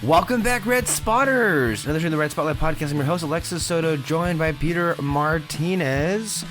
Welcome back, Red Spotters! Another show in the Red Spotlight Podcast. I'm your host, Alexis Soto, joined by Peter Martinez.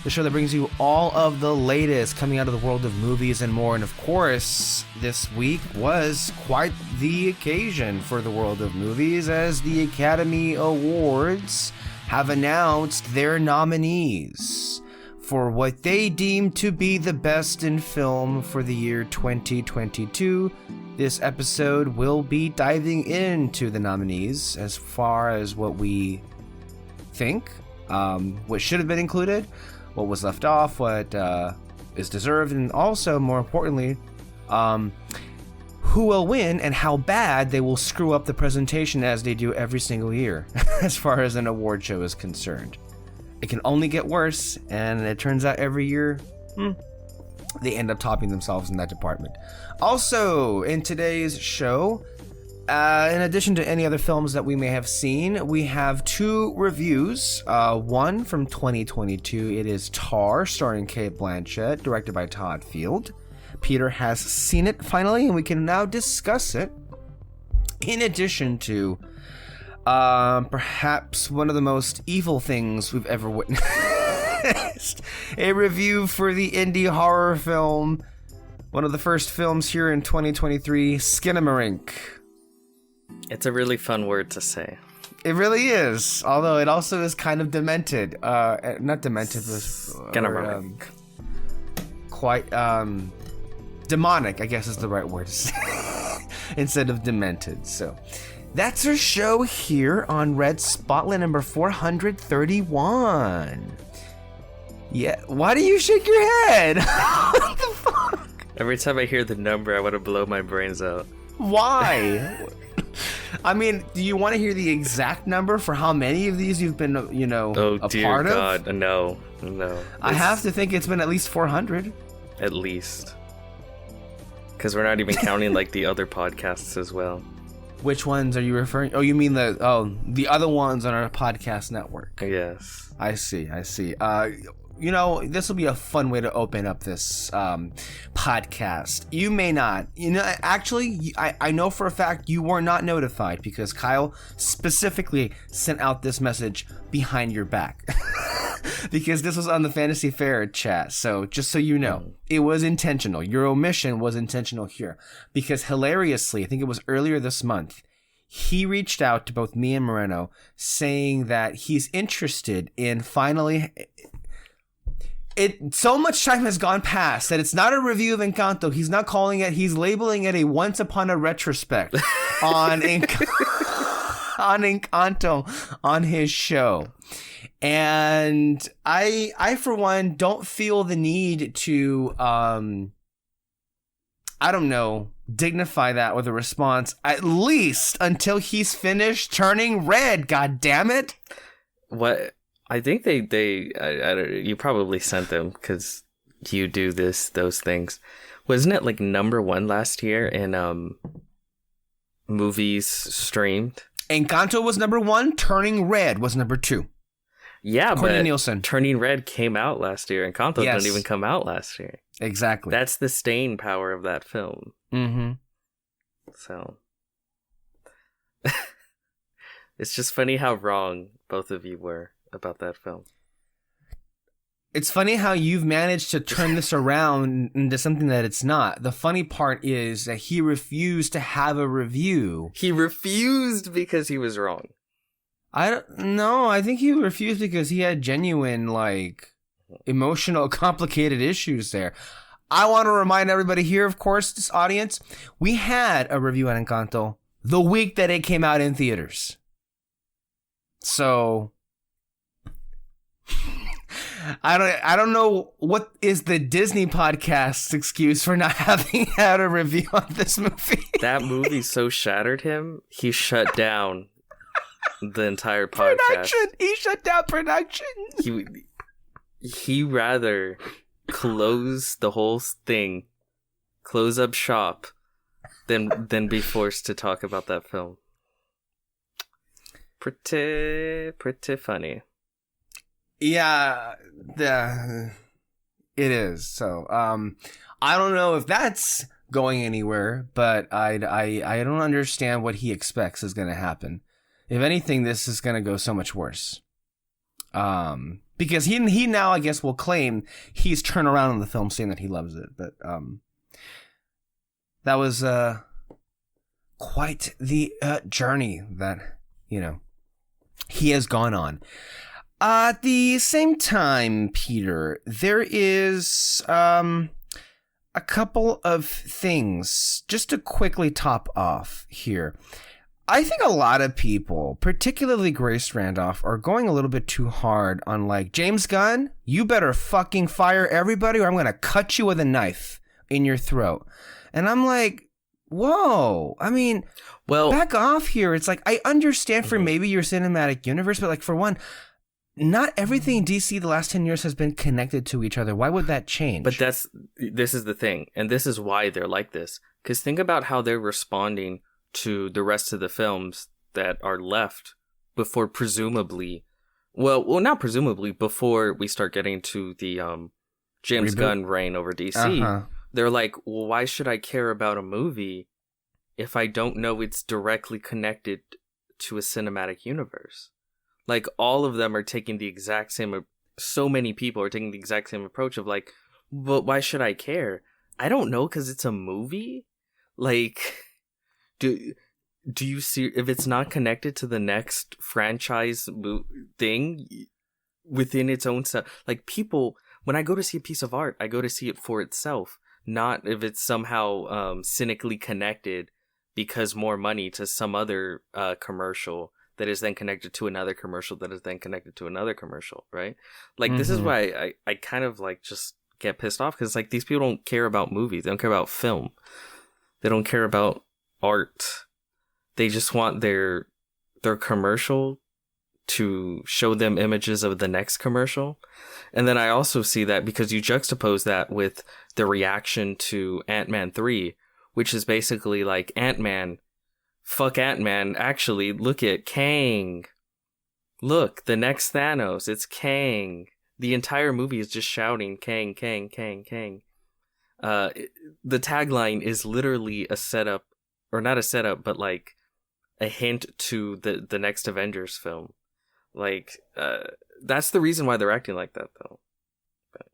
The show that brings you all of the latest coming out of the world of movies and more. And of course, this week was quite the occasion for the world of movies, as the Academy Awards have announced their nominees for what they deem to be the best in film for the year 2022. This episode will be diving into the nominees as far as what we think, what should have been included, what was left off, what is deserved, and also, more importantly, who will win and how bad they will screw up the presentation as they do every single year as far as an award show is concerned. It can only get worse, and it turns out every year, they end up topping themselves in that department. Also, in today's show, in addition to any other films that we may have seen, we have two reviews. One from 2022. It is Tar, starring Cate Blanchett, directed by Todd Field. Peter has seen it finally, and we can now discuss it. In addition to perhaps one of the most evil things we've ever witnessed. A review for the indie horror film, one of the first films here in 2023, Skinamarink. It's a really fun word to say. It really is, although it also is kind of demented. Not demented, but quite demonic, I guess is the right word to say, instead of demented. So that's our show here on Red Spotlight number 431. Yeah, why do you shake your head? What the fuck? Every time I hear the number, I want to blow my brains out. Why? I mean, do you want to hear the exact number for how many of these you've been, a part of? Oh, dear God. No. I have to think it's been at least 400. At least. Because we're not even counting, like, the other podcasts as well. Which ones are you referring? Oh, you mean the other ones on our podcast network? Yes. I see. This will be a fun way to open up this podcast. You may not. Actually, I know for a fact you were not notified because Kyle specifically sent out this message behind your back. Because this was on the Fantasy Fair chat. So just so you know, it was intentional. Your omission was intentional here. Because hilariously, I think it was earlier this month, he reached out to both me and Moreno saying that he's interested in finally... So much time has gone past that it's not a review of Encanto. He's not calling it. He's labeling it a Once Upon a Retrospect on Encanto on his show. And I for one don't feel the need to dignify that with a response, at least until he's finished turning red. God damn it! What? I think I don't, you probably sent them because you do those things. Wasn't it like number one last year in movies streamed? Encanto was number one. Turning Red was number two. Yeah, according but to Nielsen. Turning Red came out last year. Encanto didn't even come out last year. Exactly. That's the staying power of that film. Mm-hmm. So it's just funny how wrong both of you were about that film. It's funny how you've managed to turn this around into something that it's not. The funny part is that he refused to have a review. He refused because he was wrong. I think he refused because he had genuine, emotional, complicated issues there. I want to remind everybody here, of course, this audience, we had a review on Encanto the week that it came out in theaters. So I don't know what is the Disney podcast's excuse for not having had a review on this movie. That movie so shattered him, he shut down the entire podcast. He shut down production. He rather close the whole thing, close up shop, than be forced to talk about that film. Pretty funny. Yeah, it is. So, I don't know if that's going anywhere, but I don't understand what he expects is going to happen. If anything, this is going to go so much worse. Because he now, I guess, will claim he's turned around on the film saying that he loves it. But that was quite the journey that, he has gone on. At the same time, Peter, there is a couple of things just to quickly top off here. I think a lot of people, particularly Grace Randolph, are going a little bit too hard on like, James Gunn, you better fucking fire everybody or I'm going to cut you with a knife in your throat. And I'm like, whoa, I mean, well, back off here. It's like, I understand for maybe your cinematic universe, but like for one, not everything in DC the last 10 years has been connected to each other. Why would that change? But this is the thing. And this is why they're like this. Because think about how they're responding to the rest of the films that are left before presumably, well, not presumably, before we start getting to the James Gunn reign over DC. They're like, well, why should I care about a movie if I don't know it's directly connected to a cinematic universe? Like, all of them are taking the exact same, so many people are taking the exact same approach of like, but why should I care? I don't know, because it's a movie? Like, do you see, if it's not connected to the next franchise thing within its own stuff, like people, when I go to see a piece of art, I go to see it for itself, not if it's somehow cynically connected because more money to some other commercial that is then connected to another commercial that is then connected to another commercial, right? Like, this is why I kind of like just get pissed off, because like these people don't care about movies. They don't care about film. They don't care about art. They just want their commercial to show them images of the next commercial. And then I also see that because you juxtapose that with the reaction to Ant-Man 3, which is basically like Ant-Man, fuck Ant-Man, actually, look at Kang. Look, the next Thanos, it's Kang. The entire movie is just shouting Kang, Kang, Kang, Kang. The tagline is literally a setup, or not a setup, but like a hint to the next Avengers film. Like, that's the reason why they're acting like that, though. But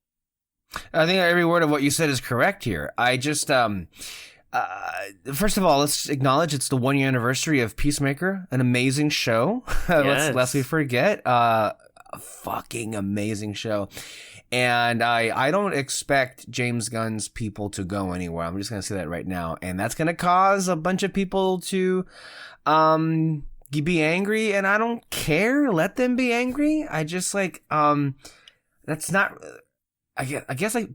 I think every word of what you said is correct here. I just, first of all, let's acknowledge it's the 1 year anniversary of Peacemaker, an amazing show. Yes. Lest we forget, a fucking amazing show. And I don't expect James Gunn's people to go anywhere. I'm just going to say that right now. And that's going to cause a bunch of people to be angry. And I don't care. Let them be angry. I just like, that's not, I guess like,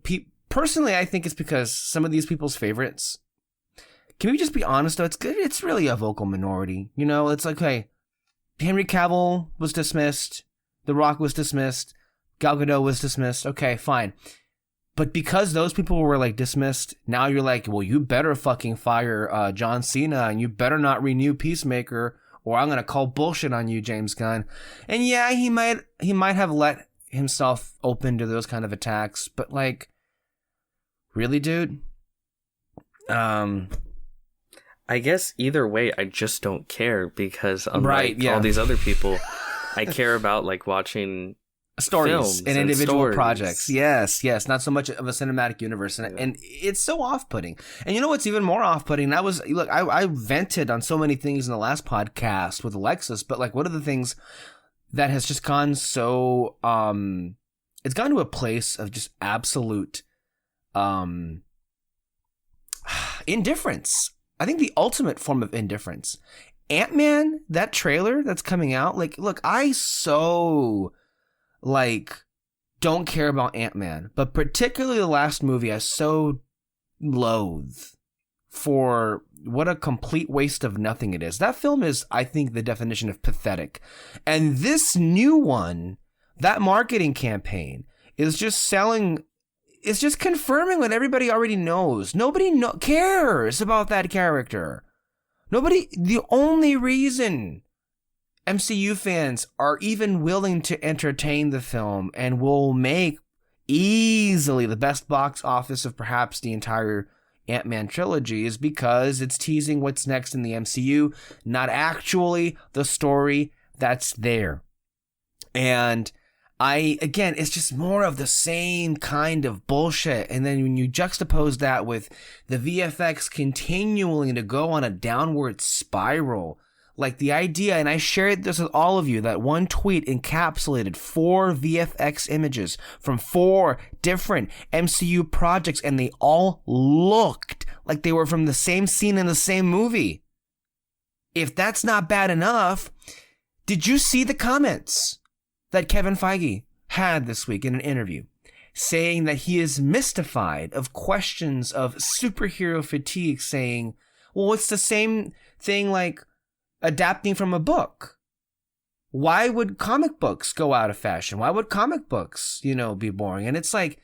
personally, I think it's because some of these people's favorites, can we just be honest though? It's good. It's really a vocal minority. You know, it's like, okay, Henry Cavill was dismissed. The Rock was dismissed. Gal Gadot was dismissed. Okay, fine. But because those people were like dismissed, now you're like, well, you better fucking fire John Cena and you better not renew Peacemaker or I'm going to call bullshit on you, James Gunn. And yeah, he might have let himself open to those kind of attacks, but like, really, dude? I guess either way, I just don't care because unlike all these other people, I care about like watching stories and individual projects. Yes. Not so much of a cinematic universe. And it's so off-putting. And you know what's even more off-putting? That was, look, I vented on so many things in the last podcast with Alexis, but like one of the things that has just gone so, it's gone to a place of just absolute indifference. I think the ultimate form of indifference. Ant-Man, that trailer that's coming out, like, look, I so, like, don't care about Ant-Man, but particularly the last movie I so loathe for what a complete waste of nothing it is. That film is, I think, the definition of pathetic. And this new one, that marketing campaign, is just selling... It's just confirming what everybody already knows. Nobody cares about that character. The only reason MCU fans are even willing to entertain the film and will make easily the best box office of perhaps the entire Ant-Man trilogy is because it's teasing what's next in the MCU, not actually the story that's there. And again, it's just more of the same kind of bullshit. And then when you juxtapose that with the VFX continuing to go on a downward spiral, like the idea, and I shared this with all of you, that one tweet encapsulated 4 VFX images from 4 different MCU projects, and they all looked like they were from the same scene in the same movie. If that's not bad enough, did you see the comments that Kevin Feige had this week in an interview, saying that he is mystified of questions of superhero fatigue, saying, well, it's the same thing like adapting from a book. Why would comic books go out of fashion? Why would comic books, be boring? And it's like,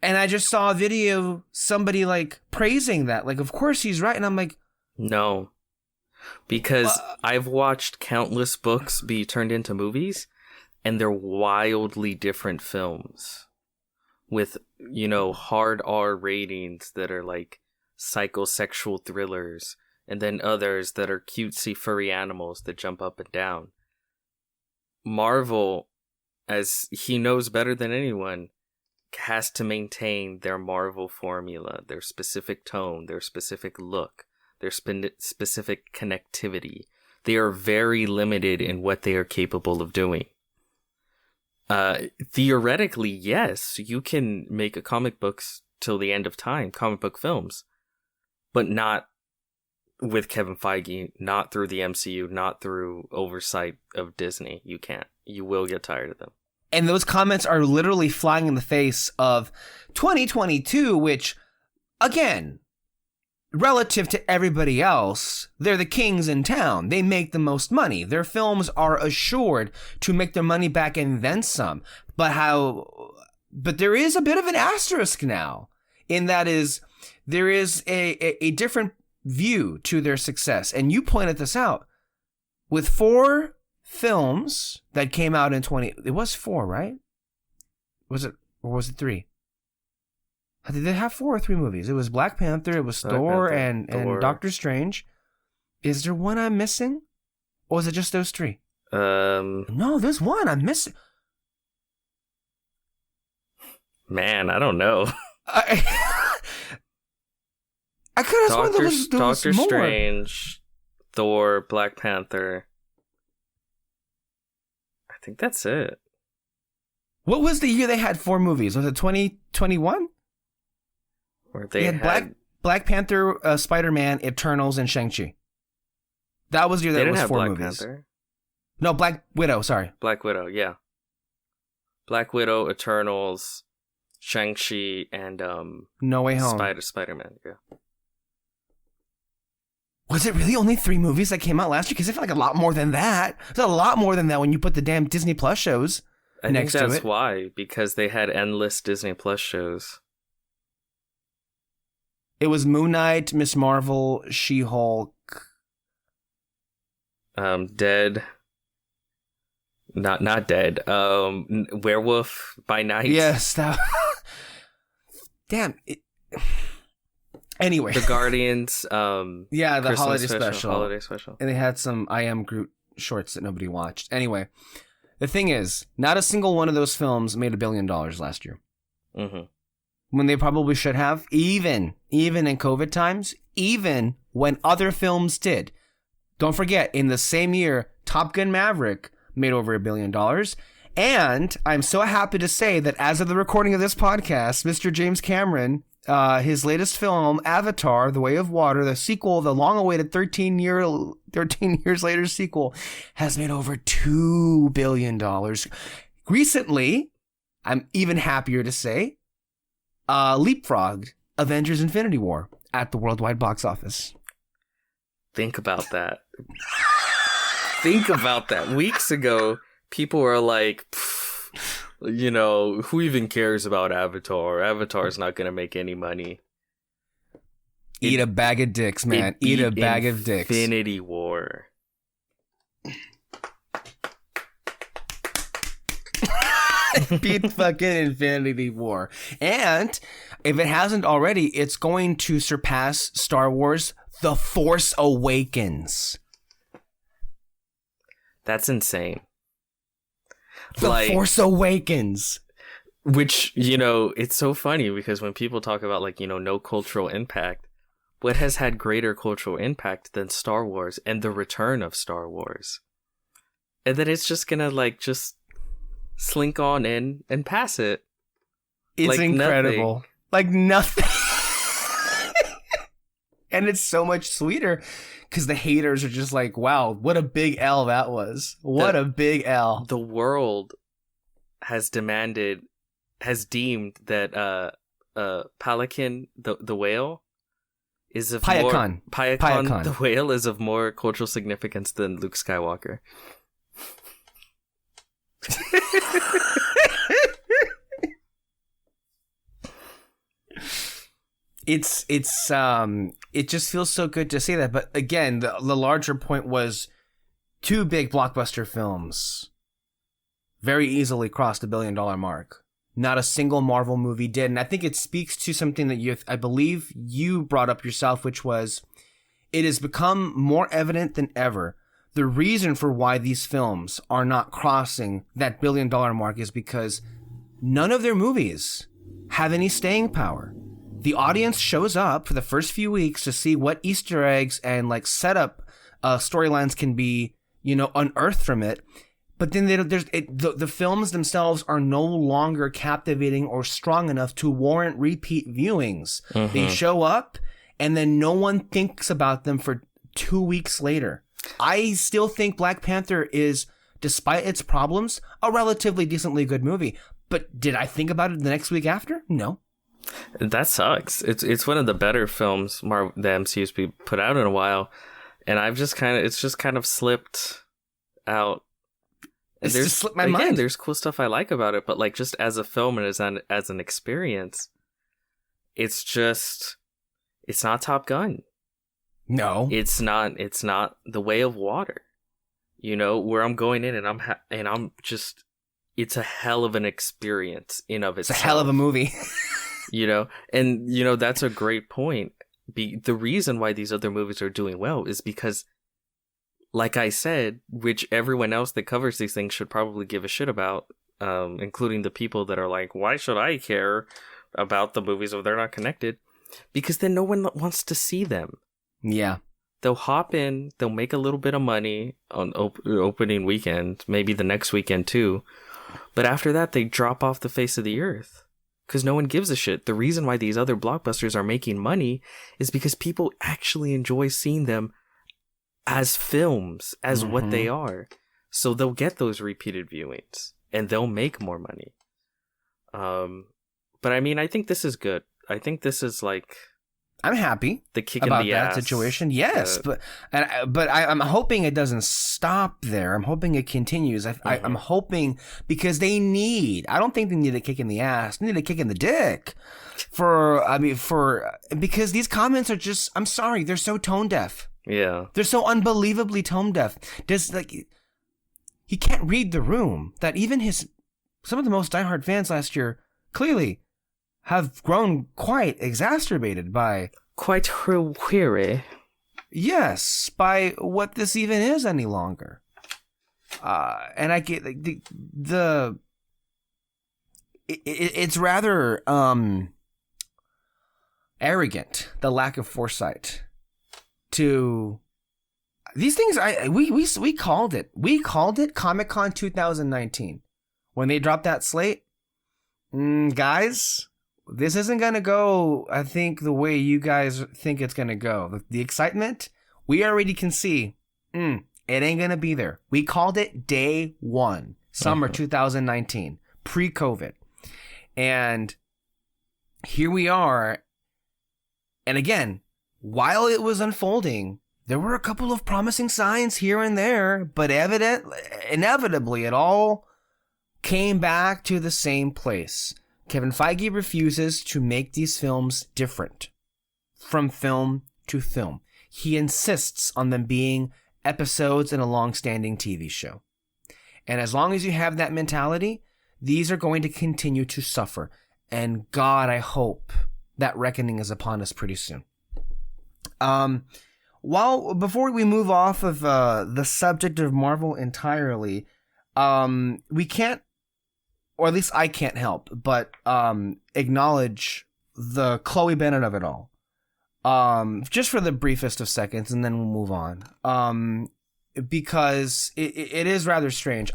and I just saw a video, somebody like praising that, like, of course he's right. And I'm like, no, because I've watched countless books be turned into movies, and they're wildly different films with, hard R ratings that are like psychosexual thrillers, and then others that are cutesy furry animals that jump up and down. Marvel, as he knows better than anyone, has to maintain their Marvel formula, their specific tone, their specific look, their specific connectivity. They are very limited in what they are capable of doing. Theoretically, yes, you can make comic books till the end of time, comic book films, but not with Kevin Feige, not through the MCU, not through oversight of Disney. You can't. You will get tired of them. And those comments are literally flying in the face of 2022, which, again, relative to everybody else, they're the kings in town. They make the most money. Their films are assured to make their money back and then some. But there is a bit of an asterisk now, in that there is a different view to their success. And you pointed this out. With 4 films that came out in it was 4, right? Was it 3? Did they have 4 or 3 movies? It was Black Panther, it was Thor, and Doctor Strange. Is there one I'm missing? Or is it just those 3? No, there's one I'm missing. Man, I don't know. I could have sworn there was Doctor more. Strange, Thor, Black Panther. I think that's it. What was the year they had 4 movies? Was it 2021? Where they had Black Panther, Spider-Man, Eternals, and Shang-Chi. That was the year that it was 4 Black movies. Panther. No, Black Widow, sorry. Black Widow, yeah. Black Widow, Eternals, Shang-Chi, and No Way Home. Spider-Man, yeah. Was it really only 3 movies that came out last year? Because I feel like a lot more than that. There's a lot more than that when you put the damn Disney Plus shows next to it. I think that's why, because they had endless Disney Plus shows. It was Moon Knight, Miss Marvel, She-Hulk. Dead. Not Dead. Werewolf by Night. Yes. Damn. Anyway. The Guardians. Yeah, the Christmas holiday special. And they had some I Am Groot shorts that nobody watched. Anyway, the thing is, not a single one of those films made $1 billion last year. Mm-hmm. When they probably should have, even in COVID times, even when other films did. Don't forget, in the same year, Top Gun Maverick made over $1 billion. And I'm so happy to say that as of the recording of this podcast, Mr. James Cameron, his latest film, Avatar, The Way of Water, the sequel, the long-awaited 13 years later sequel, has made over $2 billion. Recently, I'm even happier to say, leapfrogged Avengers Infinity War at the worldwide box office. Think about that. Think about that. Weeks ago, people were like, who even cares about Avatar? Avatar's not going to make any money. Eat a bag of dicks, man. Eat a bag of dicks. Infinity War. Beat fucking Infinity War. And if it hasn't already, it's going to surpass Star Wars The Force Awakens. That's insane. The Force Awakens. Which, it's so funny because when people talk about, like, no cultural impact, what has had greater cultural impact than Star Wars and the return of Star Wars? And then it's just gonna, like, just slink on in and pass it. It's like incredible. Nothing. Like nothing. And it's so much sweeter because the haters are just like, wow, what a big L that was. What a big L. The world has deemed that Pelican, the whale, is of Payakan. Payakan, the whale, is of more cultural significance than Luke Skywalker. It just feels so good to say that. But again, the larger point was 2 big blockbuster films very easily crossed the $1 billion mark. Not a single Marvel movie did. And I think it speaks to something that I believe you brought up yourself, which was it has become more evident than ever. The reason for why these films are not crossing that $1 billion mark is because none of their movies have any staying power. The audience shows up for the first few weeks to see what Easter eggs and like setup storylines can be, unearthed from it. But then the films themselves are no longer captivating or strong enough to warrant repeat viewings. Mm-hmm. They show up and then no one thinks about them for 2 weeks later. I still think Black Panther is, despite its problems, a relatively decently good movie. But did I think about it the next week after? No. That sucks. It's one of the better films the MCU's put out in a while, and it's just kind of slipped out. It's just slipped my mind. There's cool stuff I like about it, but like just as a film and as an experience, it's not Top Gun. No, it's not The Way of Water. Where I'm going in and I'm just, it's a hell of an experience in of itself. It's a hell of a movie. That's a great point. The reason why these other movies are doing well is because, like I said, which everyone else that covers these things should probably give a shit about, including the people that are like, why should I care about the movies if they're not connected? Because then no one wants to see them. Yeah. They'll hop in, they'll make a little bit of money on opening weekend, maybe the next weekend too. But after that, they drop off the face of the earth. Because no one gives a shit. The reason why these other blockbusters are making money is because people actually enjoy seeing them as films, as what they are. So they'll get those repeated viewings and they'll make more money. But I mean, I think this is good. I think this is like, I'm happy the kick about in the that ass situation. Yes, but I'm hoping it doesn't stop there. I'm hoping it continues. I'm hoping because they need. I don't think they need a kick in the ass. They need a kick in the dick. Because these comments are just. I'm sorry, they're so tone deaf. Yeah, they're so unbelievably tone deaf. He can't read the room. That even some of the most diehard fans last year clearly have grown quite exacerbated by... Quite weary. Yes, by what this even is any longer. And I get it's rather arrogant, the lack of foresight to... These things, we called it. We called it Comic-Con 2019. When they dropped that slate, guys... This isn't going to go, I think, the way you guys think it's going to go. The excitement, we already can see, it ain't going to be there. We called it day one, summer 2019, pre-COVID. And here we are. And again, while it was unfolding, there were a couple of promising signs here and there, but inevitably, it all came back to the same place. Kevin Feige refuses to make these films different from film to film. He insists on them being episodes in a long-standing TV show. And as long as you have that mentality, these are going to continue to suffer. And God, I hope that reckoning is upon us pretty soon. Before we move off of the subject of Marvel entirely, we can't, or at least I can't help but acknowledge the Chloe Bennett of it all. Just for the briefest of seconds, and then we'll move on. Because it is rather strange.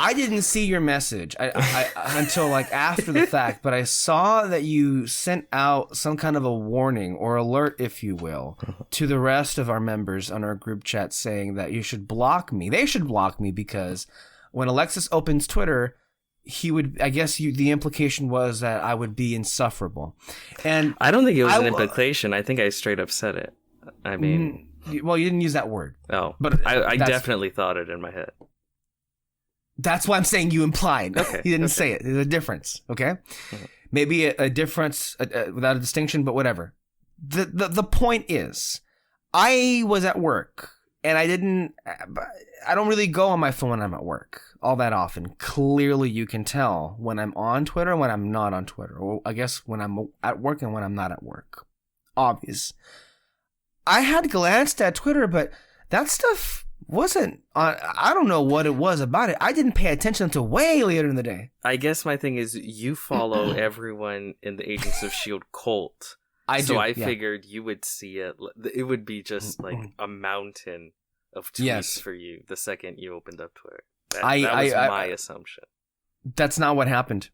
I didn't see your message until like after the fact, but I saw that you sent out some kind of a warning or alert, if you will, to the rest of our members on our group chat saying that you should block me. They should block me because when Alexis opens Twitter, he would, I guess the implication was that I would be insufferable. And I don't think it was an implication. I think I straight up said it. I mean, well, you didn't use that word. Oh, but I definitely thought it in my head. That's why I'm saying you implied. Okay. You didn't say it. There's a difference. Okay. Mm-hmm. Maybe a difference without a distinction, but whatever. The point is, I was at work and I don't really go on my phone when I'm at work all that often. Clearly you can tell when I'm on Twitter and when I'm not on Twitter. Or I guess when I'm at work and when I'm not at work. Obvious. I had glanced at Twitter, but that stuff wasn't on. I don't know what it was about it. I didn't pay attention until way later in the day. I guess my thing is you follow everyone in the Agents of S.H.I.E.L.D. cult. So I figured you would see it. It would be just like a mountain of tweets for you the second you opened up Twitter. That was my assumption. That's not what happened.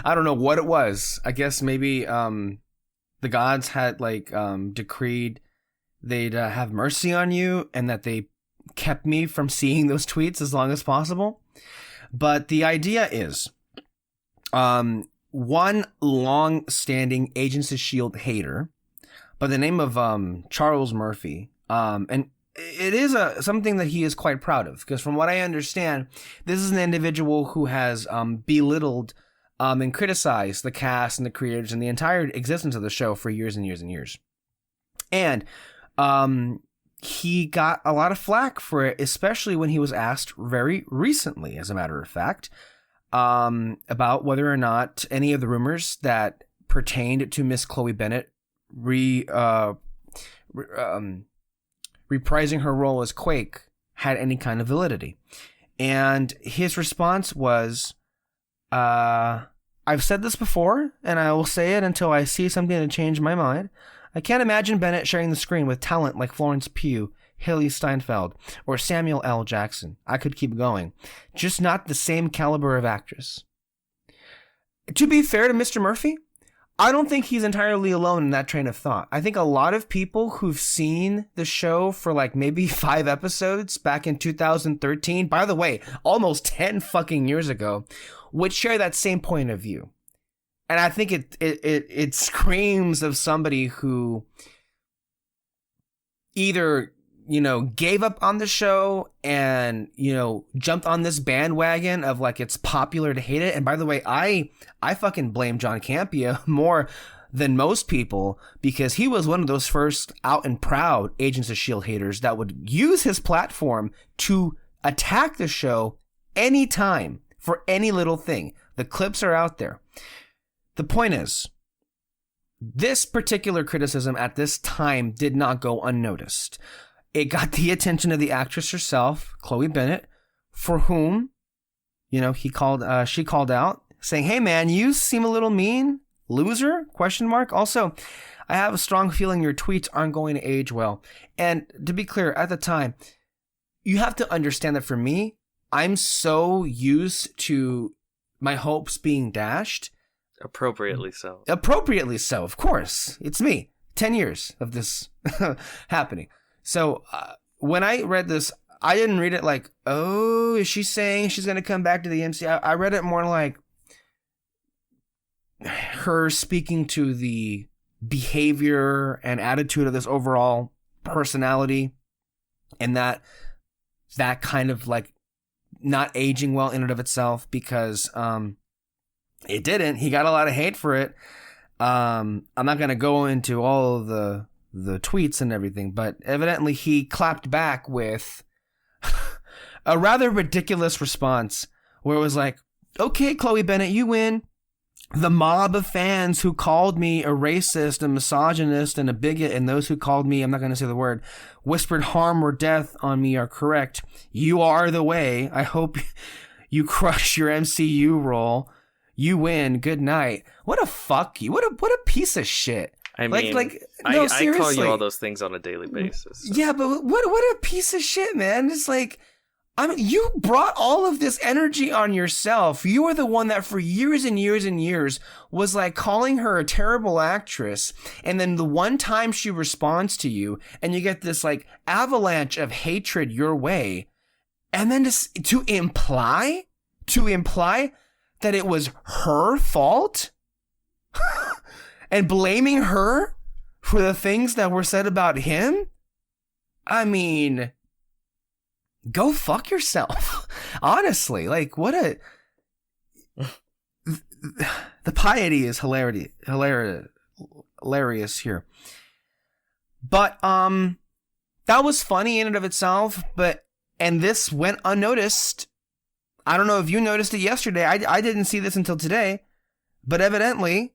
I don't know what it was. I guess maybe the gods had like decreed they'd have mercy on you and that they kept me from seeing those tweets as long as possible. But the idea is one long-standing Agents of S.H.I.E.L.D. hater by the name of Charles Murphy, and it is something that he is quite proud of, because from what I understand, this is an individual who has belittled and criticized the cast and the creators and the entire existence of the show for years and years and years. And he got a lot of flack for it, especially when he was asked very recently, as a matter of fact, about whether or not any of the rumors that pertained to Miss Chloe Bennett reprising her role as Quake had any kind of validity. And his response was, I've said this before, and I will say it until I see something to change my mind. I can't imagine Bennett sharing the screen with talent like Florence Pugh, Haley Steinfeld, or Samuel L. Jackson. I could keep going. Just not the same caliber of actress. To be fair to Mr. Murphy, I don't think he's entirely alone in that train of thought. I think a lot of people who've seen the show for like maybe 5 episodes back in 2013, by the way, almost 10 fucking years ago, would share that same point of view. And I think it screams of somebody who either, gave up on the show and, jumped on this bandwagon of like it's popular to hate it. And by the way, I fucking blame John Campea more than most people, because he was one of those first out and proud Agents of S.H.I.E.L.D. haters that would use his platform to attack the show anytime for any little thing. The clips are out there. The point is, this particular criticism at this time did not go unnoticed. It got the attention of the actress herself, Chloe Bennett, for whom, she called out, saying, "Hey man, you seem a little mean, loser?" ? Also, I have a strong feeling your tweets aren't going to age well. And to be clear, at the time, you have to understand that for me, I'm so used to my hopes being dashed. Appropriately so. Appropriately so, of course. It's me. 10 years of this happening. So when I read this, I didn't read it like, oh, is she saying she's going to come back to the MCU? I read it more like her speaking to the behavior and attitude of this overall personality, and that kind of like not aging well in and of itself, because it didn't. He got a lot of hate for it. I'm not going to go into all of the tweets and everything, but evidently he clapped back with a rather ridiculous response where it was like, okay, Chloe Bennett, you win. The mob of fans who called me a racist, a misogynist, and a bigot, and those who called me, I'm not going to say the word, whispered harm or death on me are correct. You are the way. I hope you crush your MCU role. You win. Good night. What a fuck you. What a piece of shit. I mean, no, I call you all those things on a daily basis. So. Yeah, but what a piece of shit, man. It's like, you brought all of this energy on yourself. You were the one that for years and years and years was like calling her a terrible actress. And then the one time she responds to you and you get this like avalanche of hatred your way. And then to imply that it was her fault and blaming her for the things that were said about him. I mean, go fuck yourself. Honestly, like the piety is hilarious here. But that was funny in and of itself, and this went unnoticed. I don't know if you noticed it yesterday. I didn't see this until today, but evidently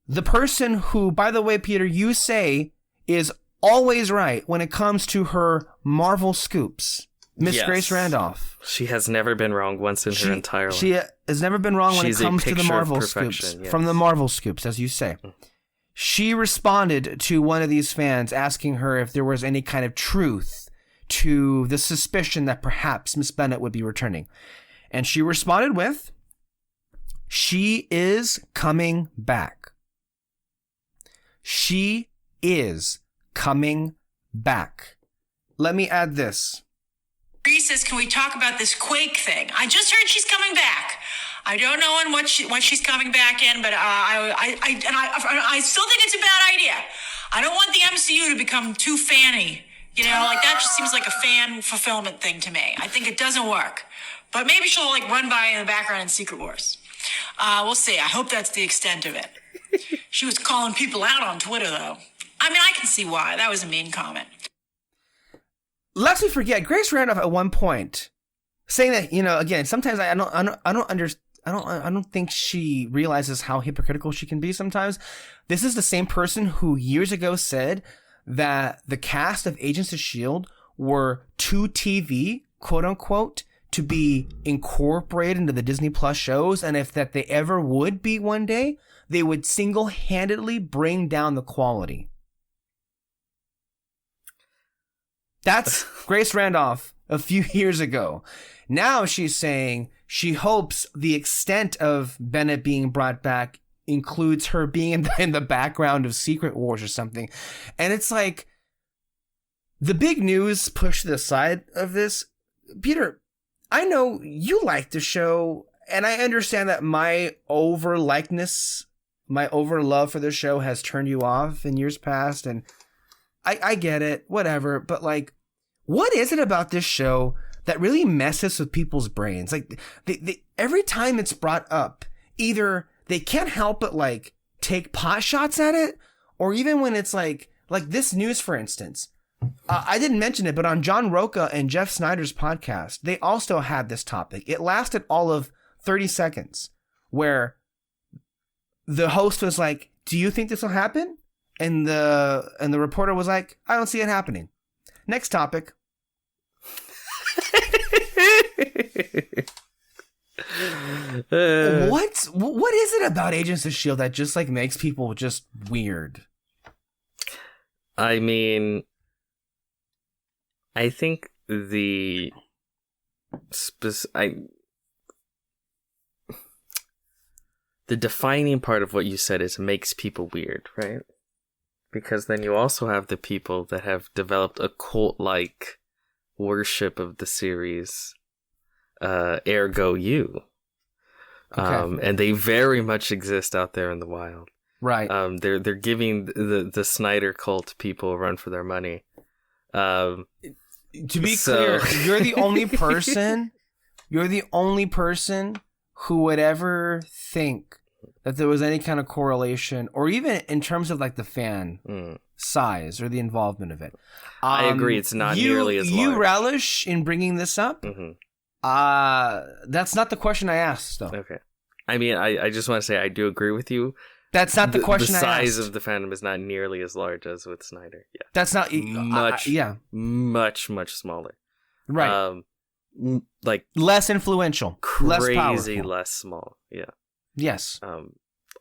the person who, by the way, Peter, you say is always right when it comes to her Marvel scoops, Miss Yes. Grace Randolph. She has never been wrong once in her entire life. She has never been wrong when it comes to the Marvel scoops. Yes. From the Marvel scoops, as you say. She responded to one of these fans asking her if there was any kind of truth to the suspicion that perhaps Miss Bennett would be returning. And she responded with, she is coming back. She is coming back. Let me add this. Bree says, can we talk about this Quake thing? I just heard she's coming back. I don't know in what she's coming back in, but I still think it's a bad idea. I don't want the MCU to become too fanny. You know, like that just seems like a fan fulfillment thing to me. I think it doesn't work. But maybe she'll like run by in the background in Secret Wars. We'll see. I hope that's the extent of it. She was calling people out on Twitter, though. I mean, I can see why. That was a mean comment. Lest we forget, Grace Randolph at one point saying that, you know, again, sometimes I don't think she realizes how hypocritical she can be sometimes. This is the same person who years ago said that the cast of Agents of S.H.I.E.L.D. were too TV, quote unquote, to be incorporated into the Disney Plus shows, and if that they ever would be one day, they would single-handedly bring down the quality. That's Grace Randolph a few years ago. Now she's saying she hopes the extent of Bennett being brought back includes her being in the background of Secret Wars or something. And it's like, the big news pushed to the side of this. Peter, I know you like the show, and I understand that my over-likeness, my over-love for the show has turned you off in years past, and I get it, whatever, but like, what is it about this show that really messes with people's brains? Like, they every time it's brought up, either they can't help but like take pot shots at it, or even when it's like this news, for instance. I didn't mention it, but on John Roca and Jeff Snyder's podcast, they also had this topic. It lasted all of 30 seconds, where the host was like, "Do you think this will happen?" And the reporter was like, "I don't see it happening." Next topic. What is it about Agents of S.H.I.E.L.D. that just like makes people just weird? I mean, I think the defining part of what you said is makes people weird, right? Because then you also have the people that have developed a cult-like worship of the series, ergo you. Okay. And they very much exist out there in the wild. Right. They're giving the Snyder cult people a run for their money. To be clear, you're the only person who would ever think that there was any kind of correlation, or even in terms of like the fan size or the involvement of it. I agree, it's not nearly as large. You relish in bringing this up? Mm-hmm. That's not the question I asked, though. Okay. I mean, I just want to say I do agree with you. That's not the question I asked. The size of the fandom is not nearly as large as with Snyder. Yeah. That's not... Much, much smaller. Right. Like... Less influential. Crazy less powerful. Less small. Yeah. Yes.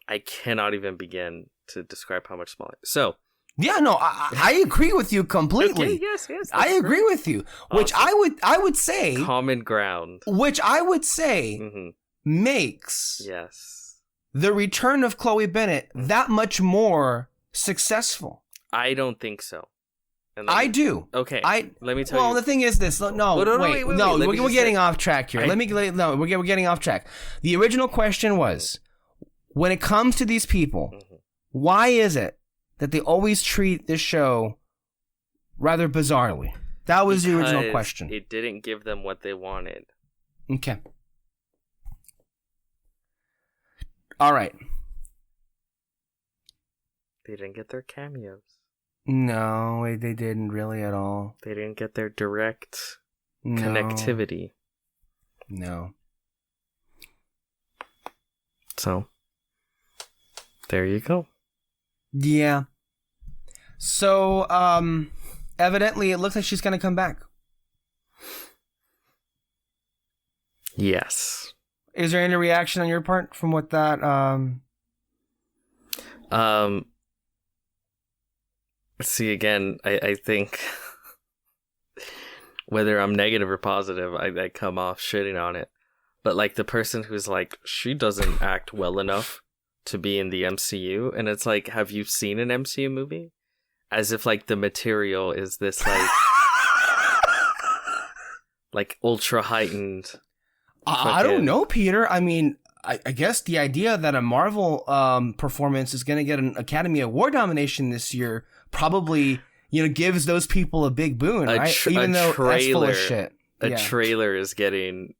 I cannot even begin to describe how much smaller. So... Yeah, no, I agree with you completely. Okay, yes. I agree with you. Which Awesome. I would say... Common ground. Which I would say makes... Yes. The return of Chloe Bennett that much more successful. I don't think so. I do. Okay. Let me tell you. Well, the thing is this. Wait. We're getting off track here. We're getting off track. The original question was, when it comes to these people, why is it that they always treat this show rather bizarrely? That was the original question. It didn't give them what they wanted. Okay. All right. They didn't get their cameos. No, they didn't really at all. They didn't get their direct connectivity. No. So, there you go. Yeah. So, evidently it looks like she's going to come back. Yes. Is there any reaction on your part from what that, See, again, I think whether I'm negative or positive, I come off shitting on it. But, like, the person who's like, she doesn't act well enough to be in the MCU, and it's like, have you seen an MCU movie? As if, like, the material is this, like, like, ultra heightened. I don't know, Peter. I mean, I guess the idea that a Marvel performance is going to get an Academy Award nomination this year probably, gives those people a big boon, right? Even though that's full of shit. A trailer is getting...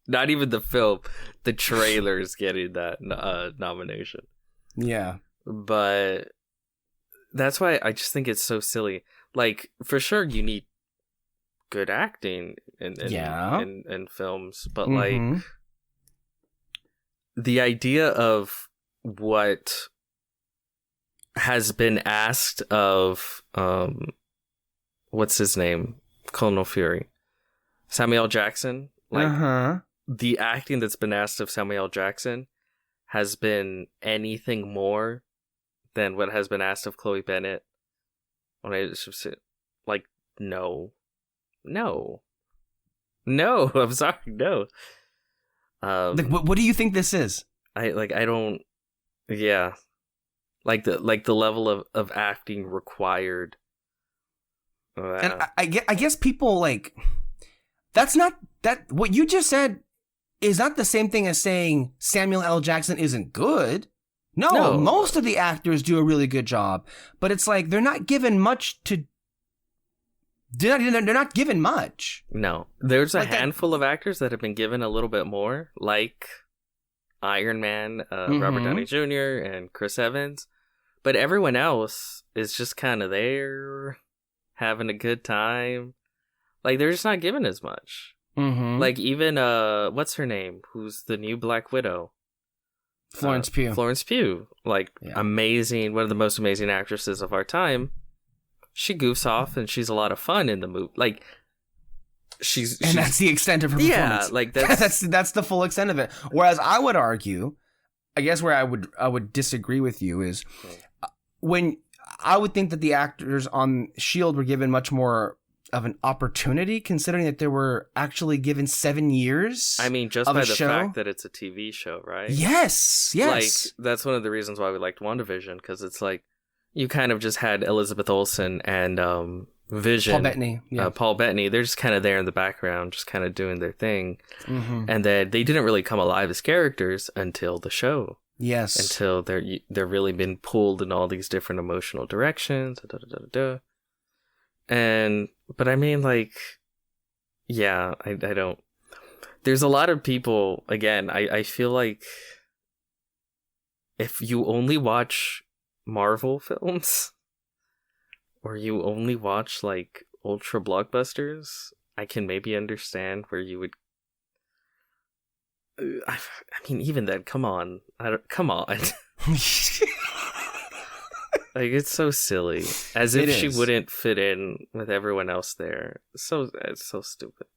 Not even the film, the trailer is getting that nomination. Yeah. But that's why I just think it's so silly. Like, for sure, you need good acting in films, but like the idea of what has been asked of what's his name? Colonel Fury. Samuel Jackson. Like the acting that's been asked of Samuel Jackson has been anything more than what has been asked of Chloe Bennett. Like, no, I'm sorry, no. What do you think this is? I don't. Yeah, like the level of acting required. And I guess people like. That's not that. What you just said is not the same thing as saying Samuel L. Jackson isn't good. No, most of the actors do a really good job, but it's like they're not given much to. They're not given much. No, there's a handful of actors that have been given a little bit more, like Iron Man, Robert Downey Jr. and Chris Evans, but everyone else is just kind of there, having a good time. Like, they're just not given as much. Like, even, what's her name? Who's the new Black Widow? Florence Pugh. Florence Pugh. Like, amazing. One of the most amazing actresses of our time. She goofs off and she's a lot of fun in the movie. Like, she's that's the extent of her performance. Yeah, like, that's the full extent of it. Whereas I would argue, I guess where I would disagree with you is when I would think that the actors on S.H.I.E.L.D. were given much more of an opportunity, considering that they were actually given 7 years. I mean, just by the fact that it's a TV show, right? Yes. Like, that's one of the reasons why we liked WandaVision, because it's like you kind of just had Elizabeth Olsen and Vision, Paul Bettany. They're just kind of there in the background, just kind of doing their thing, and then they didn't really come alive as characters until the show. Yes, until they're really been pulled in all these different emotional directions. But I mean, like, yeah, I don't. There's a lot of people, again, I feel like if you only watch Marvel films, or you only watch, like, ultra blockbusters, I can maybe understand where you would. I mean, even then, come on, come on. Like, it's so silly, as if she wouldn't fit in with everyone else there. It's so stupid.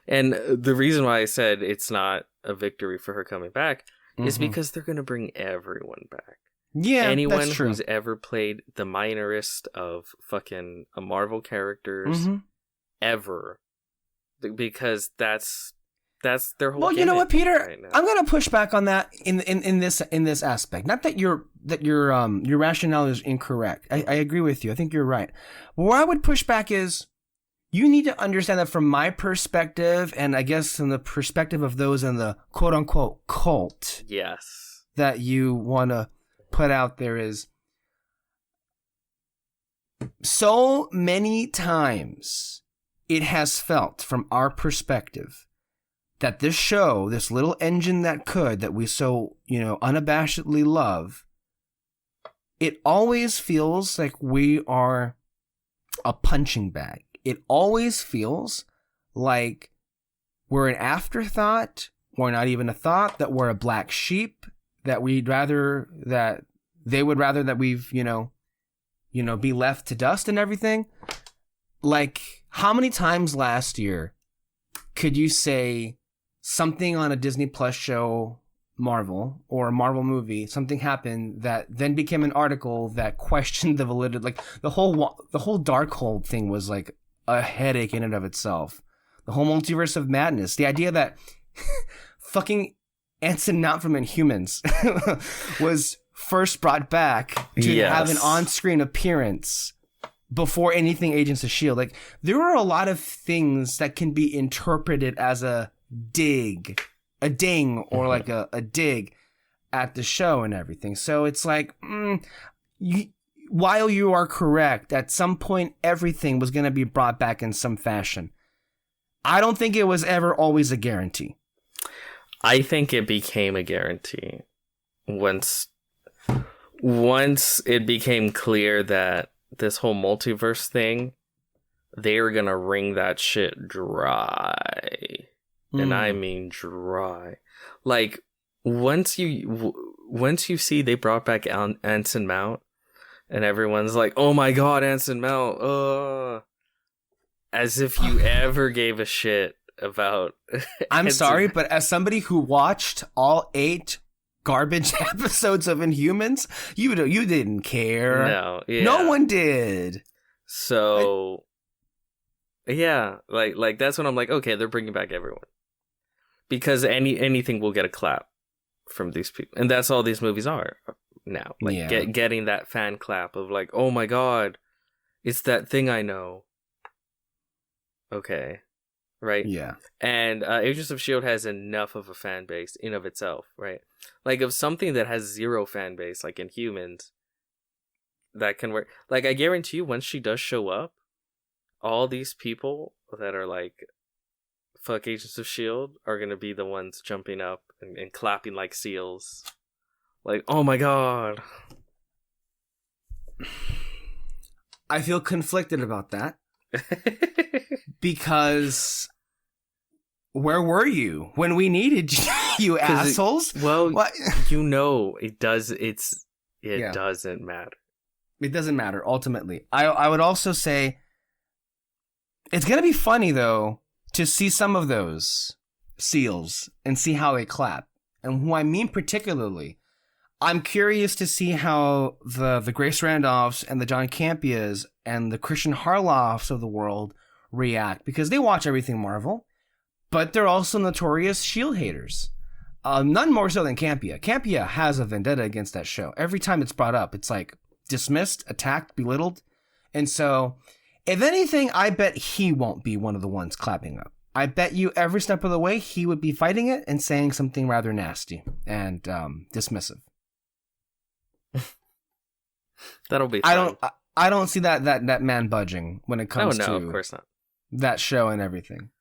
And the reason why I said it's not a victory for her coming back is because they're gonna bring everyone back. Yeah, anyone that's true. who's ever played the minorest of fucking Marvel characters ever, because that's their whole. Well, you know what, Peter? Right now. I'm gonna push back on that in this aspect. Not that your rationale is incorrect. I agree with you. I think you're right. But where I would push back is, you need to understand that from my perspective, and I guess from the perspective of those in the quote unquote cult. Yes. That you want to put out there, is so many times it has felt from our perspective that this show, this little engine that we so, unabashedly love, it always feels like we are a punching bag. It always feels like we're an afterthought, or not even a thought, that we're a black sheep, that they would rather that we've, be left to dust and everything. Like, how many times last year could you say something on a Disney Plus show, Marvel, or a Marvel movie, something happened that then became an article that questioned the validity? Like, the whole Darkhold thing was like a headache in and of itself. The whole multiverse of madness. The idea that fucking Anson Mount from Inhumans was first brought back to have an on-screen appearance before anything Agents of S.H.I.E.L.D. Like, there are a lot of things that can be interpreted as a ding, or like a dig at the show and everything. So it's like, while you are correct, at some point everything was going to be brought back in some fashion. I don't think it was ever always a guarantee. I think it became a guarantee once it became clear that this whole multiverse thing, they were gonna wring that shit dry. And I mean dry. Like, once you see they brought back Anson Mount, and everyone's like, oh my god, Anson Mount, as if you ever gave a shit about I'm sorry, but as somebody who watched all 8 garbage episodes of Inhumans, you didn't care. No one did. So yeah, like that's when I'm like, okay, they're bringing back everyone, because anything will get a clap from these people, and that's all these movies are now. Like, getting that fan clap of like, oh my god, it's that thing I know. Okay. Right? Yeah. And Agents of S.H.I.E.L.D. has enough of a fan base in of itself, right? Like, of something that has zero fan base, like Inhumans, that can work. Like, I guarantee you, once she does show up, all these people that are like, fuck Agents of S.H.I.E.L.D. are going to be the ones jumping up and clapping like seals. Like, oh my god. I feel conflicted about that. Because where were you when we needed you, assholes? It doesn't matter. It doesn't matter, ultimately. I would also say it's going to be funny, though, to see some of those seals and see how they clap. And who I mean particularly, I'm curious to see how the Grace Randolphs and the John Campias and the Christian Harloffs of the world react, because they watch everything Marvel, but they're also notorious S.H.I.E.L.D. haters. None more so than Campia. Campia has a vendetta against that show. Every time it's brought up, it's like dismissed, attacked, belittled. And so, if anything, I bet he won't be one of the ones clapping up. I bet you every step of the way he would be fighting it and saying something rather nasty and dismissive. That'll be fun. I don't see that man budging when it comes to of course not. That show and everything.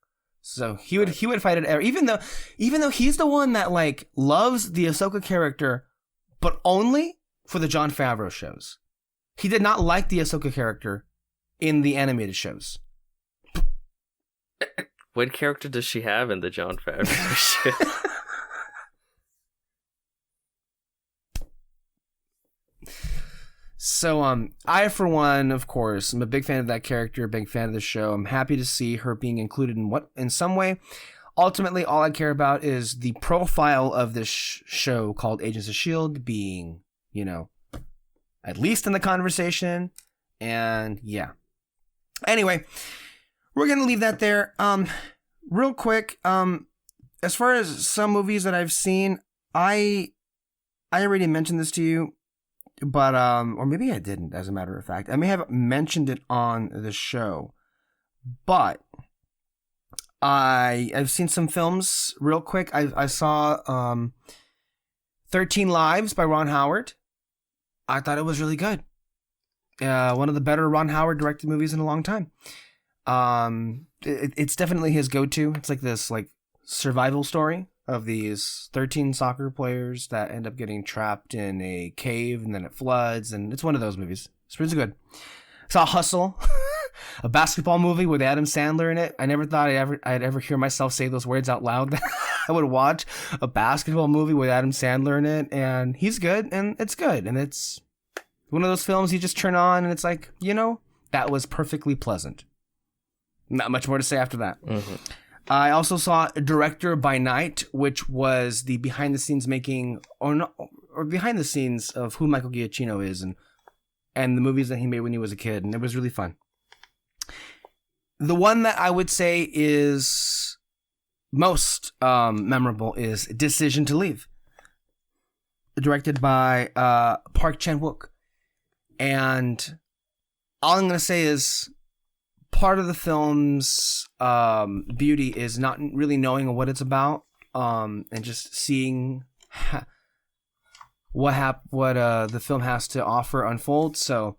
So he would fight it even though he's the one that like loves the Ahsoka character, but only for the Jon Favreau shows. He did not like the Ahsoka character in the animated shows. What character does she have in the Jon Favreau show? So, I, for one, of course, am a big fan of that character, a big fan of the show. I'm happy to see her being included in some way. Ultimately, all I care about is the profile of this show called Agents of S.H.I.E.L.D. being, at least in the conversation. And, yeah. Anyway, we're going to leave that there. Real quick, as far as some movies that I've seen, I already mentioned this to you. But, or maybe I didn't, as a matter of fact. I may have mentioned it on the show. But I've seen some films real quick. I saw 13 Lives by Ron Howard. I thought it was really good. One of the better Ron Howard directed movies in a long time. It's definitely his go-to. It's like this survival story of these 13 soccer players that end up getting trapped in a cave and then it floods, and it's one of those movies. It's pretty good. Saw Hustle, a basketball movie with Adam Sandler in it. I never thought I'd ever hear myself say those words out loud. I would watch a basketball movie with Adam Sandler in it, and he's good, and it's good, and it's one of those films you just turn on and it's like, that was perfectly pleasant. Not much more to say after that. Mm-hmm. I also saw Director by Night, which was the behind the scenes making or behind the scenes of who Michael Giacchino is and the movies that he made when he was a kid, and it was really fun. The one that I would say is most memorable is Decision to Leave, directed by Park Chan-wook. And all I'm going to say is part of the film's beauty is not really knowing what it's about, and just seeing what the film has to offer unfold. So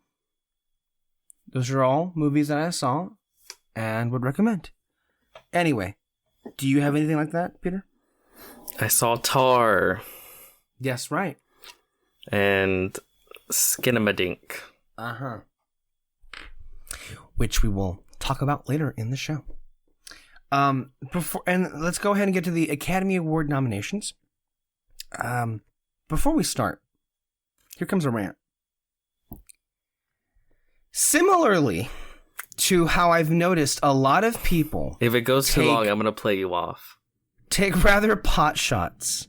those are all movies that I saw and would recommend. Anyway, do you have anything like that, Peter? I saw Tar. Yes, right. And Skinamadink. Uh-huh. Which we will talk about later in the show. Let's go ahead and get to the Academy Award nominations. Before we start, here comes a rant. Similarly to how I've noticed a lot of people, if it goes too long, I'm going to play you off. Take rather pot shots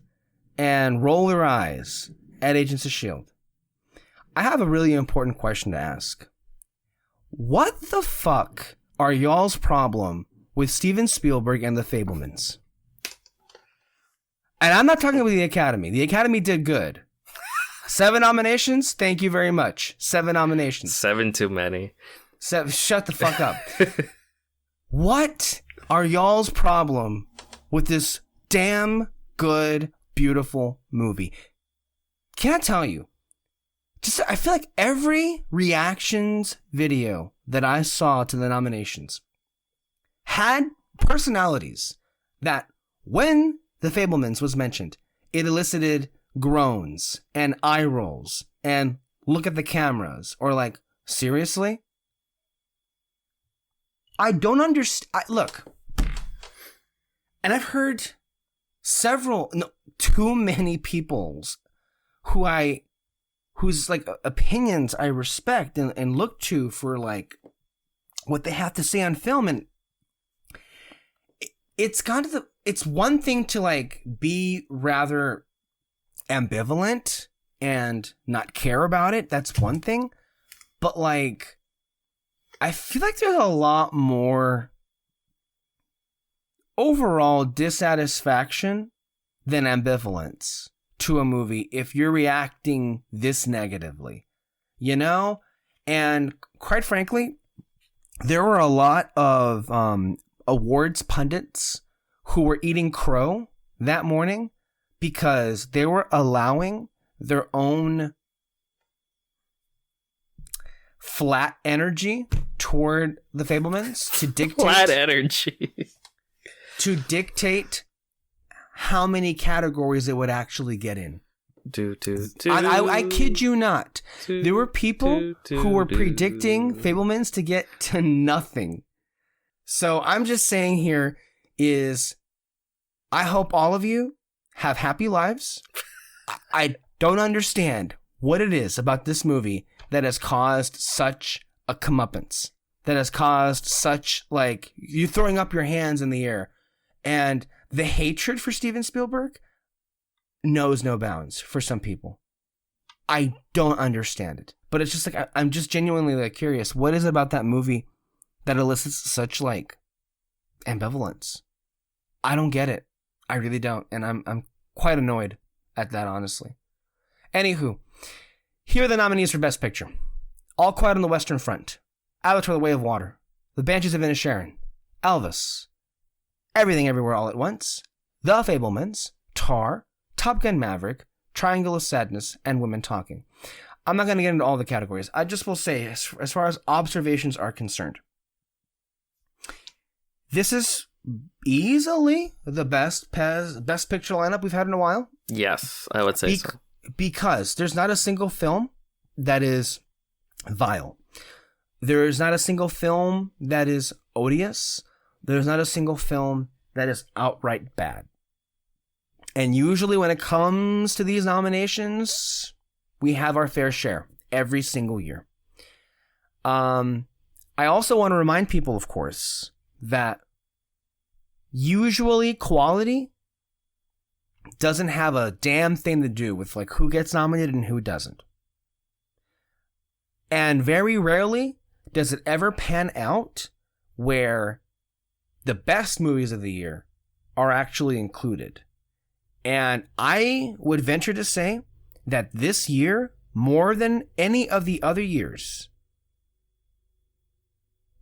and roll their eyes at Agents of S.H.I.E.L.D. I have a really important question to ask. What the fuck are y'all's problem with Steven Spielberg and the Fablemans? And I'm not talking about the Academy. The Academy did good. 7 nominations? Thank you very much. 7 nominations. 7 too many. Shut the fuck up. What are y'all's problem with this damn good, beautiful movie? Can I tell you? I feel like every reactions video that I saw to the nominations had personalities that, when The Fablemans was mentioned, it elicited groans and eye rolls and look at the cameras, or like, seriously? I don't understand. Look, and I've heard too many people's whose like opinions I respect and look to for like what they have to say on film, and it's one thing to like be rather ambivalent and not care about it. That's one thing, but like I feel like there's a lot more overall dissatisfaction than ambivalence to a movie if you're reacting this negatively, and quite frankly, there were a lot of awards pundits who were eating crow that morning because they were allowing their own flat energy toward the Fablemans to dictate flat energy to dictate how many categories it would actually get in. I kid you not. There were people who were predicting Fablemans to get to nothing. So I'm just saying here is I hope all of you have happy lives. I don't understand what it is about this movie that has caused such a comeuppance, that has caused such, like, you throwing up your hands in the air. And the hatred for Steven Spielberg knows no bounds for some people. I don't understand it. But it's just like, I'm just genuinely like curious. What is it about that movie that elicits such like ambivalence? I don't get it. I really don't. And I'm quite annoyed at that, honestly. Anywho, here are the nominees for Best Picture. All Quiet on the Western Front, Avatar: The Way of Water, The Banshees of Inisherin, Elvis, Everything Everywhere All at Once, The Fablemans, Tar, Top Gun Maverick, Triangle of Sadness, and Women Talking. I'm not going to get into all the categories. I just will say, as far as observations are concerned, this is easily the best picture lineup we've had in a while. Yes, I would say so. Because there's not a single film that is vile. There is not a single film that is odious. There's not a single film that is outright bad. And usually when it comes to these nominations, we have our fair share every single year. I also want to remind people, of course, that usually quality doesn't have a damn thing to do with like who gets nominated and who doesn't. And very rarely does it ever pan out where the best movies of the year are actually included. And I would venture to say that this year, more than any of the other years,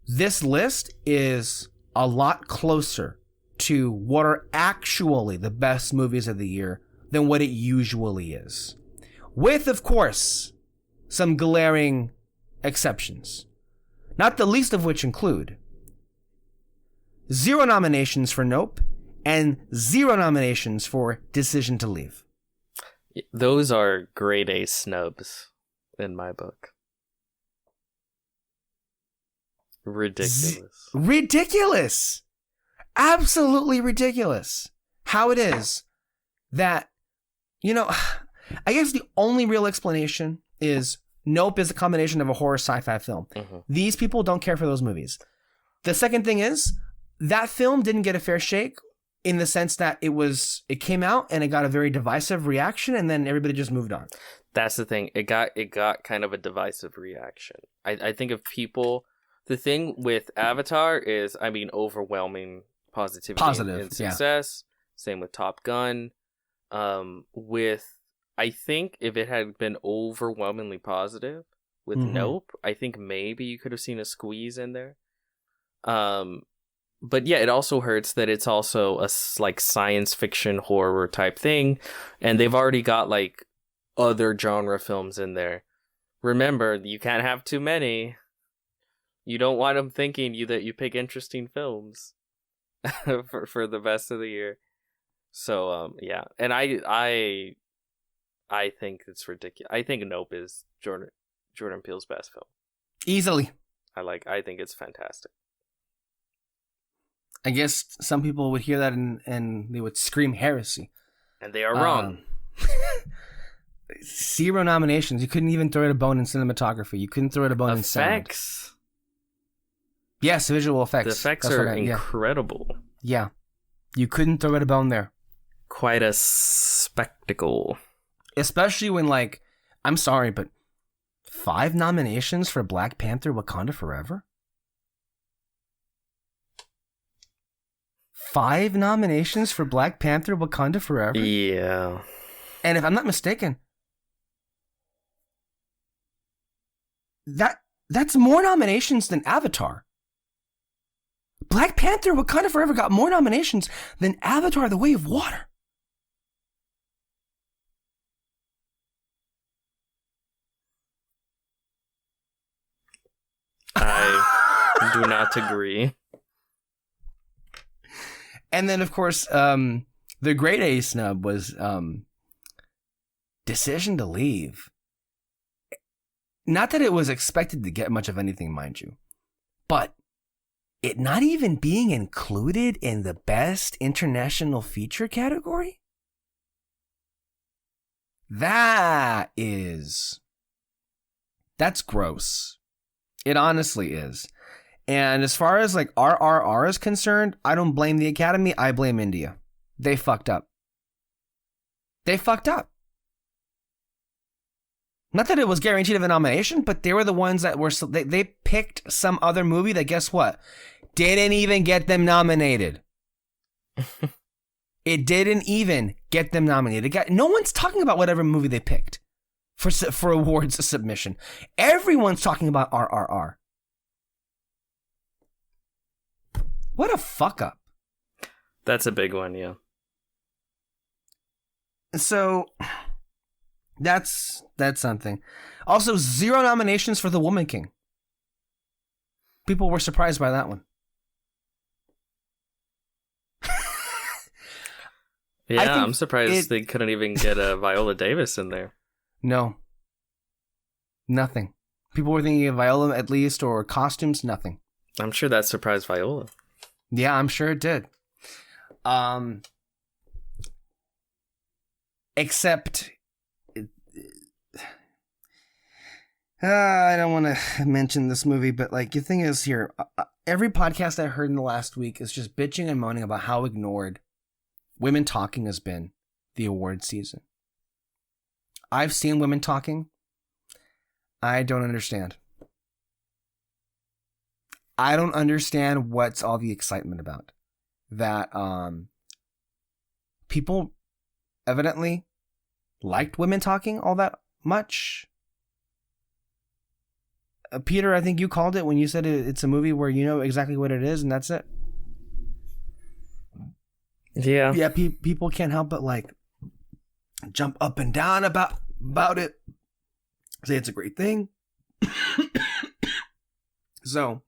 this list is a lot closer to what are actually the best movies of the year than what it usually is. With, of course, some glaring exceptions. Not the least of which include 0 nominations for Nope and 0 nominations for Decision to Leave. Those are grade A snubs in my book. Ridiculous. Ridiculous! Absolutely ridiculous. How it is that, you know, I guess the only real explanation is Nope is a combination of a horror sci-fi film. Mm-hmm. These people don't care for those movies. The second thing is, that film didn't get a fair shake in the sense that it came out and it got a very divisive reaction and then everybody just moved on. That's the thing. It got kind of a divisive reaction. I think if people, the thing with Avatar is, I mean, overwhelming positivity and success. Yeah. Same with Top Gun. I think if it had been overwhelmingly positive with Nope, I think maybe you could have seen a squeeze in there. But yeah, it also hurts that it's also a like science fiction horror type thing, and they've already got like other genre films in there. Remember, you can't have too many. You don't want them thinking that you pick interesting films for the best of the year. So yeah, and I think it's ridiculous. I think Nope is Jordan Peele's best film. Easily. I think it's fantastic. I guess some people would hear that and they would scream heresy. And they are wrong. 0 nominations. You couldn't even throw it a bone in cinematography. You couldn't throw it a bone in sound. Effects. Yes, visual effects. The effects are incredible. Yeah. You couldn't throw it a bone there. Quite a spectacle. Especially when, like, I'm sorry, but 5 nominations for Black Panther: Wakanda Forever? 5 nominations for Black Panther: Wakanda Forever? Yeah. And if I'm not mistaken, that's more nominations than Avatar. Black Panther: Wakanda Forever got more nominations than Avatar: The Way of Water. I do not agree. And then, of course, the grade A snub was Decision to Leave. Not that it was expected to get much of anything, mind you, but it not even being included in the best international feature category? That's gross. It honestly is. And as far as like RRR is concerned, I don't blame the Academy. I blame India. They fucked up. Not that it was guaranteed of a nomination, but they were the ones that were, they picked some other movie that, guess what? Didn't even get them nominated. It didn't even get them nominated. No one's talking about whatever movie they picked for awards submission. Everyone's talking about RRR. What a fuck up. That's a big one, yeah. So that's something. Also, 0 nominations for The Woman King. People were surprised by that one. Yeah, I'm surprised they couldn't even get a Viola Davis in there. No. Nothing. People were thinking of Viola at least, or costumes, nothing. I'm sure that surprised Viola. Yeah, I'm sure it did. Except, I don't want to mention this movie, but like the thing is here, every podcast I heard in the last week is just bitching and moaning about how ignored Women Talking has been the award season. I've seen Women Talking. I don't understand. I don't understand what's all the excitement about. That people evidently liked Women Talking all that much. Peter, I think you called it when you said it's a movie where you know exactly what it is and that's it. Yeah. Yeah, people can't help but like jump up and down about it. Say it's a great thing. So,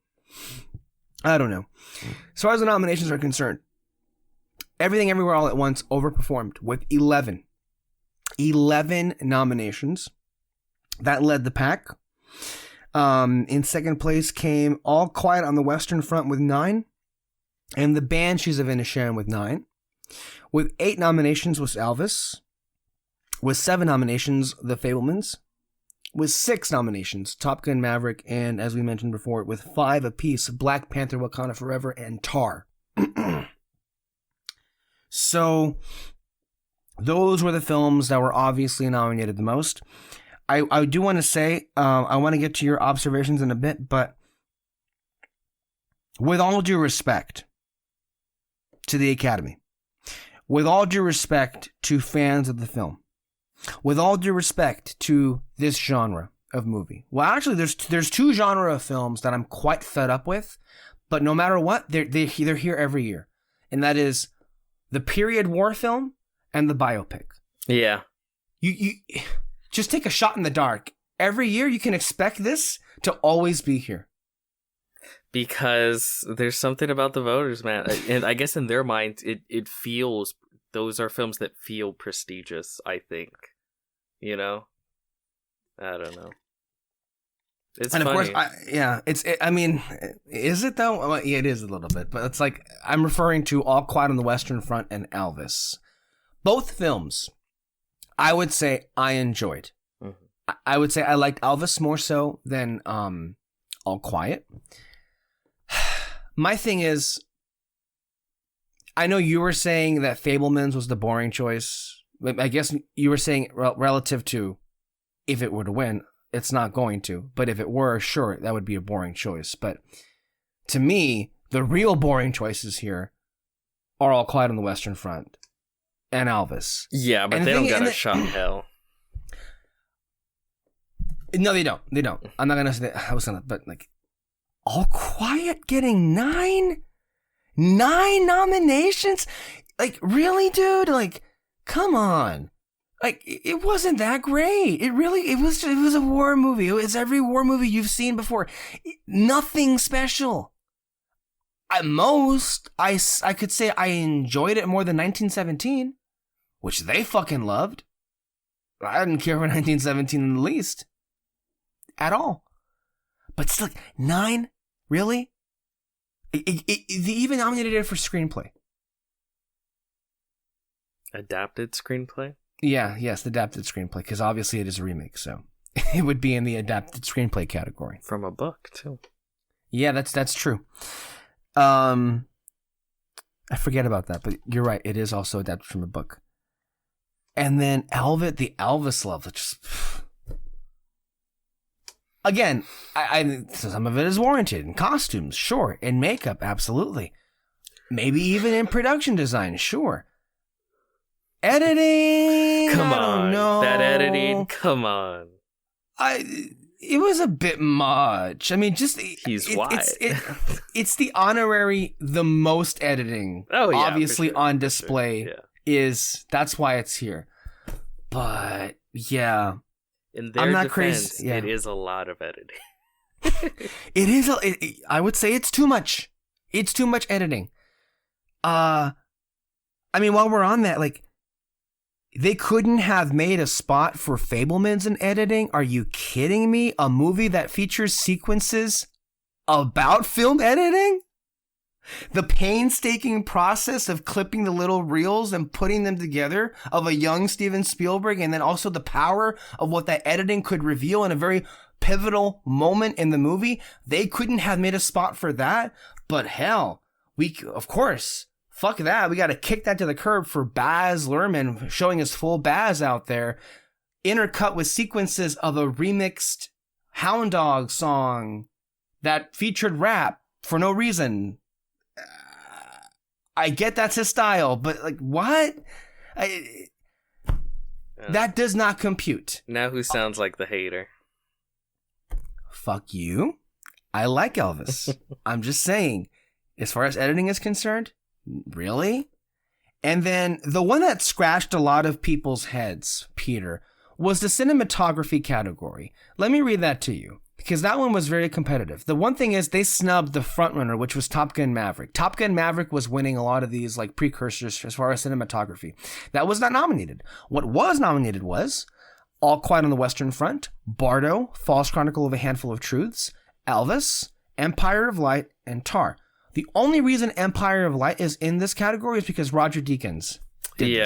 I don't know. As far as the nominations are concerned, Everything Everywhere All at Once overperformed with 11 nominations. That led the pack. In second place came All Quiet on the Western Front with 9. And The Banshees of Inisherin with 9. With 8 nominations was Elvis. With 7 nominations, The Fablemans. With 6 nominations, Top Gun Maverick. And as we mentioned before, with 5 apiece, Black Panther, Wakanda Forever, and Tar. So, those were the films that were obviously nominated the most. I do want to say, I want to get to your observations in a bit, but with all due respect to the Academy, with all due respect to fans of the film, with all due respect to this genre of movie, well, actually, there's 2 genre of films that I'm quite fed up with, but no matter what, they're here every year, and that is the period war film and the biopic. Yeah. You just take a shot in the dark. Every year you can expect this to always be here. Because there's something about the voters, man. And I guess in their minds, it feels, those are films that feel prestigious, I think. You know? I don't know. It's and funny. Of course, I mean, is it though? Well, yeah, it is a little bit, but it's like, I'm referring to All Quiet on the Western Front and Elvis. Both films, I would say I enjoyed. Mm-hmm. I would say I liked Elvis more so than All Quiet. My thing is, I know you were saying that Fableman's was the boring choice. I guess you were saying relative to if it were to win, it's not going to. But if it were, sure, that would be a boring choice. But to me, the real boring choices here are All Quiet on the Western Front and Elvis. Yeah, but they don't got a shot in hell. No, they don't. They don't. I'm not going to say that. But like, All Quiet getting 9 nominations? Like, really, dude? Like, come on. Like, it wasn't that great. It was a war movie. It was every war movie you've seen before. Nothing special. At most, I could say I enjoyed it more than 1917, which they fucking loved. I didn't care for 1917 in the least. At all. But still, 9? Really? They even nominated it for screenplay. Adapted screenplay? Yeah, yes, the adapted screenplay, because obviously it is a remake, so it would be in the adapted screenplay category. From a book, too. Yeah, that's true. I forget about that, but you're right. It is also adapted from a book. And then the Elvis love, which again, I some of it is warranted in costumes, sure, in makeup, absolutely, maybe even in production design, sure. Editing, Come I don't on, know. that editing, come on. It was a bit much. I mean, just He's white. It's the honorary, the most editing. Oh, yeah, obviously for sure, on for display sure. that's why it's here. But yeah, In their I'm not defense, crazy. Yeah. it is a lot of editing. It is. I would say it's too much. It's too much editing. I mean, while we're on that, like, they couldn't have made a spot for Fablemans in editing. Are you kidding me? A movie that features sequences about film editing? The painstaking process of clipping the little reels and putting them together of a young Steven Spielberg, and then also the power of what that editing could reveal in a very pivotal moment in the movie. They couldn't have made a spot for that, but hell, of course, fuck that. We got to kick that to the curb for Baz Luhrmann showing his full Baz out there, intercut with sequences of a remixed Hound Dog song that featured rap for no reason. I get that's his style, but like, what? That does not compute. Now who sounds like the hater? Fuck you. I like Elvis. I'm just saying, as far as editing is concerned, really? And then the one that scratched a lot of people's heads, Peter, was the cinematography category. Let me read that to you, because that one was very competitive. The one thing is they snubbed the frontrunner, which was Top Gun Maverick. Top Gun Maverick was winning a lot of these like precursors as far as cinematography. That was not nominated. What was nominated was All Quiet on the Western Front, Bardo, False Chronicle of a Handful of Truths, Elvis, Empire of Light, and Tar. The only reason Empire of Light is in this category is because Roger Deakins did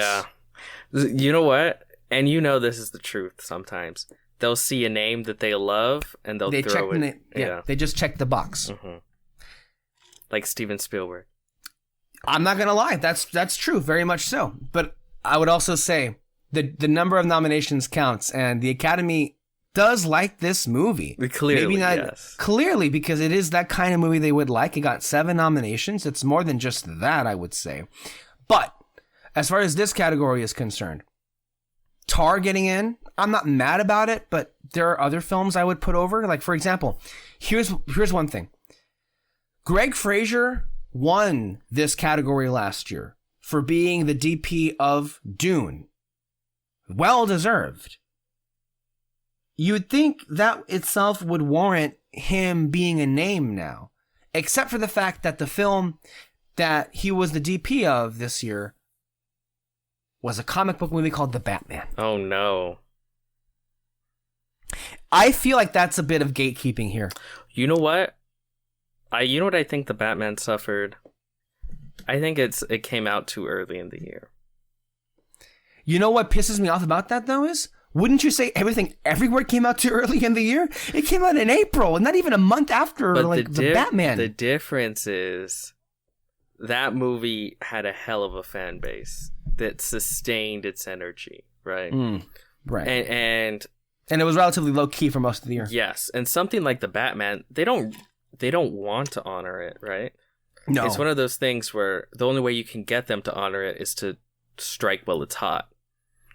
this. You know what? And you know this is the truth sometimes. They'll see a name that they love and they'll throw it. Yeah, they just check the box. Mm-hmm. Like Steven Spielberg. I'm not going to lie. That's true. Very much so. But I would also say the number of nominations counts, and the Academy does like this movie. Clearly, maybe not yes. Clearly, because it is that kind of movie they would like. It got 7 nominations. It's more than just that, I would say. But as far as this category is concerned, Tar getting in, I'm not mad about it, but there are other films I would put over. Like, for example, here's one thing. Greg Fraser won this category last year for being the DP of Dune. Well deserved. You would think that itself would warrant him being a name now, except for the fact that the film that he was the DP of this year was a comic book movie called The Batman. Oh, no. I feel like that's a bit of gatekeeping here. You know what? You know what I think the Batman suffered? I think it came out too early in the year. You know what pisses me off about that, though, is... Wouldn't you say Everything Everywhere came out too early in the year? It came out in April, and not even a month after the Batman. The difference is that movie had a hell of a fan base that sustained its energy, right? Right. And it was relatively low key for most of the year. Yes, and something like the Batman, they don't want to honor it, right? No. It's one of those things where the only way you can get them to honor it is to strike while it's hot.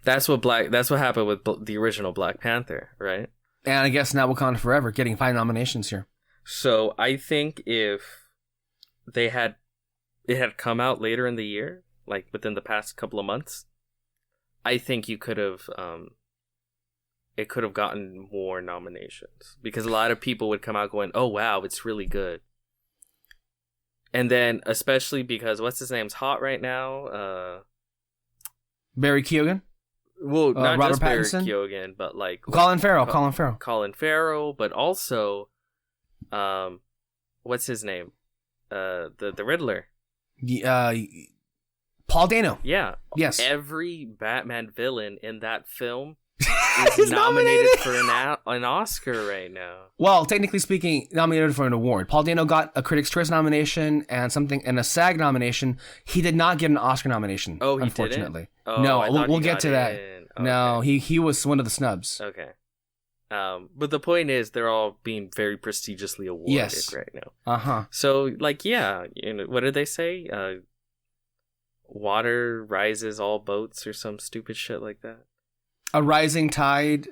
That's what happened with the original Black Panther, right? And I guess now Wakanda Forever getting 5 nominations here. So I think if it had come out later in the year, like within the past couple of months, I think you could have it could have gotten more nominations, because a lot of people would come out going, "Oh wow, it's really good." And then especially because what's his name's hot right now? Barry Keoghan? Well, not Robert just Barry Pattinson? Keoghan, but like Colin Farrell. Colin Farrell, but also, what's his name? the Riddler. Paul Dano. Yeah. Yes. Every Batman villain in that film He's is nominated for an Oscar right now. Well, technically speaking, nominated for an award. Paul Dano got a Critics' Choice nomination and a SAG nomination. He did not get an Oscar nomination. Oh, he unfortunately. didn't? Oh, no, we'll get to that. Okay. No, he was one of the snubs. Okay. But the point is, they're all being very prestigiously awarded right now. Uh-huh. So, like, yeah, what did they say? Water rises all boats or some stupid shit like that. A rising tide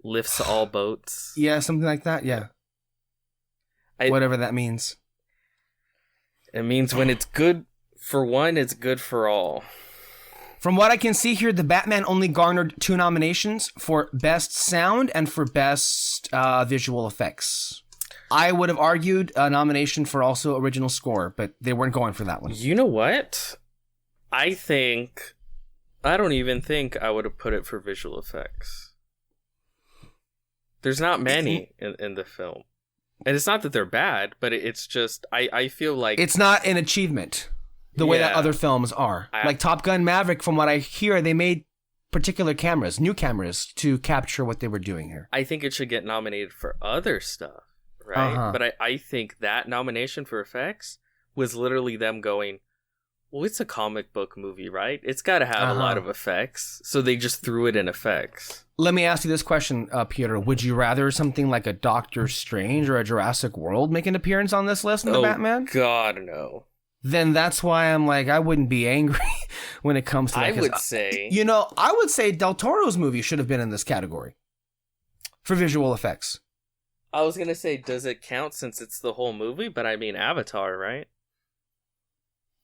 lifts all boats. Yeah, something like that. Yeah. Whatever that means. It means when it's good for one, it's good for all. From what I can see here, the Batman only garnered 2 nominations for Best Sound and for Best Visual Effects. I would have argued a nomination for also Original Score, but they weren't going for that one. You know what? I don't even think I would have put it for visual effects. There's not many in the film. And it's not that they're bad, but it's just, I feel like... It's not an achievement the way that other films are. Like Top Gun Maverick, from what I hear, they made particular cameras, new cameras, to capture what they were doing here. I think it should get nominated for other stuff, right? Uh-huh. But I think that nomination for effects was literally them going, well, it's a comic book movie, right? It's got to have a lot of effects. So they just threw it in effects. Let me ask you this question, Peter. Would you rather something like a Doctor Strange or a Jurassic World make an appearance on this list in the Batman? God, no. Then that's why I'm like, I wouldn't be angry when it comes to that. I would say... I would say Del Toro's movie should have been in this category for visual effects. I was going to say, does it count since it's the whole movie? But I mean, Avatar, right?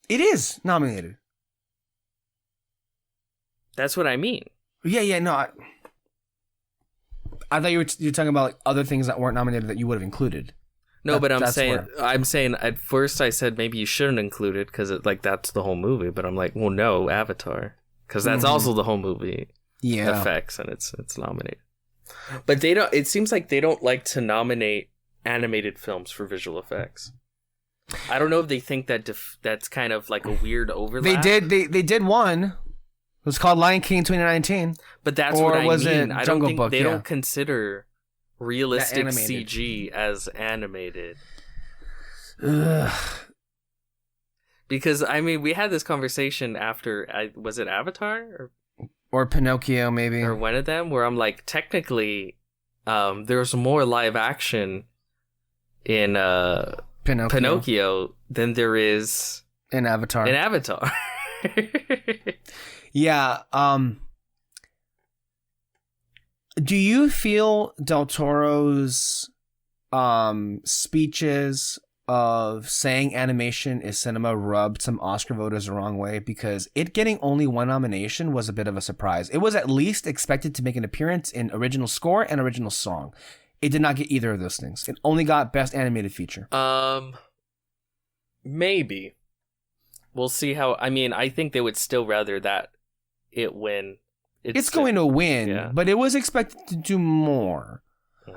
It is nominated. That's what I mean. Yeah, no. I thought you were talking about like other things that weren't nominated that you would have included. No, but I'm saying at first I said maybe you shouldn't include it because that's the whole movie. But I'm like, well, no, Avatar, because that's also the whole movie. Yeah, effects, and it's nominated. But they don't. It seems like they don't like to nominate animated films for visual effects. I don't know if they think that that's kind of like a weird overlap. They did one. It was called Lion King 2019. But that's what I mean. I don't think they don't consider realistic CG as animated. Ugh. Because I mean, we had this conversation after was it Avatar or Pinocchio maybe, or one of them, where I'm like, technically, there's more live action in Pinocchio than there is in Avatar. Yeah. Do you feel Del Toro's speeches of saying animation is cinema rubbed some Oscar voters the wrong way? Because it getting only 1 nomination was a bit of a surprise. It was at least expected to make an appearance in original score and original song. It did not get either of those things. It only got Best Animated Feature. Maybe. We'll see how... I mean, I think they would still rather that it win. It's going to win, but it was expected to do more.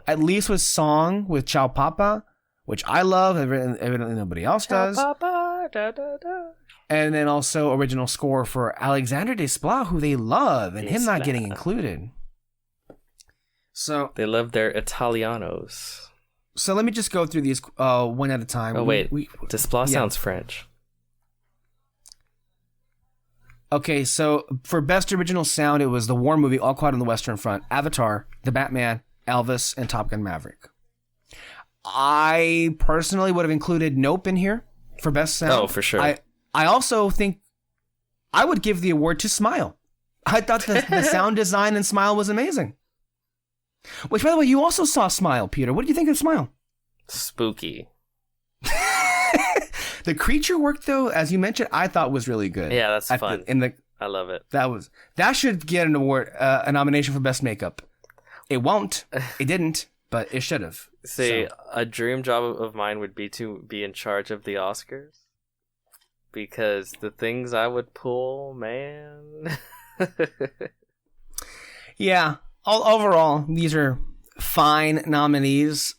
At least with song, with Ciao Papa, which I love, evidently nobody else does. Ciao Papa, da, da, da. And then also original score for Alexandre Desplat, who they love, and him not getting included. So they love their Italianos. So let me just go through these one at a time. Oh, wait. Desplat sounds French. Okay, so for Best Original Sound, it was the War movie, All Quiet on the Western Front, Avatar, The Batman, Elvis, and Top Gun Maverick. I personally would have included Nope in here for Best Sound. Oh, for sure. I also think I would give the award to Smile. I thought the sound design in Smile was amazing. Which, by the way, you also saw Smile, Peter. What did you think of Smile? Spooky. The creature work, though, as you mentioned, I thought was really good. Yeah, that's fun. I love it. That should get an award, a nomination for Best Makeup. It won't. It didn't, but it should have. A dream job of mine would be to be in charge of the Oscars. Because the things I would pull, man. Yeah. Overall, these are fine nominees.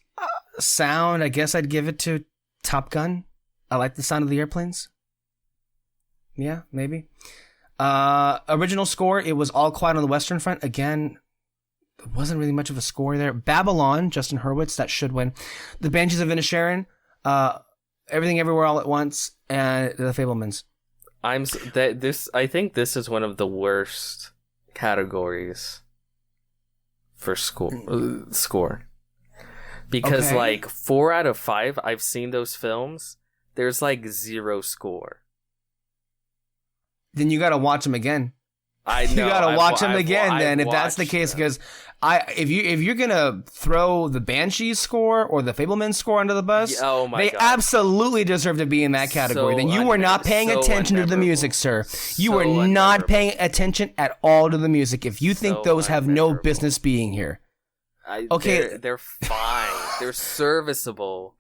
Sound, I guess I'd give it to Top Gun. I like the sound of the airplanes. Yeah, maybe. Original score, it was All Quiet on the Western Front. Again, there wasn't really much of a score there. Babylon, Justin Hurwitz, that should win. The Banshees of Inisherin, Everything Everywhere All at Once, and The Fablemans. I think this is one of the worst categories for score. Because like 4 out of 5, I've seen those films. There's like 0 score. Then you got to watch them again. I know. You got to watch them again. I've then, if that's the case, because if you're gonna throw the Banshees score or the Fableman score under the bus, they absolutely deserve to be in that category. Then you were not paying attention to the music, sir. You were not paying attention at all to the music. If you think those have no business being here, they're fine. They're serviceable.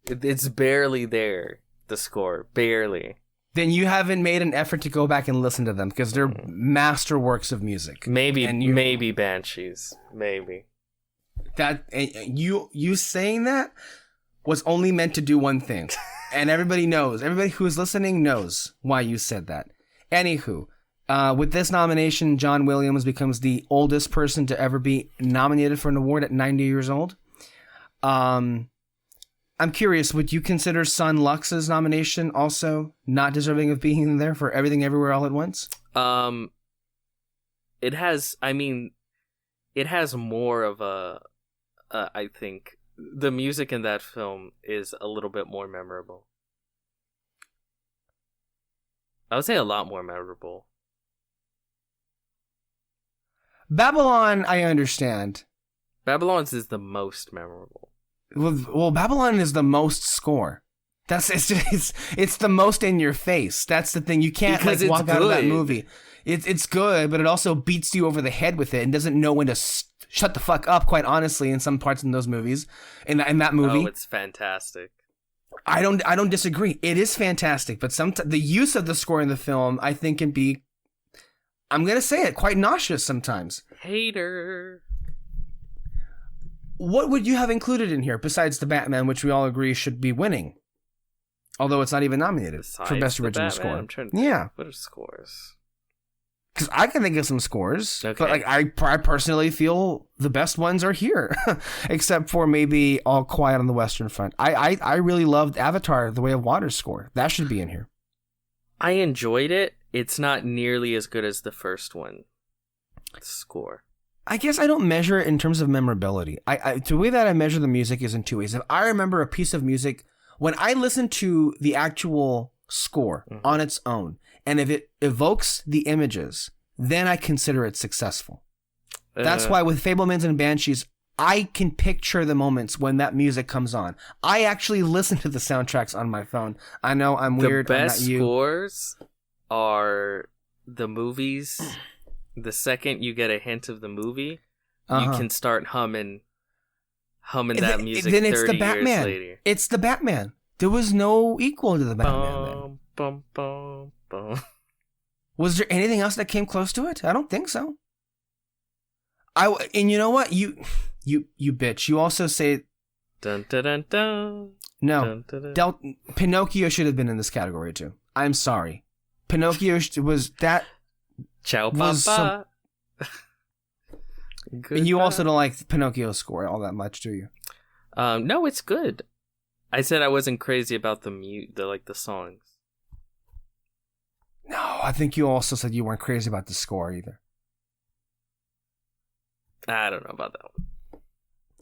It's barely there. The score, barely. Then you haven't made an effort to go back and listen to them because they're masterworks of music. Maybe Banshees. Maybe. That you saying that was only meant to do one thing. And everybody knows. Everybody who is listening knows why you said that. Anywho, with this nomination, John Williams becomes the oldest person to ever be nominated for an award at 90 years old. I'm curious, would you consider Sun Lux's nomination also not deserving of being there for Everything Everywhere All at Once? It has more of a, I think, the music in that film is a little bit more memorable. I would say a lot more memorable. Babylon, I understand. Babylon's is the most memorable. Well, Babylon is the most score. It's the most in your face. That's the thing. You can't walk out of that movie. It's good, but it also beats you over the head with it and doesn't know when to shut the fuck up. Quite honestly, in some parts in those movies, in that movie, it's fantastic. I don't disagree. It is fantastic, but the use of the score in the film, I think, can be, I'm gonna say it, quite nauseous sometimes. Hater. What would you have included in here besides the Batman, which we all agree should be winning? Although it's not even nominated for Best Original Score. I'm trying to think. What are scores? Because I can think of some scores, okay. But I personally feel the best ones are here, except for maybe All Quiet on the Western Front. I really loved Avatar: The Way of Water's score. That should be in here. I enjoyed it. It's not nearly as good as the first one. Score. I guess I don't measure it in terms of memorability. The way that I measure the music is in two ways. If I remember a piece of music, when I listen to the actual score on its own, and if it evokes the images, then I consider it successful. That's why with Fablemans and Banshees, I can picture the moments when that music comes on. I actually listen to the soundtracks on my phone. I know I'm weird. The best I'm not you. Scores are the movies. The second you get a hint of the movie, you can start humming that music. Then it's 30 the Batman. Years later. It's the Batman. There was no equal to the Batman. Then. Bum, bum, bum. Was there anything else that came close to it? I don't think so. And you know what? You bitch. You also say dun dun dun dun. No, Dun, dun, dun. Pinocchio should have been in this category too. I'm sorry. Pinocchio was that. Ciao, Papa. And you also don't like Pinocchio's score all that much, do you? No, it's good. I said I wasn't crazy about the songs. No, I think you also said you weren't crazy about the score either. I don't know about that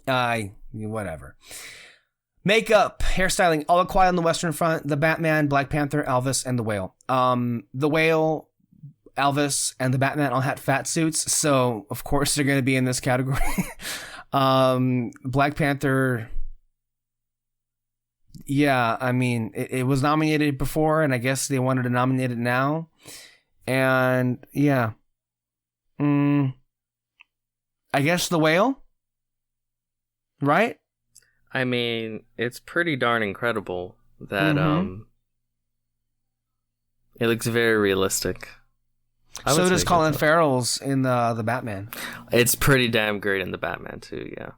one. Whatever. Makeup, hairstyling, All Quiet on the Western Front, The Batman, Black Panther, Elvis, and The Whale. The Whale, Elvis, and the Batman all had fat suits, so of course they're going to be in this category. Black Panther, yeah, I mean, it was nominated before, and I guess they wanted to nominate it now. And yeah, I guess The Whale, right? I mean, it's pretty darn incredible that it looks very realistic. So does Colin Farrell's in the Batman. It's pretty damn great in the Batman too, yeah.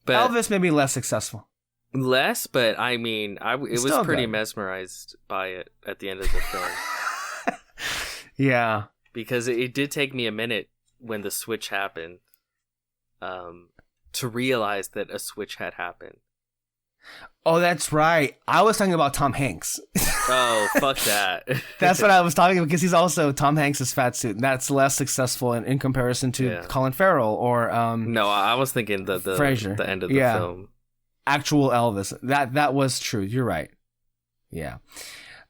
But Elvis may be less successful. Less, but I mean, it was Still pretty good. mesmerized by it at the end of the film. Yeah. Because it did take me a minute when the switch happened to realize that a switch had happened. Oh, that's right. I was talking about Tom Hanks. Oh, fuck that. That's what I was talking about, because he's also Tom Hanks' fat suit. And that's less successful in comparison to Colin Farrell or No, I was thinking the Frasier. The end of the film. Actual Elvis. That was true. You're right. Yeah.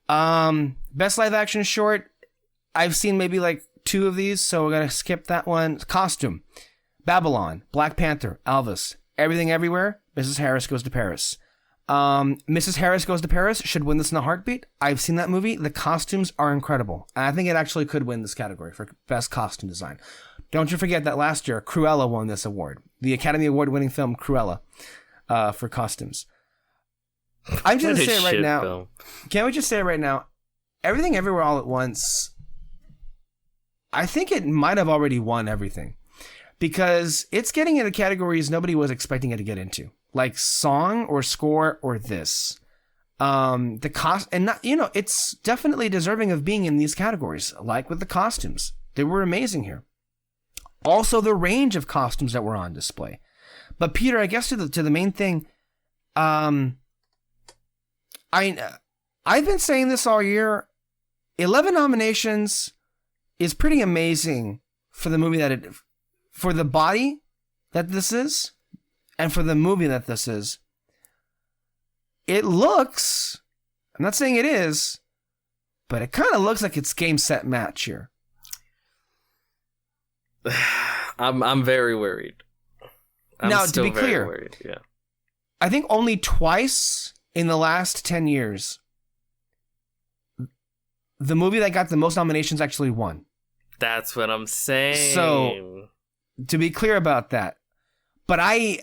Best live action short. I've seen maybe like 2 of these, so we're gonna skip that one. Costume. Babylon, Black Panther, Elvis, Everything Everywhere, Mrs. Harris Goes to Paris. Mrs. Harris Goes to Paris should win this in a heartbeat. I've seen that movie. The costumes are incredible. And I think it actually could win this category for best costume design. Don't you forget that last year, Cruella won this award. The Academy Award winning film Cruella for costumes. I'm just going to say it right now. Film. Can't we just say it right now? Everything Everywhere All at Once, I think it might have already won everything. Because it's getting into categories nobody was expecting it to get into. Like song or score or this. The cost, and not, it's definitely deserving of being in these categories. Like with the costumes. They were amazing here. Also the range of costumes that were on display. But Peter, I guess to the main thing, I've been saying this all year. 11 nominations is pretty amazing for the movie for the body that this is, and for the movie that this is. It looks, I'm not saying it is, but it kind of looks like it's game, set, match here. I'm very worried. Now, to be clear, worried. Yeah. I think only twice in the last 10 years, the movie that got the most nominations actually won. That's what I'm saying. So, to be clear about that, but I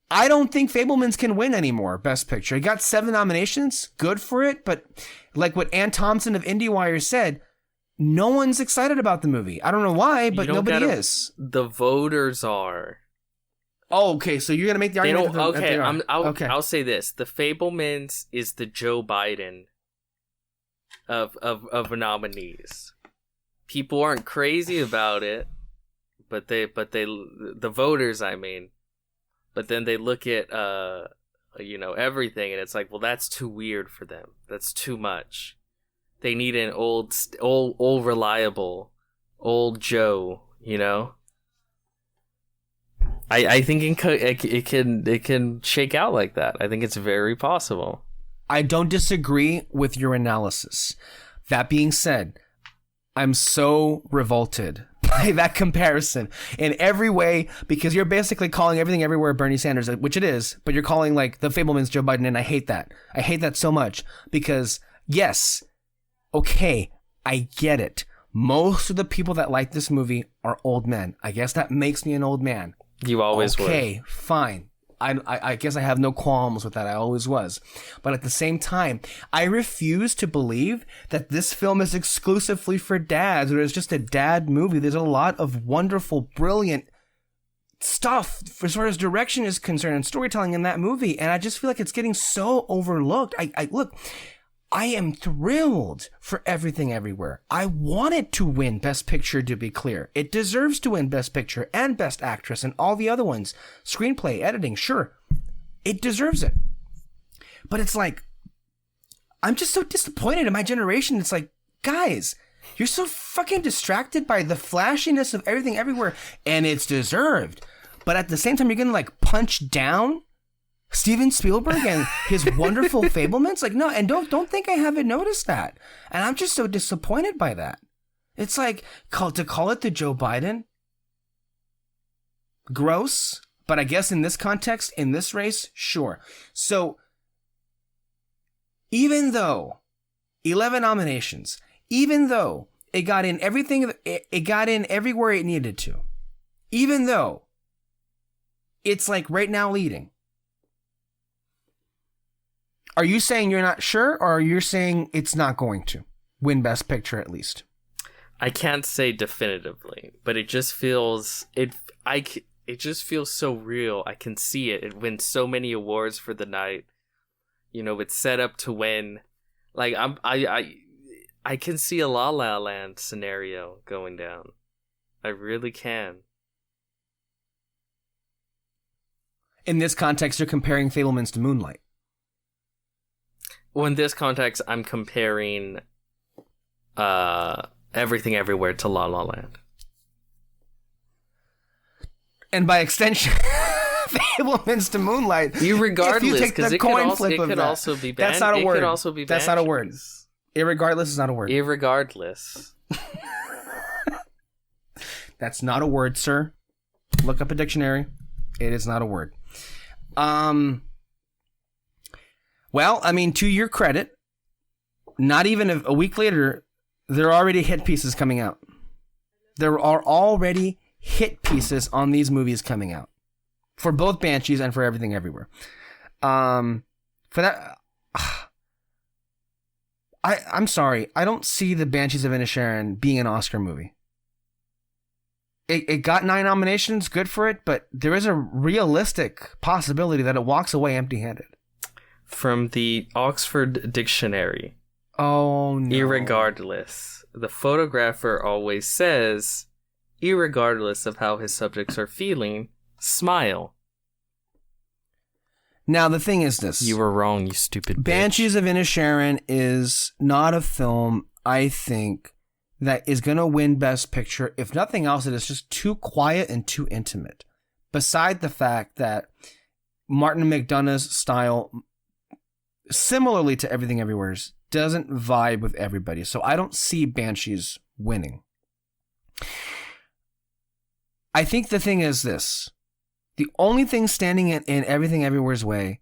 don't think Fablemans can win anymore. Best Picture. He got 7 nominations. Good for it. But like what Ann Thompson of IndieWire said, no one's excited about the movie. I don't know why, but nobody is. The voters are. Oh, okay. So you're gonna make the argument that they are. I'll say this: the Fablemans is the Joe Biden of nominees. People aren't crazy about it, but the voters, I mean. But then they look at everything, and it's like, well, that's too weird for them. That's too much. They need an old reliable, old Joe. I think it can shake out like that. I think it's very possible. I don't disagree with your analysis. That being said, I'm so revolted by that comparison in every way, because you're basically calling Everything Everywhere Bernie Sanders, which it is, but you're calling like the Fablemans Joe Biden, and I hate that. I hate that so much because, yes, okay, I get it. Most of the people that like this movie are old men. I guess that makes me an old man. You always were. Okay, fine. I guess I have no qualms with that. I always was. But at the same time, I refuse to believe that this film is exclusively for dads, or it's just a dad movie. There's a lot of wonderful, brilliant stuff as far as direction is concerned and storytelling in that movie. And I just feel like it's getting so overlooked. Look, I am thrilled for Everything Everywhere. I want it to win Best Picture, to be clear. It deserves to win Best Picture and Best Actress and all the other ones. Screenplay, editing, sure. It deserves it. But it's like, I'm just so disappointed in my generation. It's like, guys, you're so fucking distracted by the flashiness of Everything Everywhere, and it's deserved. But at the same time, you're gonna like punch down Steven Spielberg and his wonderful Fablemans? Like, no, and don't think I haven't noticed that. And I'm just so disappointed by that. It's like, to call it the Joe Biden? Gross. But I guess in this context, in this race, sure. So, even though 11 nominations, even though it got in everything, it got in everywhere it needed to, even though it's like right now leading, are you saying you're not sure, or are you saying it's not going to win Best Picture at least? I can't say definitively, but it just feels it it just feels so real. I can see it. It wins so many awards for the night. You know, it's set up to win. Like I can see a La La Land scenario going down. I really can. In this context, you're comparing Fablemans to Moonlight. Well, in this context, I'm comparing Everything Everywhere to La La Land. And by extension, Fablemans to Moonlight. Irregardless, because it could that, also be banned. That's not a word. It could also be That's not a word. Irregardless is not a word. Irregardless. That's not a word, sir. Look up a dictionary. It is not a word. Well, I mean, to your credit, not even a week later, there are already hit pieces coming out. There are already hit pieces on these movies coming out. For both Banshees and for Everything Everywhere. For that... I'm sorry. I don't see The Banshees of Inisherin being an Oscar movie. It got 9 nominations, good for it, but there is a realistic possibility that it walks away empty-handed. From the Oxford Dictionary. Oh, no. Irregardless. The photographer always says, irregardless of how his subjects are feeling, smile. Now, the thing is this. You were wrong, you stupid bitch. Banshees of Inisherin is not a film, I think, that is going to win Best Picture. If nothing else, it is just too quiet and too intimate. Beside the fact that Martin McDonagh's style, similarly to Everything Everywhere's, doesn't vibe with everybody. So I don't see Banshees winning. I think the thing is this. The only thing standing in Everything Everywhere's way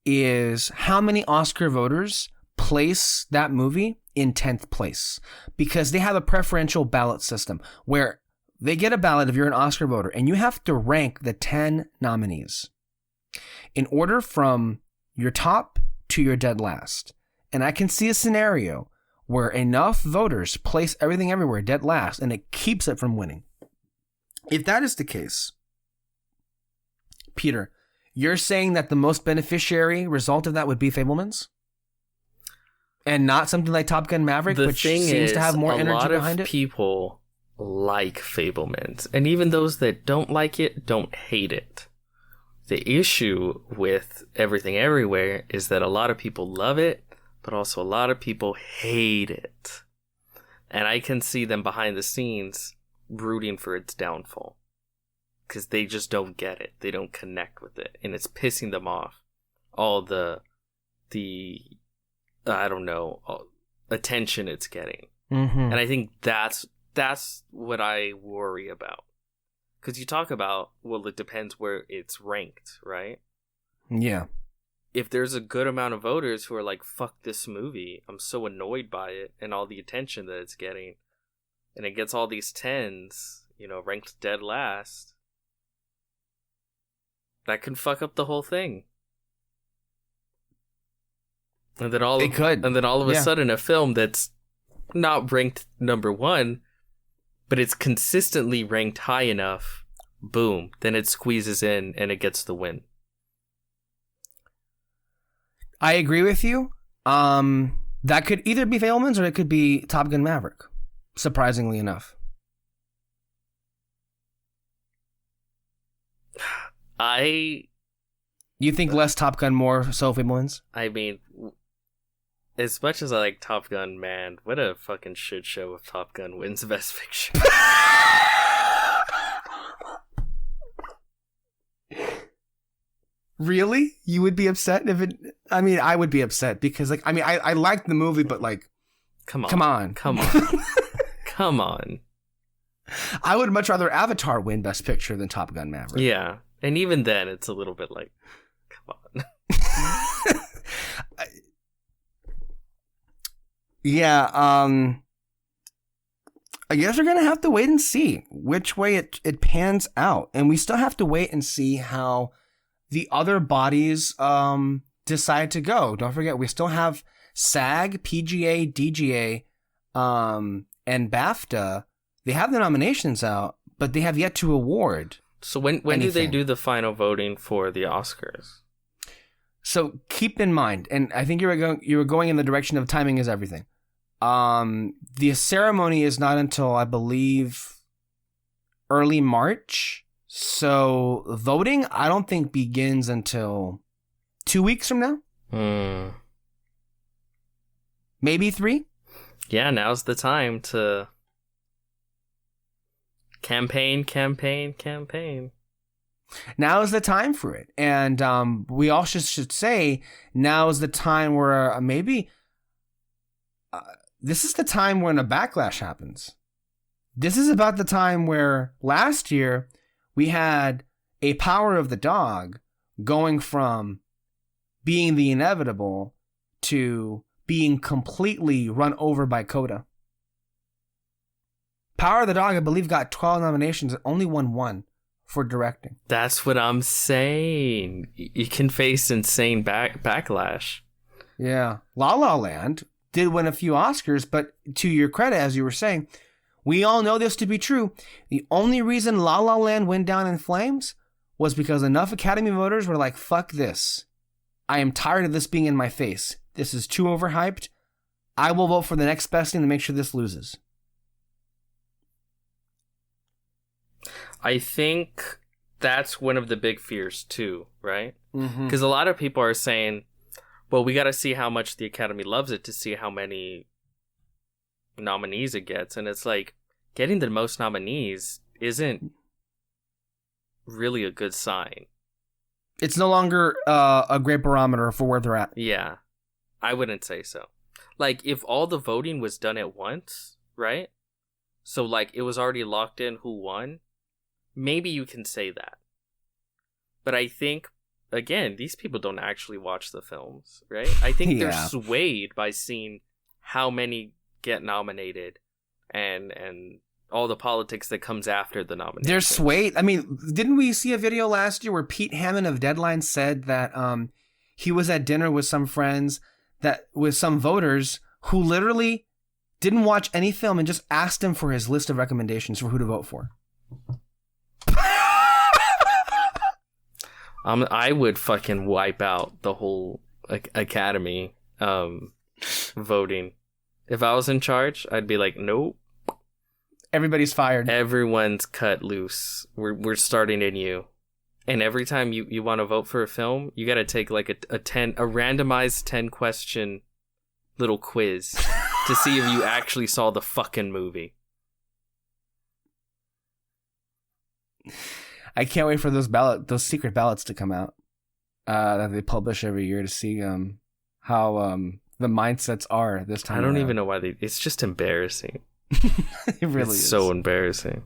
is how many Oscar voters place that movie in 10th place, because they have a preferential ballot system where they get a ballot if you're an Oscar voter, and you have to rank the 10 nominees in order from your top to your dead last. And I can see a scenario where enough voters place Everything Everywhere dead last and it keeps it from winning. If that is the case, Peter, you're saying that the most beneficiary result of that would be Fablemans? And not something like Top Gun Maverick, which seems to have more energy behind it? A lot of people like Fablemans. And even those that don't like it, don't hate it. The issue with Everything Everywhere is that a lot of people love it, but also a lot of people hate it. And I can see them behind the scenes rooting for its downfall. Because they just don't get it. They don't connect with it. And it's pissing them off. All the I don't know, attention it's getting. Mm-hmm. And I think that's what I worry about. Because you talk about, well, it depends where it's ranked, right? Yeah. If there's a good amount of voters who are like, fuck this movie, I'm so annoyed by it and all the attention that it's getting, and it gets all these 10s, ranked dead last, that can fuck up the whole thing. And then all of a sudden, a film that's not ranked number 1, but it's consistently ranked high enough, boom, then it squeezes in and it gets the win. I agree with you. That could either be Fablemans or it could be Top Gun Maverick, surprisingly enough. You think less Top Gun, more so Fablemans? I mean, as much as I like Top Gun, man, what a fucking shit show if Top Gun wins Best Picture. Really? You would be upset if it... I mean, I would be upset because, I liked the movie, but, Come on. Come on. Come on. I would much rather Avatar win Best Picture than Top Gun Maverick. Yeah. And even then, it's a little bit come on. Yeah, I guess we're going to have to wait and see which way it pans out. And we still have to wait and see how the other bodies decide to go. Don't forget, we still have SAG, PGA, DGA, and BAFTA. They have the nominations out, but they have yet to award. So when do they do the final voting for the Oscars? So keep in mind, and I think you were going in the direction of timing is everything. The ceremony is not until, I believe, early March. So voting, I don't think begins until 2 weeks from now. Maybe 3. Yeah, now's the time to campaign. Now is the time for it. And we all should say now is the time where maybe this is the time when a backlash happens. This is about the time where last year we had a Power of the Dog going from being the inevitable to being completely run over by Coda. Power of the Dog, I believe, got 12 nominations and only won 1 for directing. That's what I'm saying. You can face insane backlash. Yeah. La La Land did win a few Oscars, but to your credit, as you were saying, we all know this to be true. The only reason La La Land went down in flames was because enough Academy voters were like, fuck this. I am tired of this being in my face. This is too overhyped. I will vote for the next best thing to make sure this loses. I think that's one of the big fears too, right? Mm-hmm. Because a lot of people are saying, well, we got to see how much the Academy loves it to see how many nominees it gets. And it's like, getting the most nominees isn't really a good sign. It's no longer a great barometer for where they're at. Yeah, I wouldn't say so. Like, if all the voting was done at once, right? So, like, it was already locked in who won, maybe you can say that. But I think, again, these people don't actually watch the films, right? I think they're swayed by seeing how many get nominated and all the politics that comes after the nomination. They're swayed. I mean, didn't we see a video last year where Pete Hammond of Deadline said that he was at dinner with some friends, with some voters who literally didn't watch any film and just asked him for his list of recommendations for who to vote for? I would fucking wipe out the whole Academy voting. If I was in charge, I'd be like, nope. Everybody's fired. Everyone's cut loose. We're starting anew. And every time you want to vote for a film, you got to take like a randomized 10 question little quiz to see if you actually saw the fucking movie. I can't wait for those secret ballots to come out that they publish every year to see how the mindsets are this time. I don't even know why it's just embarrassing. It really is so embarrassing.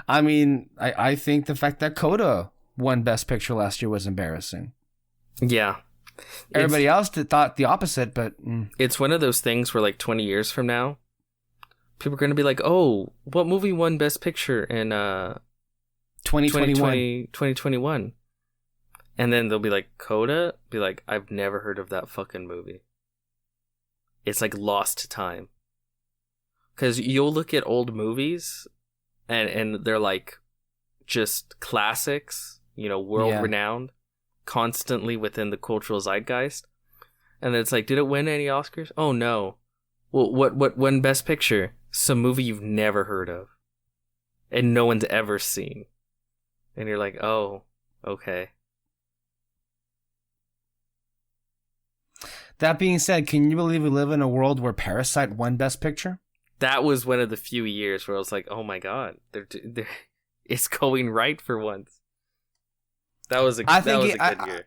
I mean, I think the fact that Coda won Best Picture last year was embarrassing. Yeah. Everybody else thought the opposite, but... It's one of those things where, like, 20 years from now, people are going to be like, oh, what movie won Best Picture in 2021? And then they'll be like, Coda? Be like, I've never heard of that fucking movie. It's like lost to time. Because you'll look at old movies, and they're like just classics, world-renowned, constantly within the cultural zeitgeist. And then it's like, did it win any Oscars? Oh, no. Well, what won Best Picture? Some movie you've never heard of. And no one's ever seen. And you're like, oh, okay. That being said, can you believe we live in a world where Parasite won Best Picture? That was one of the few years where I was like, oh my god, it's going right for once. That was a good year.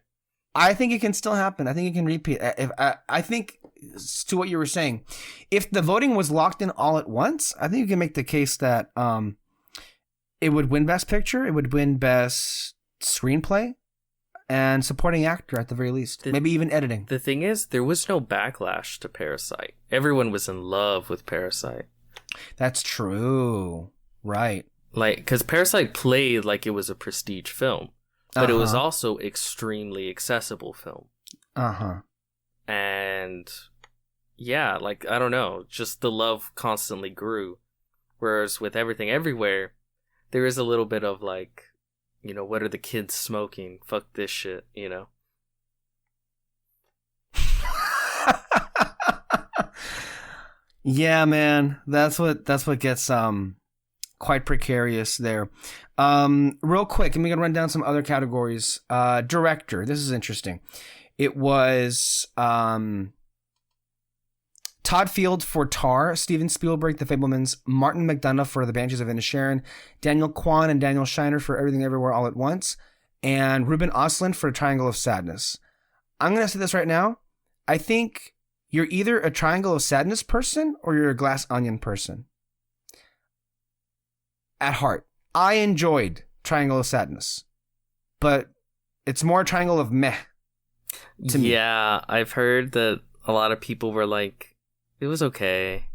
I think it can still happen. I think it can repeat. I think, to what you were saying, if the voting was locked in all at once, I think you can make the case that it would win Best Picture, it would win Best Screenplay, and Supporting Actor at the very least. Maybe even editing. The thing is, there was no backlash to Parasite. Everyone was in love with Parasite. That's true. Right. Like, because Parasite played like it was a prestige film, but it was also extremely accessible film. And yeah, like, I don't know, just the love constantly grew. Whereas with Everything Everywhere, there is a little bit of like, what are the kids smoking? Fuck this shit, Yeah, man, that's what gets quite precarious there. Real quick, I'm gonna run down some other categories. Director. This is interesting. It was Todd Field for Tar, Steven Spielberg, The Fablemans, Martin McDonagh for The Banshees of Inisherin, Daniel Kwan and Daniel Shiner for Everything Everywhere All at Once, and Ruben Östlund for Triangle of Sadness. I'm gonna say this right now. I think you're either a Triangle of Sadness person or you're a Glass Onion person. At heart, I enjoyed Triangle of Sadness, but it's more a Triangle of meh to me. Yeah, I've heard that a lot of people were like, it was okay.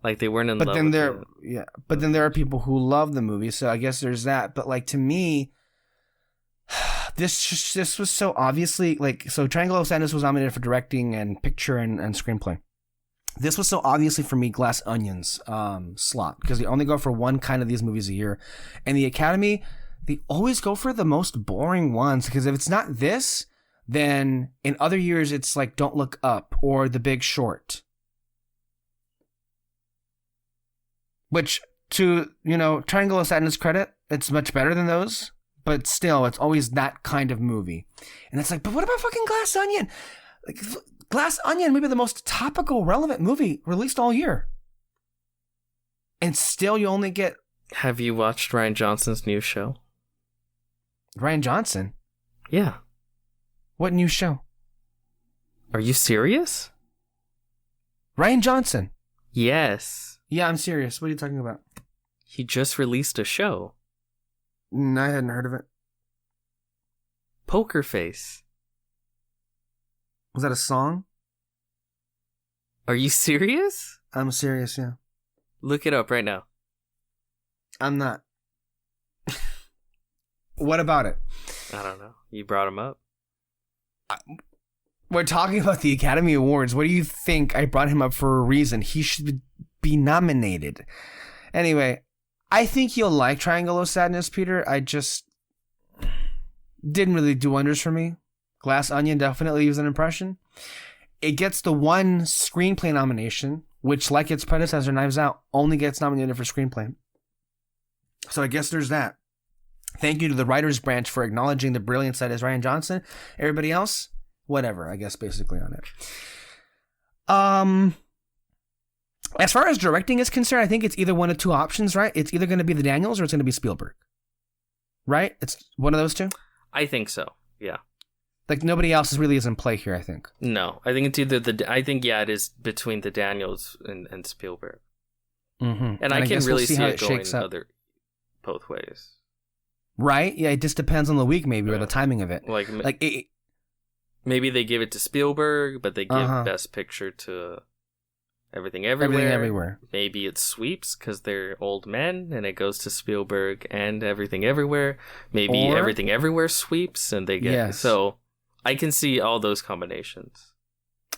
Like they weren't in love with it. Yeah, but then there are people who love the movie, so I guess there's that. But like to me, this was so obviously so Triangle of Sadness was nominated for directing and picture and screenplay. This was so obviously for me Glass Onion's slot, because they only go for one kind of these movies a year, and the Academy, they always go for the most boring ones, because if it's not this, then in other years it's like Don't Look Up or The Big Short, which to Triangle of Sadness credit, it's much better than those. But still, it's always that kind of movie. And it's like, but what about fucking Glass Onion? Like, Glass Onion may be the most topical, relevant movie released all year. And still, you only get... Have you watched Ryan Johnson's new show? Ryan Johnson? Yeah. What new show? Are you serious? Ryan Johnson? Yes. Yeah, I'm serious. What are you talking about? He just released a show. No, I hadn't heard of it. Poker Face. Was that a song? Are you serious? I'm serious, yeah. Look it up right now. I'm not. What about it? I don't know. You brought him up. We're talking about the Academy Awards. What do you think? I brought him up for a reason. He should be nominated. Anyway, I think you'll like Triangle of Sadness, Peter. I just didn't really do wonders for me. Glass Onion definitely leaves an impression. It gets the one screenplay nomination, which, like its predecessor, Knives Out, only gets nominated for screenplay. So I guess there's that. Thank you to the writer's branch for acknowledging the brilliance that is Ryan Johnson. Everybody else, whatever, I guess, basically on it. As far as directing is concerned, I think it's either one of two options, right? It's either going to be the Daniels or it's going to be Spielberg. Right? It's one of those two? I think so, yeah. Like, nobody else really is in play here, I think. No, I think it's either it is between the Daniels and Spielberg. Mm-hmm. And I can really see it going both ways. Right? Yeah, it just depends on the week, maybe, or the timing of it. Maybe they give it to Spielberg, but they give Best Picture to Everything Everywhere. Maybe it sweeps because they're old men, and it goes to Spielberg and Everything Everywhere. Maybe Everything Everywhere sweeps, and they get... Yes. So I can see all those combinations.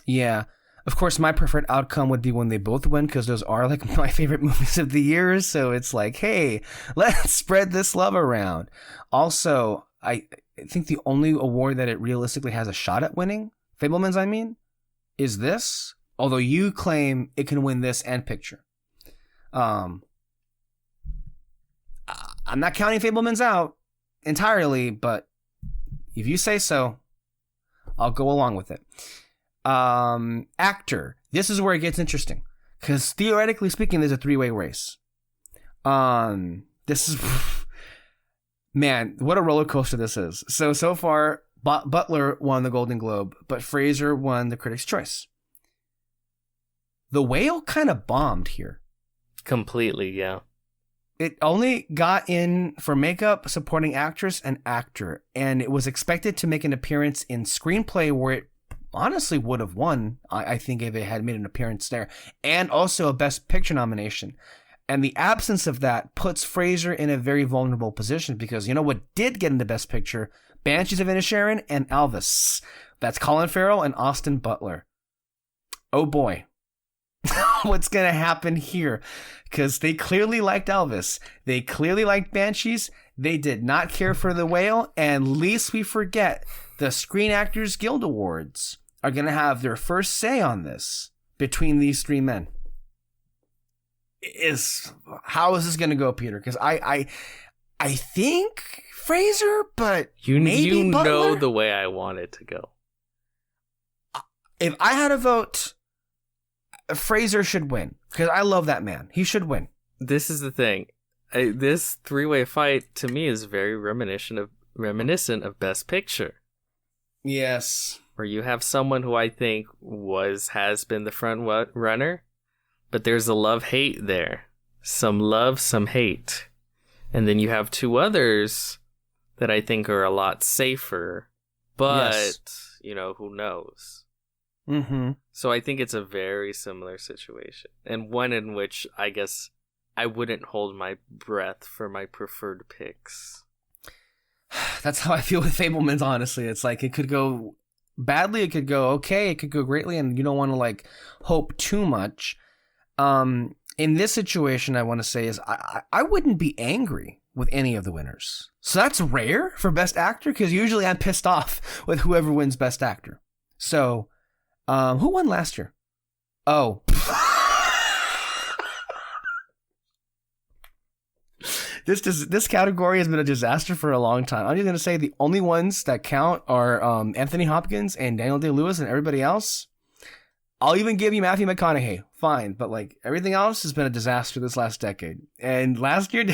Yeah. Of course, my preferred outcome would be when they both win, because those are like my favorite movies of the year. So it's like, hey, let's spread this love around. Also, I think the only award that it realistically has a shot at winning, Fableman's I mean, is this. Although you claim it can win this and picture. I'm not counting Fableman's out entirely, but if you say so, I'll go along with it. Actor. This is where it gets interesting, because theoretically speaking, there's a three-way race. This is man, what a roller coaster this is. So far, Butler won the Golden Globe, but Fraser won the Critics' Choice. The Whale kind of bombed here. Completely, yeah. It only got in for makeup, supporting actress, and actor, and it was expected to make an appearance in screenplay, where it honestly would have won, I think, if it had made an appearance there, and also a Best Picture nomination. And the absence of that puts Fraser in a very vulnerable position, because you know what did get into Best Picture? Banshees of Inisherin and Elvis. That's Colin Farrell and Austin Butler. Oh boy. what's going to happen here, because they clearly liked Elvis. They clearly liked Banshees. They did not care for The Whale. And least we forget, the Screen Actors Guild Awards are going to have their first say on this between these three men. How is this going to go, Peter? Because I think Fraser, but maybe Butler? Know the way I want it to go. If I had a vote, Fraser should win, because I love that man. He should win. This is the thing. This three-way fight to me is very reminiscent of Best Picture. Yes. Where you have someone who I think has been the front runner, but there's a love-hate there. Some love, some hate. And then you have two others that I think are a lot safer, but, yes, who knows? Mm-hmm. So I think it's a very similar situation, and one in which I guess I wouldn't hold my breath for my preferred picks. That's how I feel with Fableman's, honestly. It's like it could go badly, it could go okay, it could go greatly, and you don't want to hope too much. In this situation, I want to say is I wouldn't be angry with any of the winners. So that's rare for Best Actor, because usually I'm pissed off with whoever wins Best Actor. So who won last year? Oh. This category has been a disaster for a long time. I'm just going to say the only ones that count are Anthony Hopkins and Daniel Day-Lewis, and everybody else. I'll even give you Matthew McConaughey. Fine. But everything else has been a disaster this last decade. And last year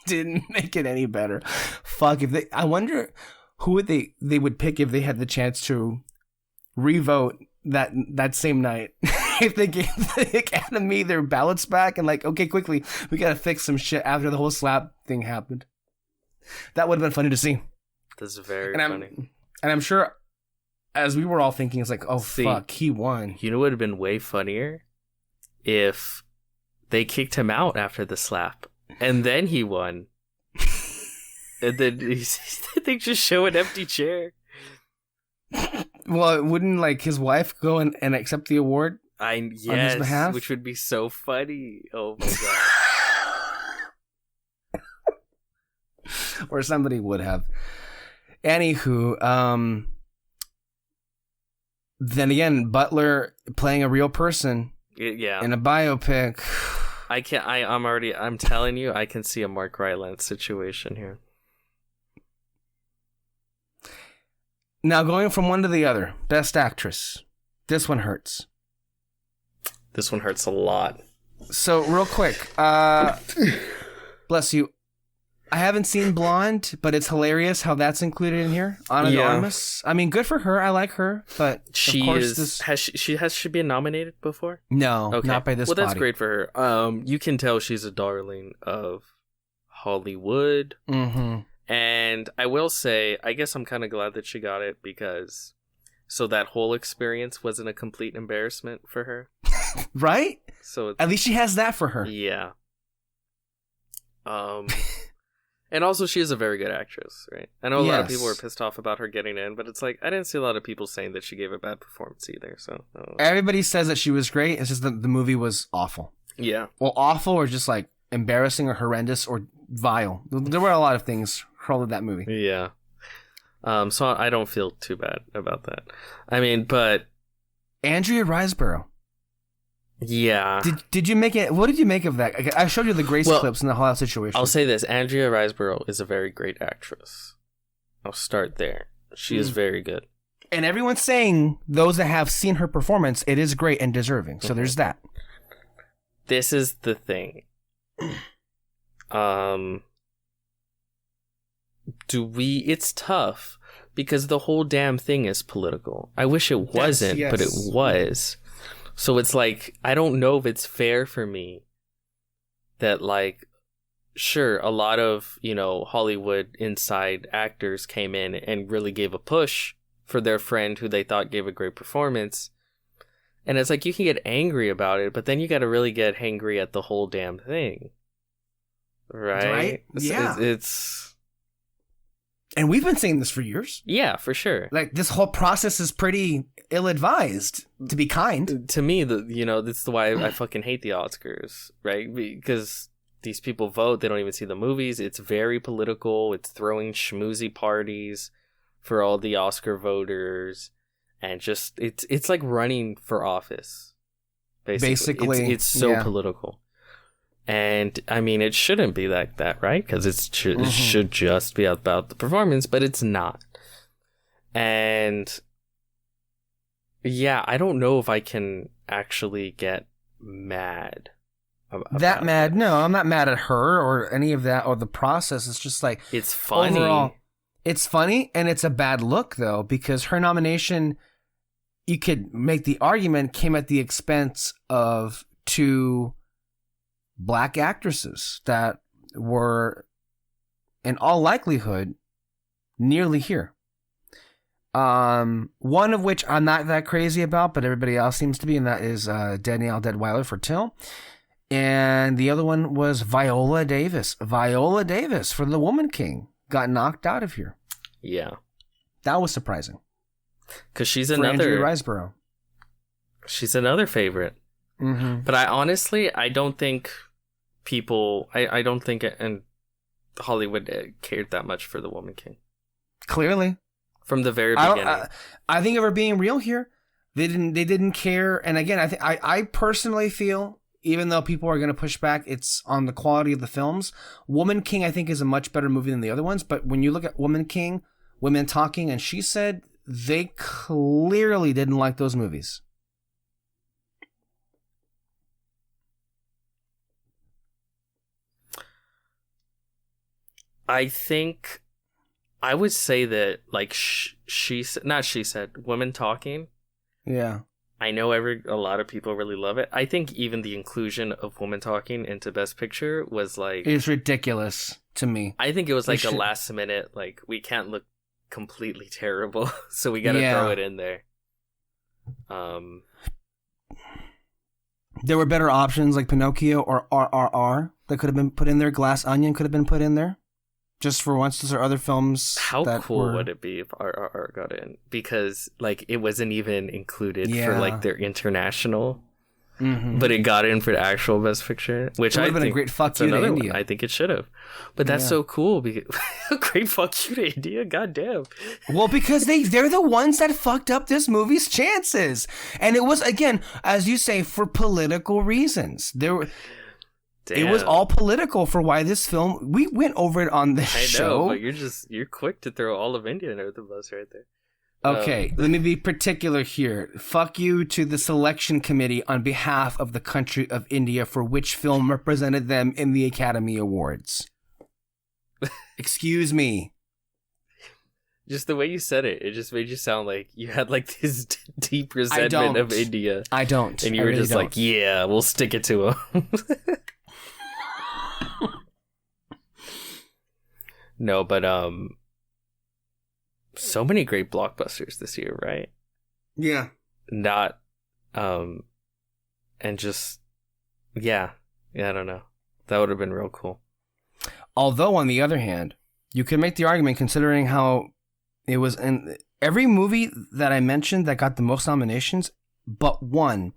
didn't make it any better. Fuck. I wonder who they would pick if they had the chance to revote that same night. If they gave the Academy their ballots back and okay, quickly, we gotta fix some shit after the whole slap thing happened. That would have been funny to see. That's very funny. And I'm sure, as we were all thinking, it's fuck, he won. You know what would have been way funnier? If they kicked him out after the slap, and then he won. And then they just show an empty chair. Well, wouldn't his wife go and accept the award? On his behalf? Which would be so funny. Oh my god. Or somebody would have. Anywho, then again, Butler playing a real person in a biopic. I'm telling you, I can see a Mark Rylance situation here. Now, going from one to the other, Best Actress. This one hurts. This one hurts a lot. So, real quick, bless you. I haven't seen Blonde, but it's hilarious how that's included in here. Ana de Armas. I mean, good for her. I like her, but has she been nominated before? No, okay. Not by this body. Well, that's great for her. You can tell she's a darling of Hollywood. Mm-hmm. And I will say, I guess I'm kind of glad that she got it, because so that whole experience wasn't a complete embarrassment for her. Right? So at least she has that for her. Yeah. And also she is a very good actress, right? I know a lot of people were pissed off about her getting in, but it's I didn't see a lot of people saying that she gave a bad performance either. So everybody says that she was great. It's just that the movie was awful. Yeah. Well, awful or just embarrassing or horrendous or vile. There were a lot of things wrong with that movie. Yeah. So I don't feel too bad about that. I mean, but Andrea Riseborough. Yeah. Did you make it? What did you make of that? I showed you the Grace clips in the whole situation. I'll say this: Andrea Riseborough is a very great actress. I'll start there. She is very good. And everyone's saying, those that have seen her performance, it is great and deserving. So there's that. This is the thing. It's tough because the whole damn thing is political. I wish it wasn't, but it was. So it's I don't know if it's fair for me that sure, a lot of, Hollywood inside actors came in and really gave a push for their friend who they thought gave a great performance. And it's you can get angry about it, but then you got to really get hangry at the whole damn thing. Right? Yeah. It's And we've been saying this for years. Yeah, for sure. Like, this whole process is pretty ill-advised, to be kind. To me, this is why I fucking hate the Oscars, right? Because these people vote, they don't even see the movies. It's very political. It's throwing schmoozy parties for all the Oscar voters, and just it's like running for office. Basically, it's so political. And I mean, it shouldn't be like that, right? Because it should just be about the performance, but it's not. And yeah, I don't know if I can actually get mad. That mad? No, I'm not mad at her or any of that or the process. It's just like, it's funny. Overall, it's funny, and it's a bad look though, because her nomination, you could make the argument, came at the expense of 2 Black actresses that were, in all likelihood, nearly here. One of which I'm not that crazy about, but everybody else seems to be, and that is Danielle Deadwyler for Till. And the other one was Viola Davis. Viola Davis for The Woman King got knocked out of here. Yeah. That was surprising. Because she's for another... Andrea Riseborough. She's another favorite. Mm-hmm. But I don't think people... I don't think in Hollywood cared that much for The Woman King. Clearly. From the very beginning. I think if we're being real here, they didn't care. And again, I personally feel, even though people are going to push back, it's on the quality of the films. Woman King, I think, is a much better movie than the other ones. But when you look at Woman King, Women Talking, and She Said, they clearly didn't like those movies. I think I would say that, like, Women Talking. Yeah. I know a lot of people really love it. I think even the inclusion of Woman Talking into Best Picture was like... It's ridiculous to me. I think it was like a last minute, like, we can't look completely terrible, so we gotta throw it in there. There were better options like Pinocchio or RRR that could have been put in there. Glass Onion could have been put in there. Just for once, those are other films. How cool would it be if RRR got in? Because, like, it wasn't even included for, like, their international. Mm-hmm. But it got in for the actual Best Picture. Which I think been a great fuck you to India. I think it should have. But that's so cool. Because great fuck you to India. Goddamn. Well, because they're the ones that fucked up this movie's chances. And it was, again, as you say, for political reasons. It was all political for why this film... We went over it on this show. I know, but you're quick to throw all of India under the bus right there. Okay, let me be particular here. Fuck you to the selection committee on behalf of the country of India for which film represented them in the Academy Awards. Excuse me. Just the way you said it just made you sound like you had like this deep resentment of India. I don't. And you were just like, yeah, we'll stick it to them. No, but so many great blockbusters this year, right? Yeah. Not and just I don't know. That would have been real cool. Although on the other hand, you could make the argument considering how it was in every movie that I mentioned that got the most nominations, but one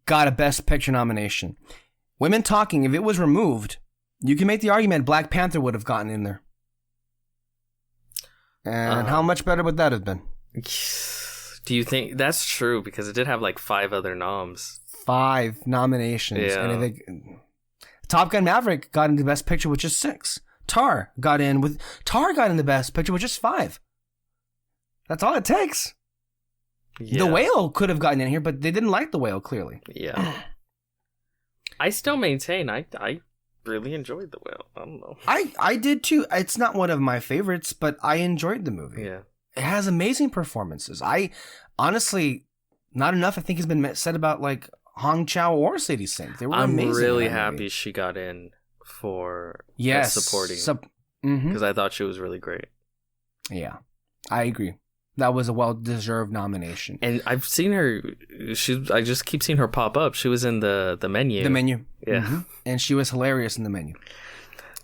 got a Best Picture nomination. Women Talking, if it was removed, you can make the argument Black Panther would have gotten in there. And how much better would that have been? Do you think that's true? Because it did have like 5 other noms. 5 nominations. Yeah. And I think Top Gun Maverick got into Best Picture with just 6. Tar got in the Best Picture with just 5. That's all it takes. Yeah. The Whale could have gotten in here, but they didn't like The Whale, clearly. Yeah. I still maintain I really enjoyed The Whale. I don't know. I did too. It's not one of my favorites, but I enjoyed the movie. Yeah. It has amazing performances. I honestly, not enough I think has been said about like Hong Chow or Sadie Sink. They were amazing. I'm really happy she got in for supporting. Because I thought she was really great. Yeah, I agree. That was a well-deserved nomination. And I've seen her. I just keep seeing her pop up. She was in the Menu. The Menu. Yeah. Mm-hmm. And she was hilarious in The Menu.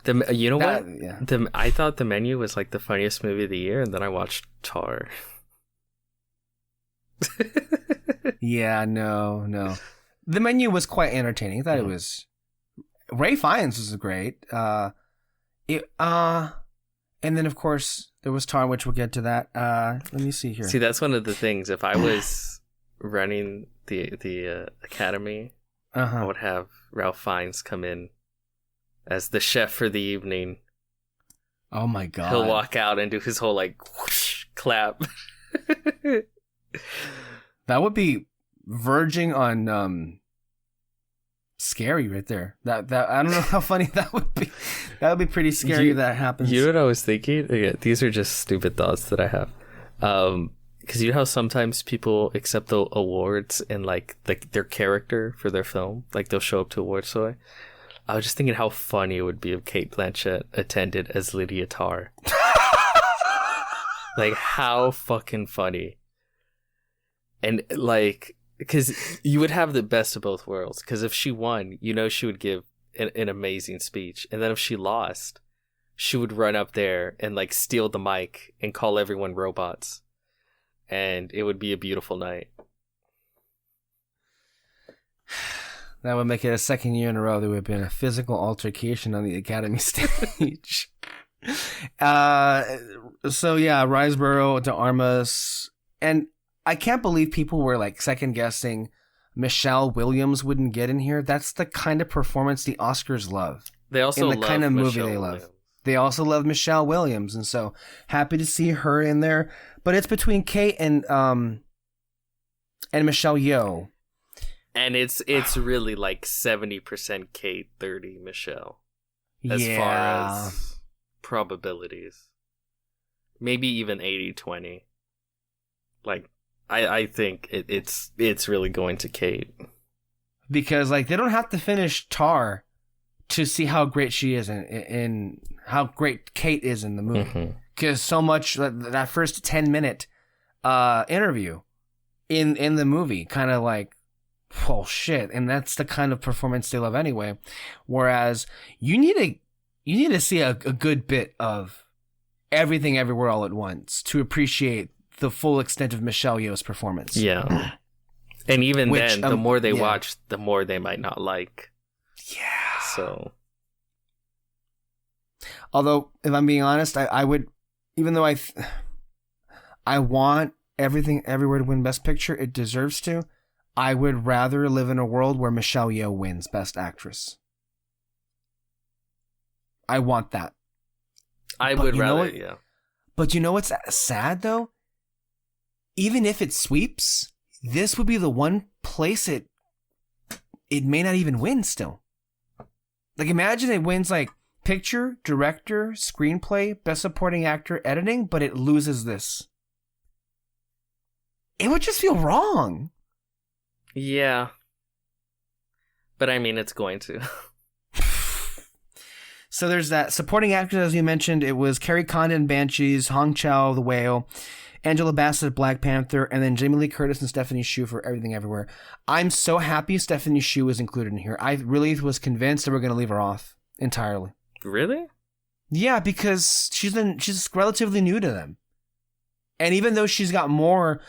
You know what? Yeah. I thought The Menu was like the funniest movie of the year, and then I watched Tar. Yeah, no. The Menu was quite entertaining. I thought it was. Ray Fiennes was great. And then of course there was Tar, which we'll get to that. Let me see here. See, that's one of the things. If I was running the academy, I would have Ralph Fiennes come in as the chef for the evening. Oh my god! He'll walk out and do his whole like whoosh, clap. That would be verging on scary right there. That I don't know how funny that would be. That would be pretty scary if that happens. You know what I was thinking? Yeah, these are just stupid thoughts that I have. Because you know how sometimes people accept the awards and like their character for their film, like they'll show up to awards show. I was just thinking how funny it would be if Cate Blanchett attended as Lydia Tarr. Like, how fucking funny. And like, because you would have the best of both worlds. Because if she won, you know she would give an amazing speech. And then if she lost, she would run up there and like steal the mic and call everyone robots. And it would be a beautiful night. That would make it a second year in a row there would have been a physical altercation on the Academy stage. So yeah, Riseborough to Armas. And I can't believe people were like second guessing Michelle Williams wouldn't get in here. That's the kind of performance the Oscars love. They also love the kind of movie they love. Williams. They also love Michelle Williams, and so happy to see her in there. But it's between Kate and Michelle Yeoh. And it's really like 70% Kate, 30 Michelle. As far as probabilities. Maybe even 80-20. Like, I think it's really going to Kate. Because like they don't have to finish Tar to see how great she is in how great Kate is in the movie. Because so much that first 10-minute interview in the movie kind of like, oh shit, and that's the kind of performance they love anyway. Whereas you need to see a good bit of Everything Everywhere All at Once to appreciate the full extent of Michelle Yeoh's performance. Yeah. And even then, the more they watch, the more they might not like. Yeah. So. Although, if I'm being honest, I would, even though I want Everything Everywhere to win Best Picture, it deserves to. I would rather live in a world where Michelle Yeoh wins Best Actress. I want that. I would rather, yeah. But you know what's sad, though? Even if it sweeps, this would be the one place it may not even win still. Like, imagine it wins, like, picture, director, screenplay, best supporting actor, editing, but it loses this. It would just feel wrong. Yeah. But I mean, it's going to. So there's that. Supporting actors, as you mentioned, it was Carrie Condon, Banshees, Hong Chow, The Whale, Angela Bassett, Black Panther, and then Jamie Lee Curtis and Stephanie Hsu for Everything Everywhere. I'm so happy Stephanie Hsu was included in here. I really was convinced they were going to leave her off entirely. Really? Yeah, because she's relatively new to them. And even though she's more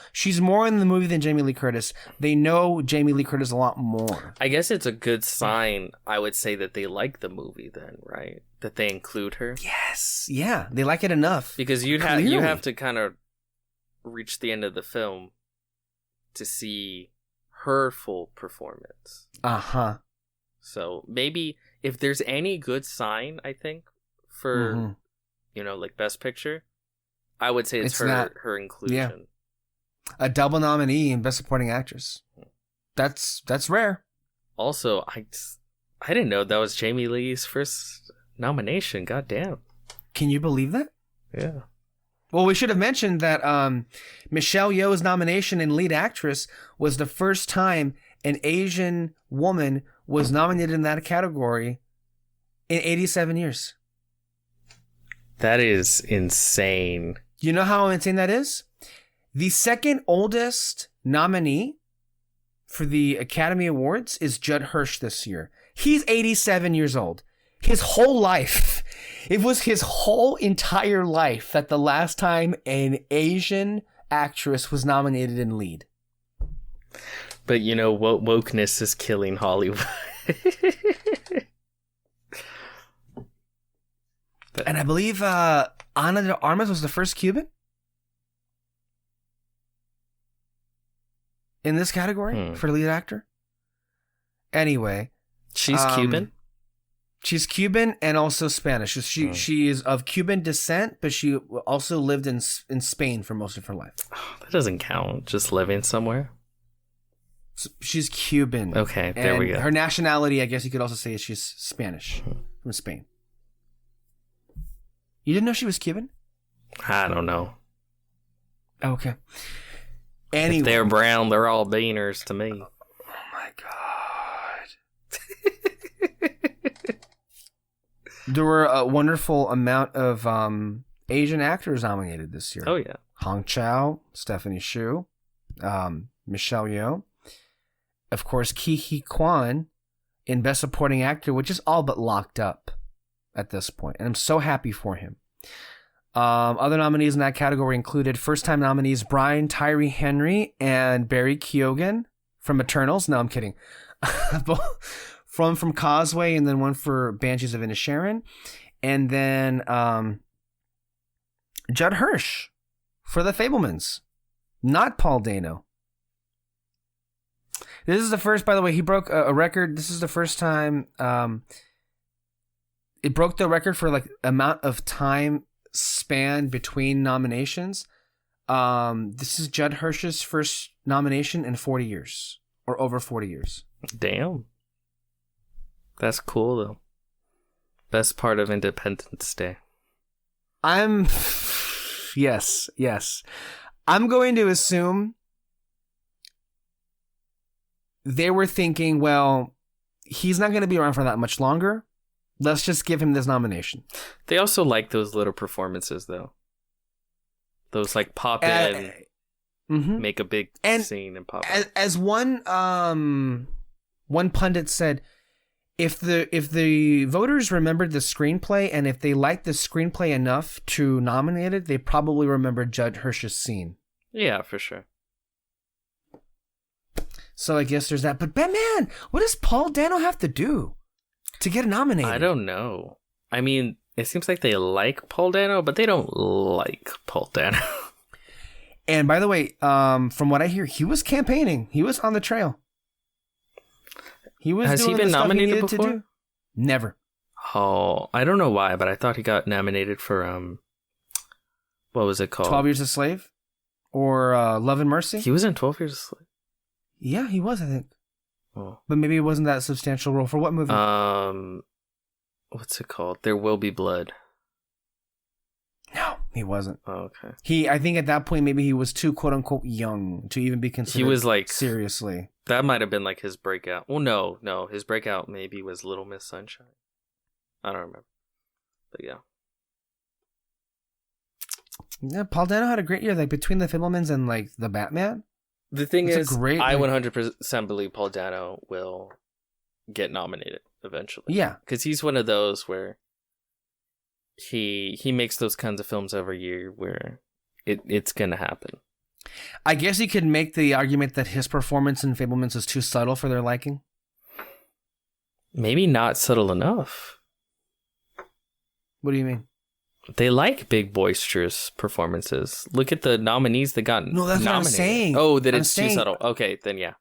in the movie than Jamie Lee Curtis, they know Jamie Lee Curtis a lot more. I guess it's a good sign, I would say, that they like the movie then, right? That they include her. Yes. Yeah, they like it enough. Because you have to kind of reach the end of the film to see her full performance. Uh-huh. So maybe if there's any good sign, I think, for, like Best Picture, I would say it's her inclusion. Yeah. A double nominee in Best Supporting Actress. That's rare. Also, I didn't know that was Jamie Lee's first nomination. God damn. Can you believe that? Yeah. Well, we should have mentioned that Michelle Yeoh's nomination in lead actress was the first time an Asian woman was nominated in that category in 87 years. That is insane. You know how insane that is? The second oldest nominee for the Academy Awards is Judd Hirsch this year. He's 87 years old. his whole life. It was his whole entire life that the last time an Asian actress was nominated in lead. But you know, wokeness is killing Hollywood. And I believe Ana de Armas was the first Cuban in this category for lead actor. Anyway. She's Cuban? She's Cuban and also Spanish. She is of Cuban descent, but she also lived in Spain for most of her life. Oh, that doesn't count. Just living somewhere? So she's Cuban. Okay, there we go. Her nationality, I guess you could also say, is she's Spanish from Spain. You didn't know she was Cuban? I don't know. Okay. Anyway. If they're brown, they're all beaners to me. Oh my God. There were a wonderful amount of Asian actors nominated this year. Oh, yeah. Hong Chow, Stephanie Hsu, Michelle Yeoh. Of course, Ke Huy Quan in Best Supporting Actor, which is all but locked up at this point. And I'm so happy for him. Other nominees in that category included first-time nominees Brian Tyree Henry and Barry Keoghan from Eternals. No, I'm kidding. from Causeway, and then one for Banshees of Inisherin. And then Judd Hirsch for The Fablemans. Not Paul Dano. This is the first, by the way, he broke a record. This is the first time it broke the record for like amount of time span between nominations. This is Judd Hirsch's first nomination in 40 years, or over 40 years. Damn. That's cool, though. Best part of Independence Day. Yes. I'm going to assume they were thinking, well, he's not going to be around for that much longer. Let's just give him this nomination. They also like those little performances, though. Those like pop in, make a big scene and pop out. As one pundit said, if the voters remembered the screenplay and if they liked the screenplay enough to nominate it, they probably remembered Judd Hirsch's scene. Yeah, for sure. So I guess there's that. But man, what does Paul Dano have to do to get nominated? I don't know. I mean, it seems like they like Paul Dano, but they don't like Paul Dano. And by the way, from what I hear, he was campaigning. He was on the trail. Has he been nominated before? Never. Oh, I don't know why, but I thought he got nominated for what was it called? 12 Years a Slave, or Love and Mercy. He was in 12 Years a Slave. Yeah, he was, I think. Oh. But maybe it wasn't that substantial role. For what movie? What's it called? There Will Be Blood. No, he wasn't. Oh, okay. I think at that point maybe he was too quote unquote young to even be considered. He was like seriously. That might have been like his breakout. Well, no, his breakout maybe was Little Miss Sunshine. I don't remember, but yeah. Yeah, Paul Dano had a great year. Like between the Fablemans and like the Batman. The thing is, I 100% believe Paul Dano will get nominated eventually. Yeah, because he's one of those where he makes those kinds of films every year where it's gonna happen. I guess you could make the argument that his performance in Fablemans is too subtle for their liking. Maybe not subtle enough. What do you mean? They like big, boisterous performances. Look at the nominees that got No, that's nominated. what I'm saying. Oh, that it's too subtle. Okay, then yeah.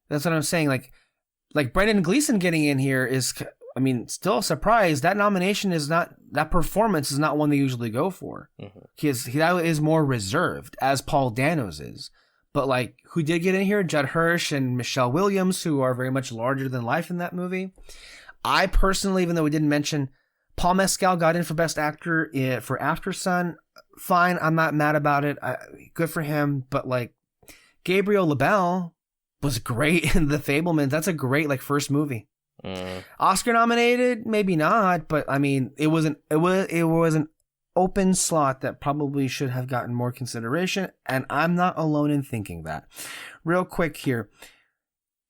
That's what I'm saying. Like Brendan Gleeson getting in here is, I mean, still a surprise. That nomination is not, that performance is not one they usually go for. Mm-hmm. That is more reserved, as Paul Dano's is. But like, who did get in here? Judd Hirsch and Michelle Williams, who are very much larger than life in that movie. I personally, even though we didn't mention, Paul Mescal got in for Best Actor for After Sun. Fine, I'm not mad about it. Good for him. But like, Gabriel LaBelle was great in The Fableman. That's a great like first movie. Oscar nominated, maybe not, but I mean, it was an open slot that probably should have gotten more consideration, and I'm not alone in thinking that. Real quick here,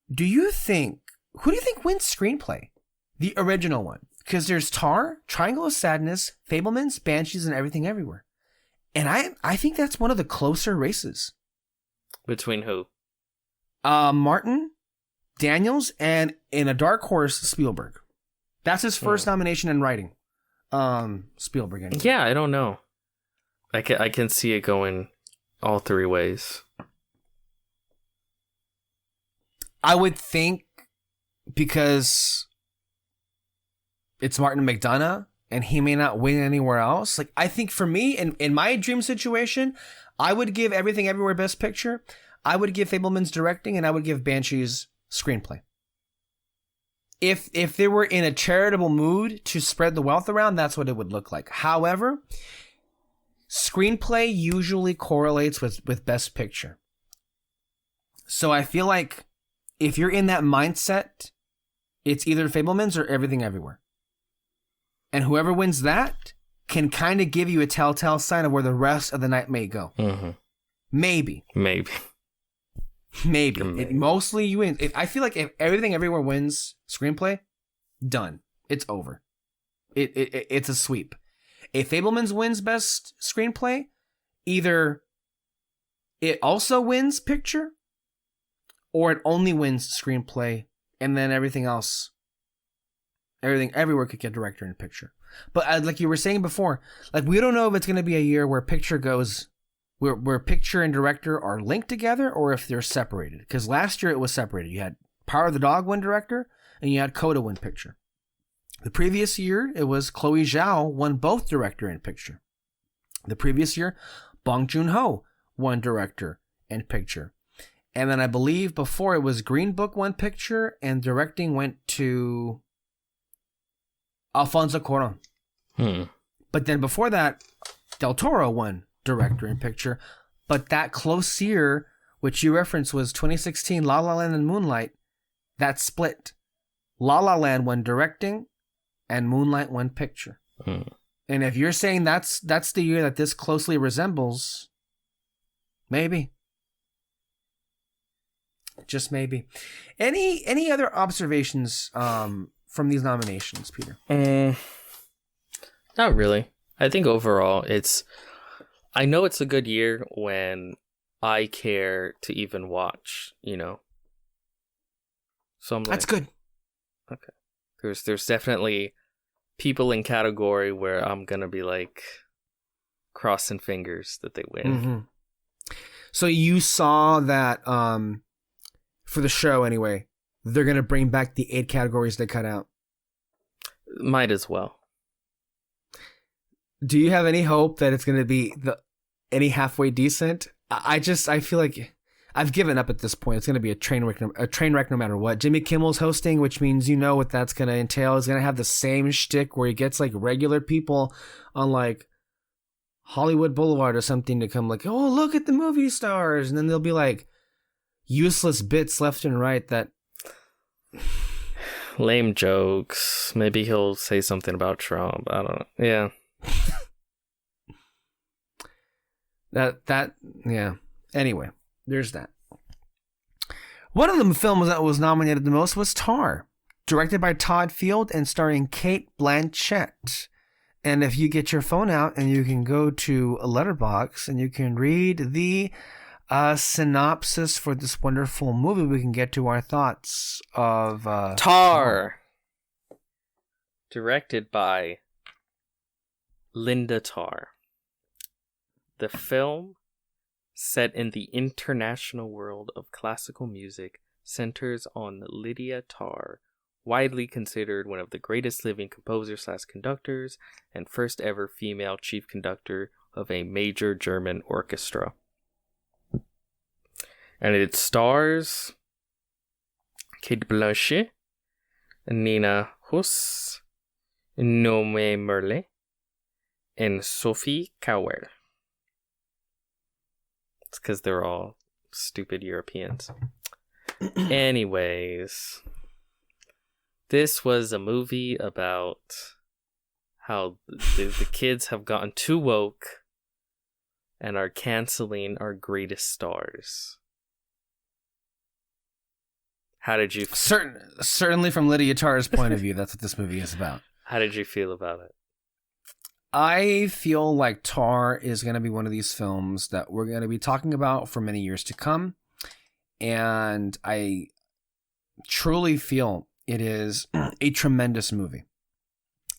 who do you think wins screenplay? The original one. Because there's Tar, Triangle of Sadness, Fablemans, Banshees, and Everything Everywhere. And I think that's one of the closer races. Between who? Martin, Daniels, and in a dark horse, Spielberg. That's his first nomination in writing. Spielberg. Anyway. Yeah, I don't know. I can see it going all three ways. I would think because it's Martin McDonagh and he may not win anywhere else. Like, I think for me, in my dream situation, I would give Everything Everywhere Best Picture. I would give Fableman's directing, and I would give Banshees screenplay. If they were in a charitable mood to spread the wealth around, that's what it would look like. However, screenplay usually correlates with Best Picture. So I feel like if you're in that mindset, it's either Fableman's or Everything Everywhere. And whoever wins that can kind of give you a telltale sign of where the rest of the night may go. Mm-hmm. Maybe. Mostly you win. I feel like if Everything Everywhere wins screenplay, done. It's over. It's a sweep. If Fableman's wins best screenplay, either it also wins picture, or it only wins screenplay, and then everything else, Everything Everywhere could get director and picture. But like you were saying before, like we don't know if it's going to be a year where picture goes, where picture and director are linked together, or if they're separated. Because last year it was separated. You had Power of the Dog win director, and you had Coda win picture. The previous year, it was Chloe Zhao won both director and picture. The previous year, Bong Joon-ho won director and picture. And then I believe before it was Green Book won picture, and directing went to Alfonso Cuarón. But then before that, Del Toro won director and picture. But that close year, which you referenced, was 2016, La La Land and Moonlight. That split. La La Land won directing, and Moonlight won picture. And if you're saying that's the year that this closely resembles, maybe. Just maybe. Any other observations from these nominations, Peter? Not really. I think overall I know it's a good year when I care to even watch, you know. So I'm like, that's good. Okay. There's definitely people in category where I'm gonna be like crossing fingers that they win. Mm-hmm. So you saw that for the show anyway, they're gonna bring back the 8 categories they cut out. Might as well. Do you have any hope that it's gonna be any halfway decent? I feel like I've given up at this point. It's going to be a train wreck no matter what. Jimmy Kimmel's hosting, which means you know what that's going to entail. Is going to have the same shtick where he gets like regular people on like Hollywood Boulevard or something to come like, oh, look at the movie stars. And then there'll be like useless bits left and right that... Lame jokes. Maybe he'll say something about Trump. I don't know. Yeah. Yeah. Anyway. There's that. One of the films that was nominated the most was Tar, directed by Todd Field and starring Cate Blanchett. And if you get your phone out and you can go to a Letterboxd and you can read the synopsis for this wonderful movie, we can get to our thoughts of Tar. Directed by Linda Tarr. The film, set in the international world of classical music, centers on Lydia Tarr, widely considered one of the greatest living composers/conductors and first ever female chief conductor of a major German orchestra. And it stars Cate Blanchett, Nina Huss, Noémie Merle, and Sophie Cowell. It's because they're all stupid Europeans. Anyways, this was a movie about how the kids have gotten too woke and are canceling our greatest stars. How did you Certainly from Lydia Tarr's point of view, that's what this movie is about. How did you feel about it? I feel like Tar is going to be one of these films that we're going to be talking about for many years to come. And I truly feel it is a tremendous movie.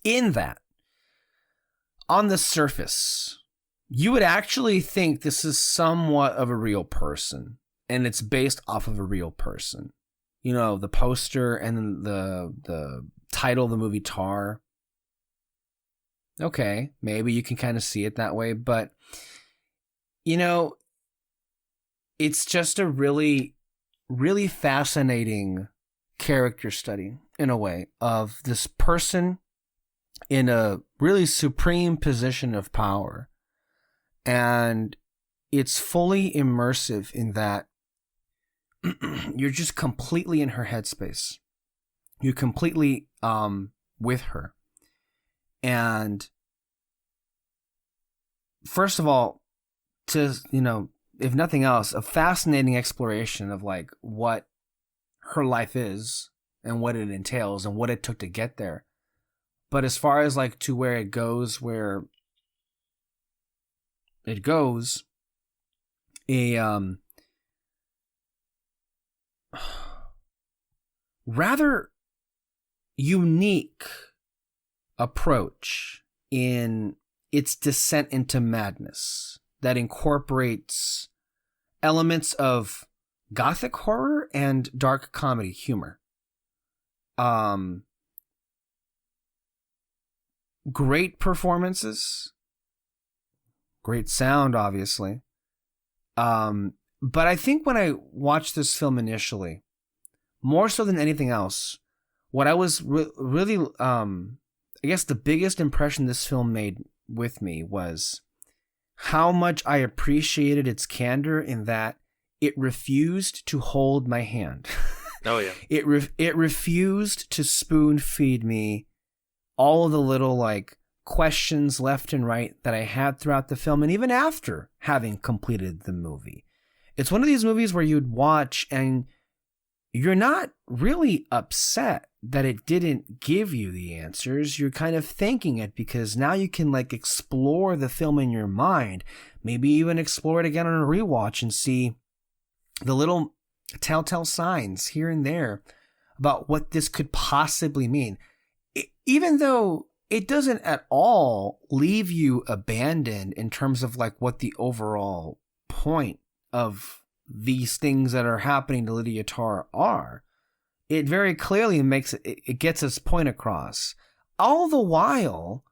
In that, on the surface, you would actually think this is somewhat of a real person. And it's based off of a real person. You know, the poster and the title of the movie Tar. Okay, maybe you can kind of see it that way, but you know, it's just a really, really fascinating character study in a way of this person in a really supreme position of power. And it's fully immersive in that you're just completely in her headspace. You're completely with her. And first of all, if nothing else, a fascinating exploration of like what her life is and what it entails and what it took to get there. But as far as like to where it goes, a rather unique approach in its descent into madness that incorporates elements of gothic horror and dark comedy humor. Great performances, great sound, obviously. But I think when I watched this film initially, more so than anything else, what I was really, I guess the biggest impression this film made with me was how much I appreciated its candor in that it refused to hold my hand. Oh, yeah. It refused to spoon feed me all of the little like questions left and right that I had throughout the film and even after having completed the movie. It's one of these movies where you'd watch and you're not really upset that it didn't give you the answers. You're kind of thanking it because now you can like explore the film in your mind, maybe even explore it again on a rewatch and see the little telltale signs here and there about what this could possibly mean. Even though it doesn't at all leave you abandoned in terms of like what the overall point of these things that are happening to Lydia Tarr are, it very clearly makes it gets its point across. All the while,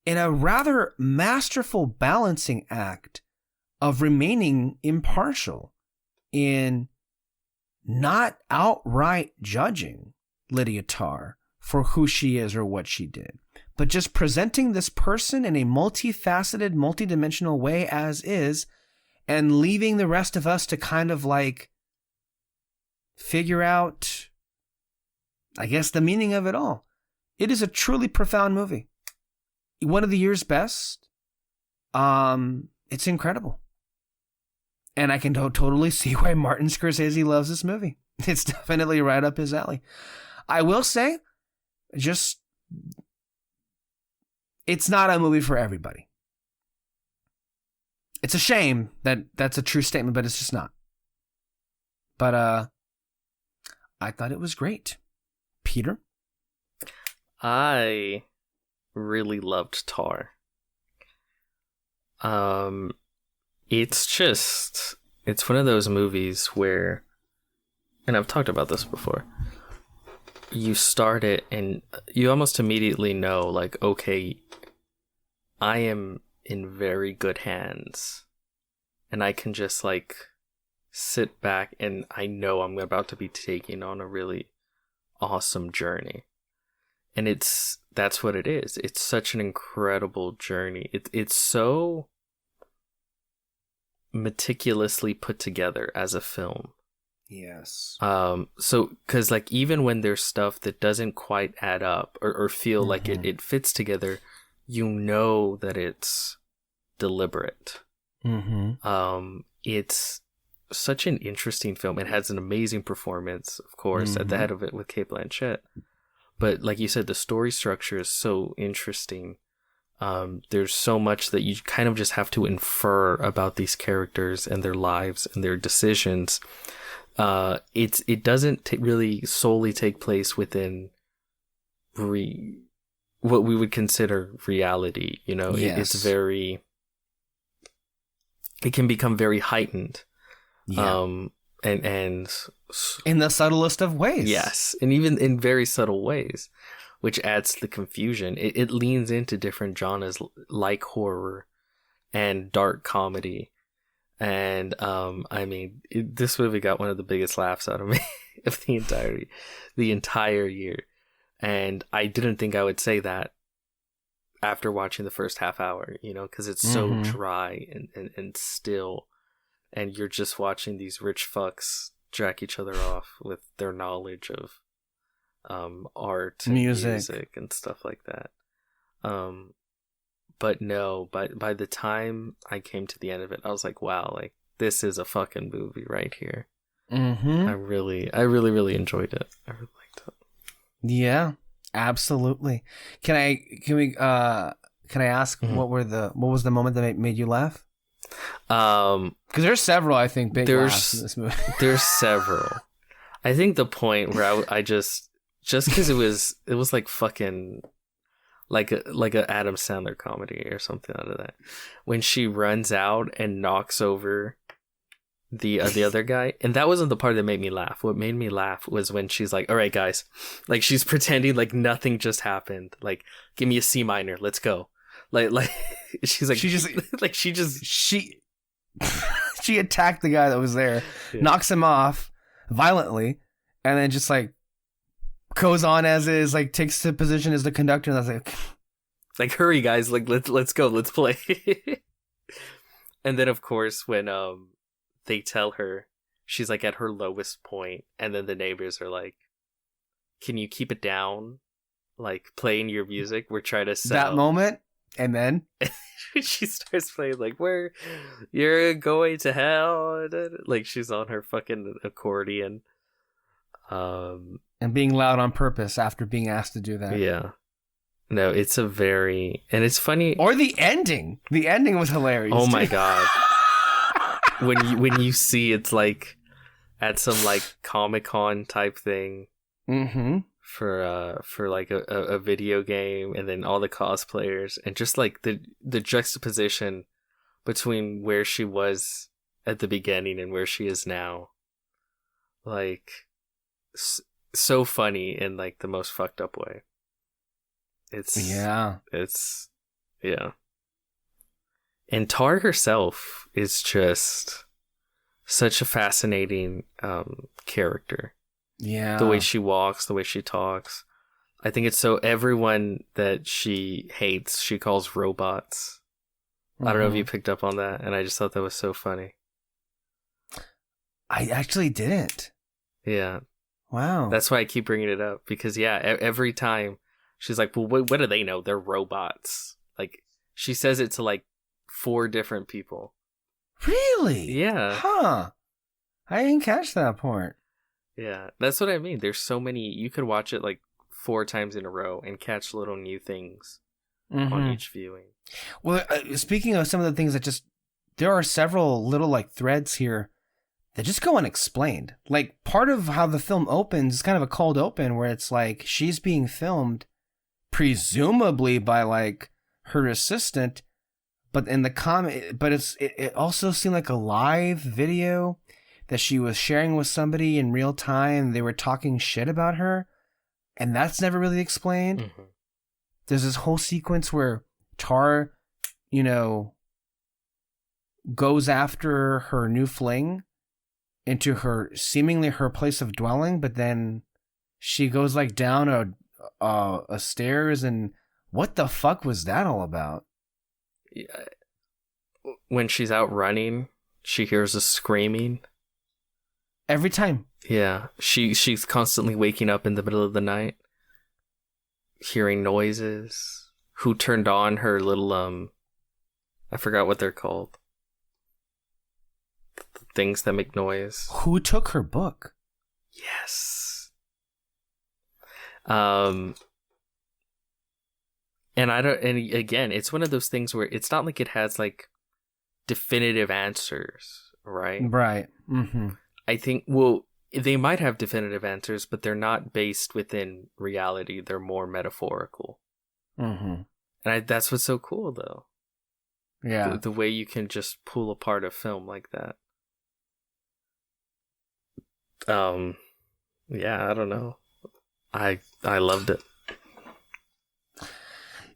in a rather masterful balancing act of remaining impartial in not outright judging Lydia Tarr for who she is or what she did, but just presenting this person in a multifaceted, multidimensional way as is, and leaving the rest of us to kind of like figure out, I guess, the meaning of it all. It is a truly profound movie. One of the year's best. It's incredible. And I can totally see why Martin Scorsese loves this movie. It's definitely right up his alley. I will say, it's not a movie for everybody. It's a shame that that's a true statement, but it's just not. But I thought it was great. Peter? I really loved Tar. It's one of those movies where, and I've talked about this before, you start it and you almost immediately know, like, okay, I am in very good hands. And I can just, like, sit back and I know I'm about to be taking on a really awesome journey. And that's what it is. It's such an incredible journey. It's so meticulously put together as a film. Yes. So, because like even when there's stuff that doesn't quite add up or feel like it fits together, you know that it's deliberate. It's such an interesting film. It has an amazing performance, of course, at the head of it with Cate Blanchett. But like you said, the story structure is so interesting. There's so much that you kind of just have to infer about these characters and their lives and their decisions. It doesn't really solely take place within what we would consider reality. You know, Yes. it can become very heightened. Yeah. And In the subtlest of ways. yes, and even in very subtle ways, which adds to the confusion. It leans into different genres like horror and dark comedy. And I mean, this movie got one of the biggest laughs out of me of the entire year. And I didn't think I would say that after watching the first half hour, you know, because it's so dry and still. And you're just watching these rich fucks jack each other off with their knowledge of art and music and stuff like that. But no, by the time I came to the end of it, I was like, wow, like this is a fucking movie right here. I really enjoyed it. I really liked it. Yeah, absolutely. Can I ask what was the moment that made you laugh? Because there's several, I think, big laughs in this movie. There's several. I think the point where I just because it was like fucking like a Adam Sandler comedy or something out of that, when she runs out and knocks over the other guy, and that wasn't the part that made me laugh. What made me laugh was when she's like, all right guys, like she's pretending like nothing just happened, like give me a C minor, let's go. Like she's like she attacked the guy that was there, knocks him off violently, and then just like goes on as is, like takes the position as the conductor, and I was like hurry guys, like let's go, let's play. And then of course when they tell her she's like at her lowest point, and then the neighbors are like, can you keep it down, like playing your music, we're trying to sell. That moment. And then she starts playing like "Where You're Going to Hell," like she's on her fucking accordion, and being loud on purpose after being asked to do that. Yeah, no, it's and it's funny. Or the ending. The ending was hilarious. Oh my god! when you see it's like at some like Comic-Con type thing. For like a video game, and then all the cosplayers, and just like the juxtaposition between where she was at the beginning and where she is now, like so funny in like the most fucked up way. It's and Tar herself is just such a fascinating character. Yeah. The way she walks, the way she talks. I think it's so everyone that she hates, she calls robots. I don't know if you picked up on that, and I just thought that was so funny. I actually didn't. Yeah. Wow. That's why I keep bringing it up, because every time she's like, well, what do they know? They're robots. Like, she says it to like 4 different people. Really? Yeah. Huh. I didn't catch that part. Yeah, that's what I mean. There's so many. You could watch it like 4 times in a row and catch little new things on each viewing. Well, speaking of some of the things that there are several little like threads here that just go unexplained. Like part of how the film opens is kind of a cold open where it's like she's being filmed presumably by like her assistant, but in the but it also seemed like a live video that she was sharing with somebody in real time. They were talking shit about her, and that's never really explained. There's this whole sequence where Tar, you know, goes after her new fling into seemingly her place of dwelling, but then she goes like down a stairs, and what the fuck was that all about? Yeah. When she's out running, she hears a screaming. Every time. Yeah, she's constantly waking up in the middle of the night, hearing noises. Who turned on her little I forgot what they're called. things that make noise. Who took her book? Yes. And and again, it's one of those things where it's not like it has like definitive answers, right? Right. Mm-hmm. I think, well, they might have definitive answers, but they're not based within reality. They're more metaphorical. Mm-hmm. And that's what's so cool, though. Yeah. The way you can just pull apart a film like that. Yeah, I don't know. I loved it.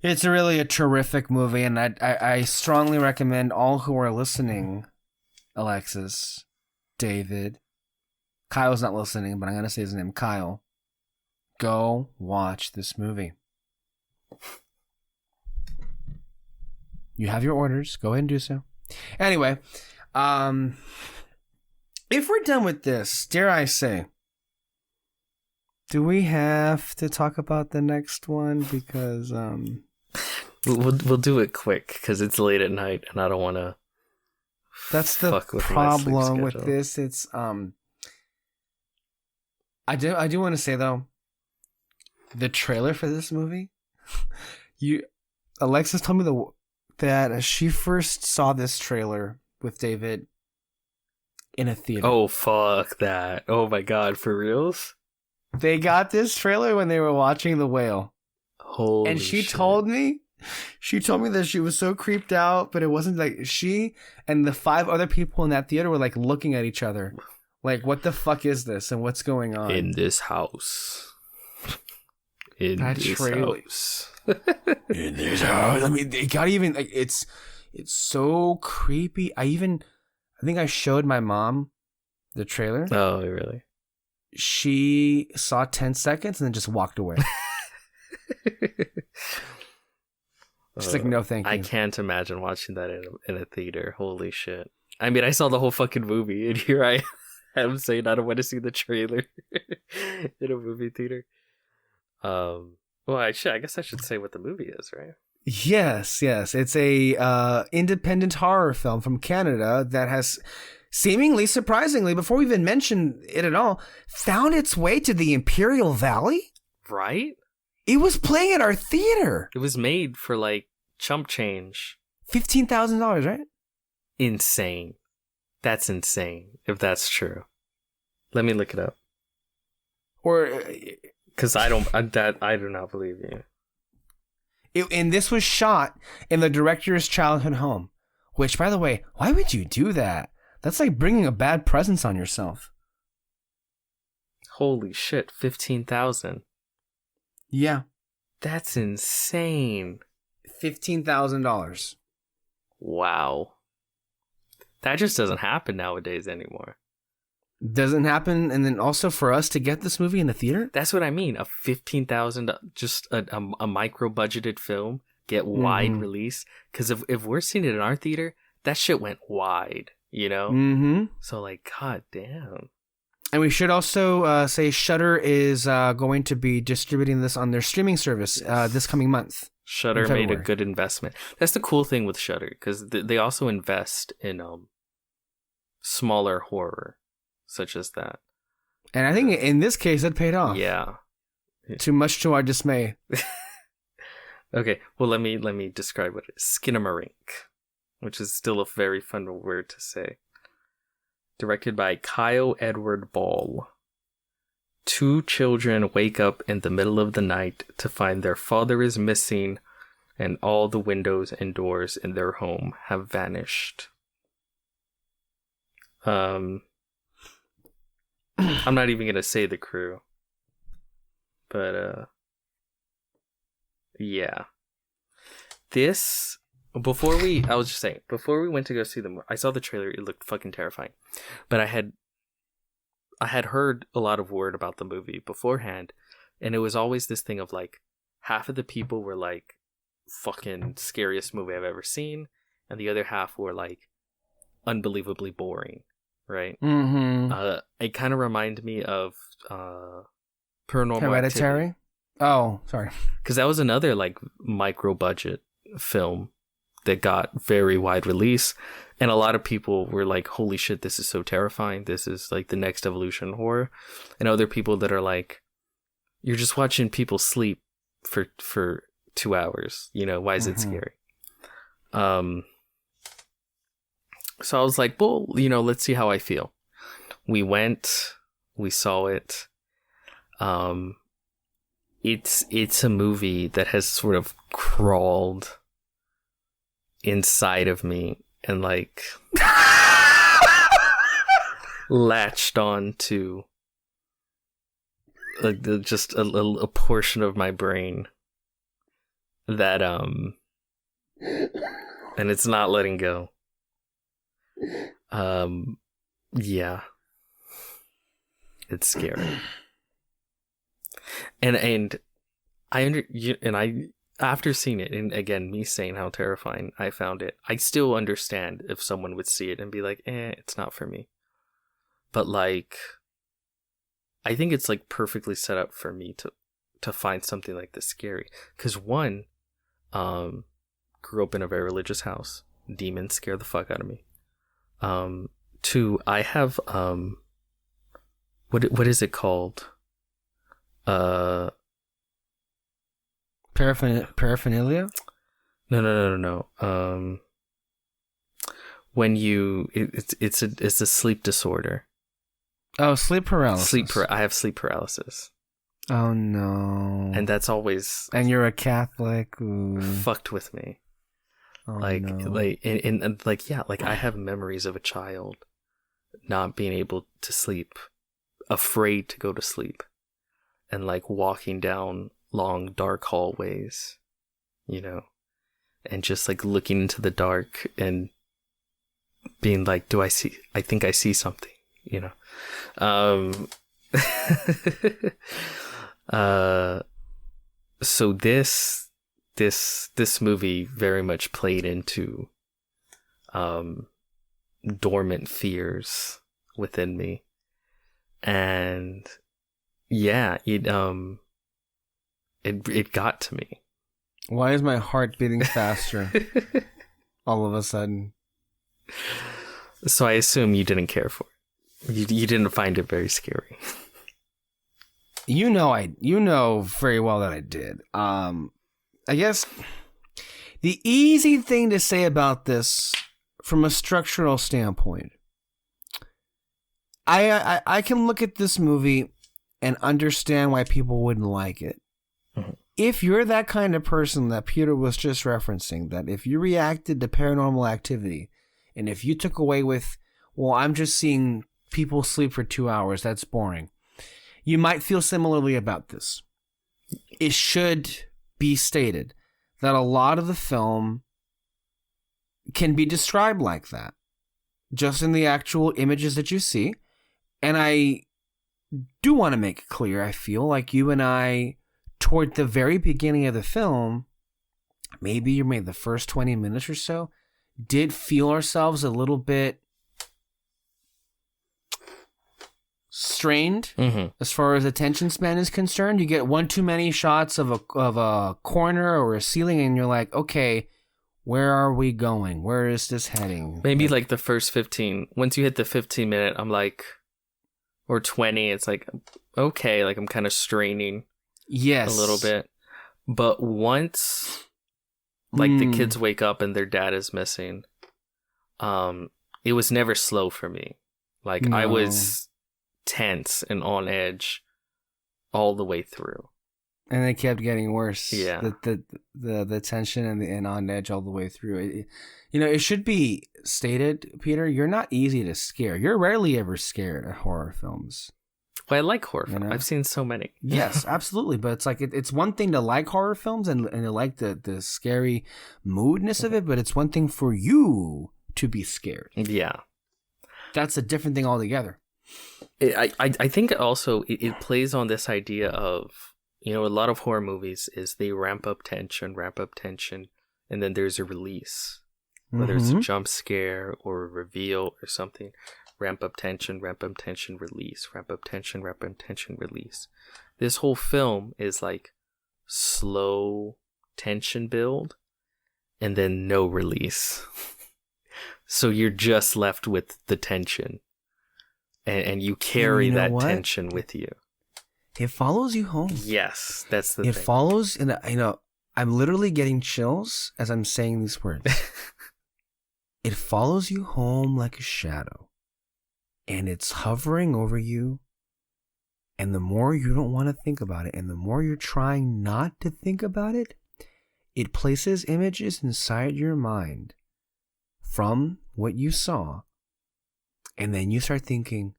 It's really a terrific movie, and I strongly recommend all who are listening, Alexis, David, Kyle's not listening, but I'm going to say his name, Kyle, go watch this movie. You have your orders. Go ahead and do so. Anyway, if we're done with this, dare I say, do we have to talk about the next one? Because we'll do it quick because it's late at night and I don't want to. That's the problem with this. It's I do want to say though, the trailer for this movie, Alexis told me that she first saw this trailer with David in a theater. Oh fuck that! Oh my god, for reals? They got this trailer when they were watching The Whale. Holy and she shit. told me that she was so creeped out, but it wasn't like she and the 5 other people in that theater were like looking at each other. Like, what the fuck is this and what's going on? In this house. In this house. In this house. I mean, they got even like it's so creepy. I think I showed my mom the trailer. Oh, really? She saw 10 seconds and then just walked away. She's like, no, thank you. I can't imagine watching that in a theater. Holy shit. I mean, I saw the whole fucking movie, and here I am saying I don't want to see the trailer in a movie theater. Well, I guess I should say what the movie is, right? Yes. It's a independent horror film from Canada that has seemingly, surprisingly, before we even mentioned it at all, found its way to the Imperial Valley. Right? It was playing at our theater. It was made for like chump change. $15,000, right? Insane. That's insane, if that's true. Let me look it up. Or... Because I do not believe you. And this was shot in the director's childhood home. Which, by the way, why would you do that? That's like bringing a bad presence on yourself. Holy shit, 15,000. Yeah. That's insane. $15,000. Wow. That just doesn't happen nowadays anymore. Doesn't happen, and then also for us to get this movie in the theater? That's what I mean. A 15,000, just a micro-budgeted film, get wide release. Because if we're seeing it in our theater, that shit went wide, you know? Mm-hmm. So, like, god damn. And we should also say Shudder is going to be distributing this on their streaming service this coming month. Shudder made a good investment. That's the cool thing with Shudder, because they also invest in smaller horror, such as that. And I think in this case, it paid off. Yeah. Too much to our dismay. Okay, well, let me describe what it is. Skinamarink, which is still a very fun word to say. Directed by Kyle Edward Ball. 2 children wake up in the middle of the night to find their father is missing and all the windows and doors in their home have vanished. I'm not even going to say the crew. But, yeah. This... Before we went to go see them, I saw the trailer. It looked fucking terrifying. But I had heard a lot of word about the movie beforehand, and it was always this thing of like, half of the people were like, fucking scariest movie I've ever seen, and the other half were like, unbelievably boring, right? Mm-hmm. It kind of reminded me of Paranormal Hereditary? Activity. Oh, sorry. Because that was another like micro budget film that got very wide release. And a lot of people were like, holy shit, this is so terrifying. This is like the next evolution of horror. And other people that are like, you're just watching people sleep for 2 hours. You know, why is it scary? So I was like, well, you know, let's see how I feel. We went, we saw it. It's a movie that has sort of crawled inside of me and like latched on to like just a portion of my brain that and it's not letting go. Yeah, it's scary. And I after seeing it, and again, me saying how terrifying I found it, I still understand if someone would see it and be like, it's not for me. But like, I think it's like perfectly set up for me to find something like this scary. Because one, grew up in a very religious house. Demons scare the fuck out of me. Two, I have what is it called? Paraphernalia? No. When it's a sleep disorder. Oh, sleep paralysis. I have sleep paralysis. Oh no. And that's always. And you're a Catholic. Ooh. Fucked with me. Oh, like, no. like, like, yeah, like I have memories of a child not being able to sleep, afraid to go to sleep, and like walking down long dark hallways, you know, and just like looking into the dark and being like, I think I see something, you know. So this movie very much played into dormant fears within me, and yeah, it got to me. Why is my heart beating faster all of a sudden? So I assume you didn't care for it. You didn't find it very scary. You know very well that I did. I guess the easy thing to say about this from a structural standpoint, I can look at this movie and understand why people wouldn't like it. Mm-hmm. If you're that kind of person that Peter was just referencing, that if you reacted to paranormal activity, and if you took away with, well, I'm just seeing people sleep for 2 hours, that's boring, you might feel similarly about this. It should be stated that a lot of the film can be described like that, just in the actual images that you see. And I do want to make it clear, I feel like you and I, toward the very beginning of the film, maybe the first 20 minutes or so, did feel ourselves a little bit strained as far as attention span is concerned. You get one too many shots of a corner or a ceiling, and you're like, okay, where are we going? Where is this heading? Maybe like the first 15. Once you hit the 15-minute, I'm like, or 20, it's like, okay, like I'm kind of straining. Yes. A little bit. But once like the kids wake up and their dad is missing, it was never slow for me. Like I was tense and on edge all the way through. And it kept getting worse. Yeah. The tension and on edge all the way through. It should be stated, Peter, you're not easy to scare. You're rarely ever scared at horror films. Well, I like horror films. I've seen so many. Yes, absolutely. But it's like it's one thing to like horror films and to like the scary moodness of it, but it's one thing for you to be scared. Yeah. That's a different thing altogether. I think also it plays on this idea of, a lot of horror movies is they ramp up tension, and then there's a release. Whether it's a jump scare or a reveal or something. Ramp up tension, release. Ramp up tension, release. This whole film is like slow tension build and then no release. So you're just left with the tension. And you carry that tension with you. It follows you home. Yes, that's the thing. It follows, and I'm literally getting chills as I'm saying these words. It follows you home like a shadow, and it's hovering over you. And the more you don't want to think about it, and the more you're trying not to think about it, it places images inside your mind from what you saw. And then you start thinking,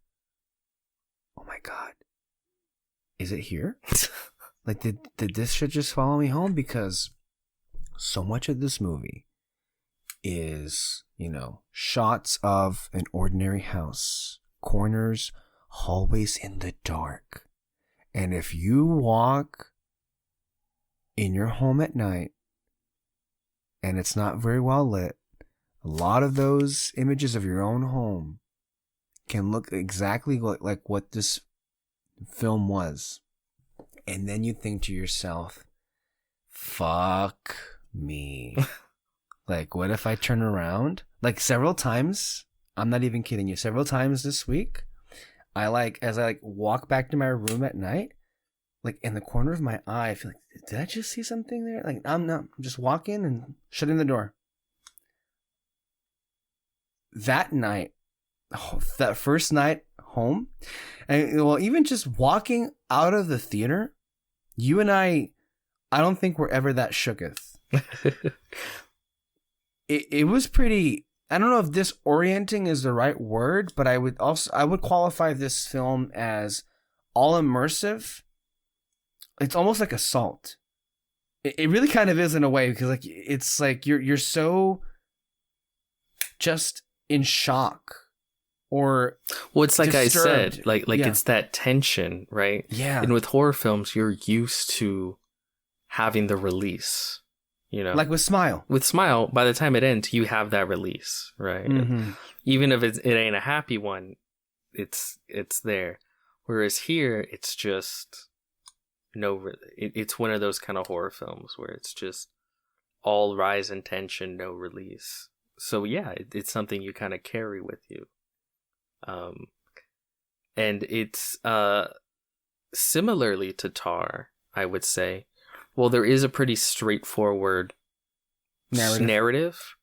oh my God, is it here? Like, did this shit just follow me home? Because so much of this movie is, shots of an ordinary house, corners, hallways in the dark. And if you walk in your home at night and it's not very well lit, a lot of those images of your own home can look exactly like what this film was. And then you think to yourself, fuck me. Like, what if I turn around? Like, several times, I'm not even kidding you, several times this week, as I walk back to my room at night, like in the corner of my eye, I feel like, did I just see something there? Like, I'm just walking and shutting the door. That night, that first night home, and well, even just walking out of the theater, you and I don't think we're ever that shooketh. It was pretty, I don't know if disorienting is the right word, but I would qualify this film as all immersive. It's almost like Assault. It really kind of is in a way, because like it's like you're so just in shock. Or well, it's like disturbed. I said, like yeah. It's that tension, right? Yeah. And with horror films, you're used to having the release, like with Smile. With Smile, by the time it ends, you have that release, right? Mm-hmm. Even if it ain't a happy one, it's there. Whereas here, it's just it's one of those kind of horror films where it's just all rise and tension, no release. So yeah, it's something you kind of carry with you. And it's similarly to Tar, I would say. Well, there is a pretty straightforward narrative.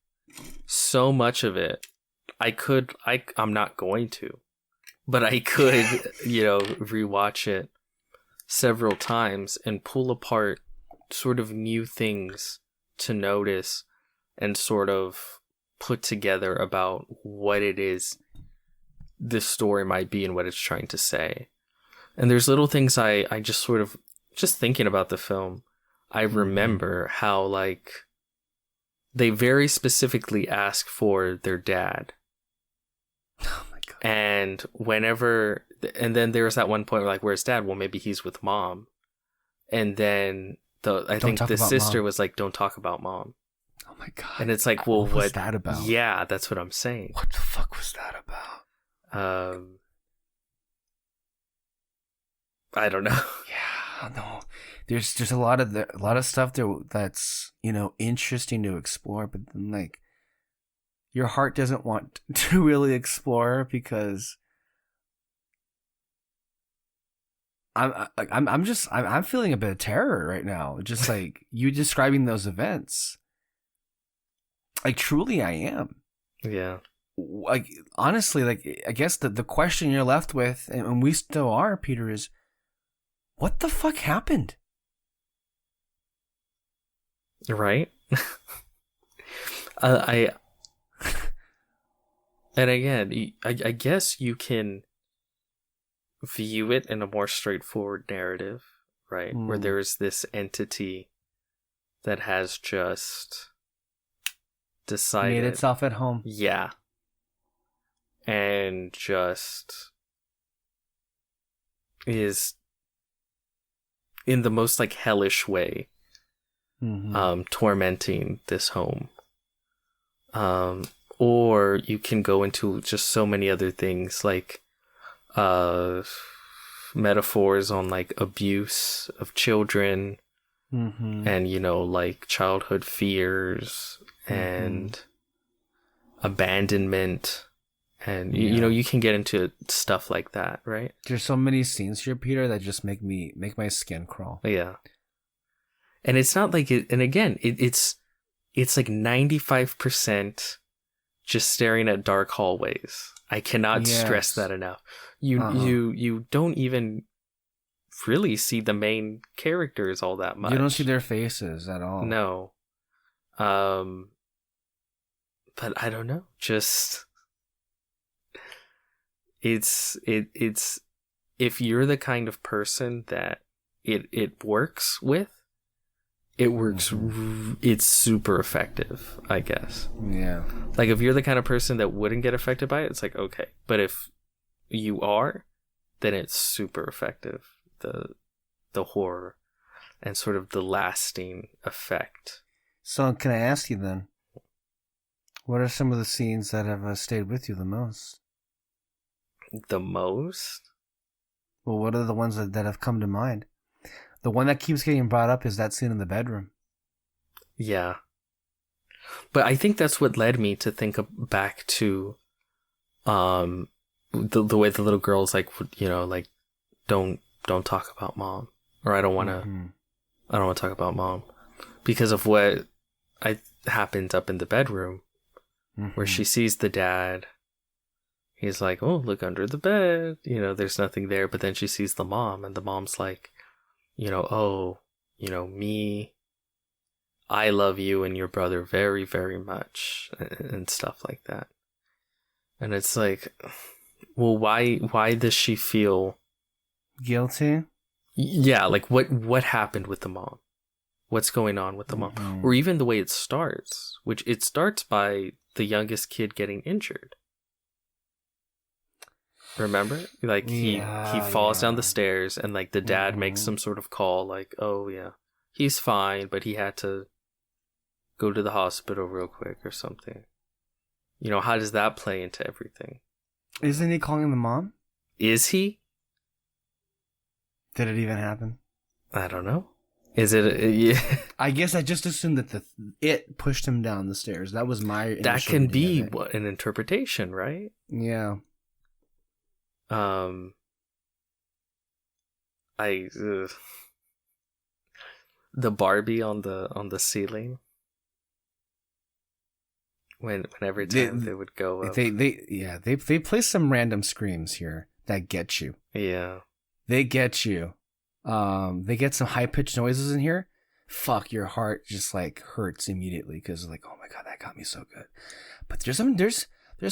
So much of it, I'm not going to, but I could, rewatch it several times and pull apart sort of new things to notice and sort of put together about what it is this story might be and what it's trying to say. And there's little things I just sort of, just thinking about the film, I remember how like they very specifically ask for their dad. Oh my God. And then there was that one point where like, where's dad? Well, maybe he's with mom. And then I think the sister mom. was like, don't talk about mom. Oh my God. And it's like, well, what was that about? Yeah, that's what I'm saying. What the fuck was that about? I don't know. Yeah, no. There's a lot of stuff there that's interesting to explore, but then like your heart doesn't want to really explore because I'm feeling a bit of terror right now. Just like you describing those events. Like truly, I am. Yeah. Like honestly, like I guess the question you're left with, and we still are, Peter, is what the fuck happened? Right? And again, I guess you can view it in a more straightforward narrative, right? Where there's this entity that has just decided, made itself at home. Yeah. And just is in the most like hellish way tormenting this home. Or you can go into just so many other things like metaphors on like abuse of children and like childhood fears and abandonment, and you know, you can get into stuff like that, right? There's so many scenes here, Peter, that just make my skin crawl. Yeah. And it's not like it, and again, it's like 95% just staring at dark hallways. I cannot stress that enough. You don't even really see the main characters all that much. You don't see their faces at all. No. But I don't know. Just it's if you're the kind of person that it works with, it works. It's super effective, I guess. Yeah. Like if you're the kind of person that wouldn't get affected by it, it's like okay. But if you are, then it's super effective. The horror and sort of the lasting effect. So can I ask you then, what are some of the scenes that have stayed with you the most? The most? Well, what are the ones that have come to mind? The one that keeps getting brought up is that scene in the bedroom. Yeah. But I think that's what led me to think back to the way the little girl's like, you know, like, don't talk about mom. Or I don't want to talk about mom. Because of what happens up in the bedroom, where she sees the dad. He's like, oh, look under the bed. You know, there's nothing there. But then she sees the mom, and the mom's like, you know, oh, you know, me, I love you and your brother very, very much, and stuff like that. And it's like, well, why does she feel guilty? Yeah, like what happened with the mom? What's going on with the mom? Or even the way it starts, which it starts by the youngest kid getting injured. Remember? Like he falls down the stairs, and like the dad makes some sort of call like, oh yeah, he's fine, but he had to go to the hospital real quick or something. You know, how does that play into everything? Isn't he calling the mom? Is he? Did it even happen? I don't know. Is it? Yeah. I guess I just assumed that it pushed him down the stairs. That was my. That can be an interpretation, right? Yeah. The Barbie on the ceiling. Whenever time they would go up. They play some random screams here that get you. Yeah. They get you. They get some high pitched noises in here. Fuck, your heart just like hurts immediately because like, oh my god, that got me so good. But there's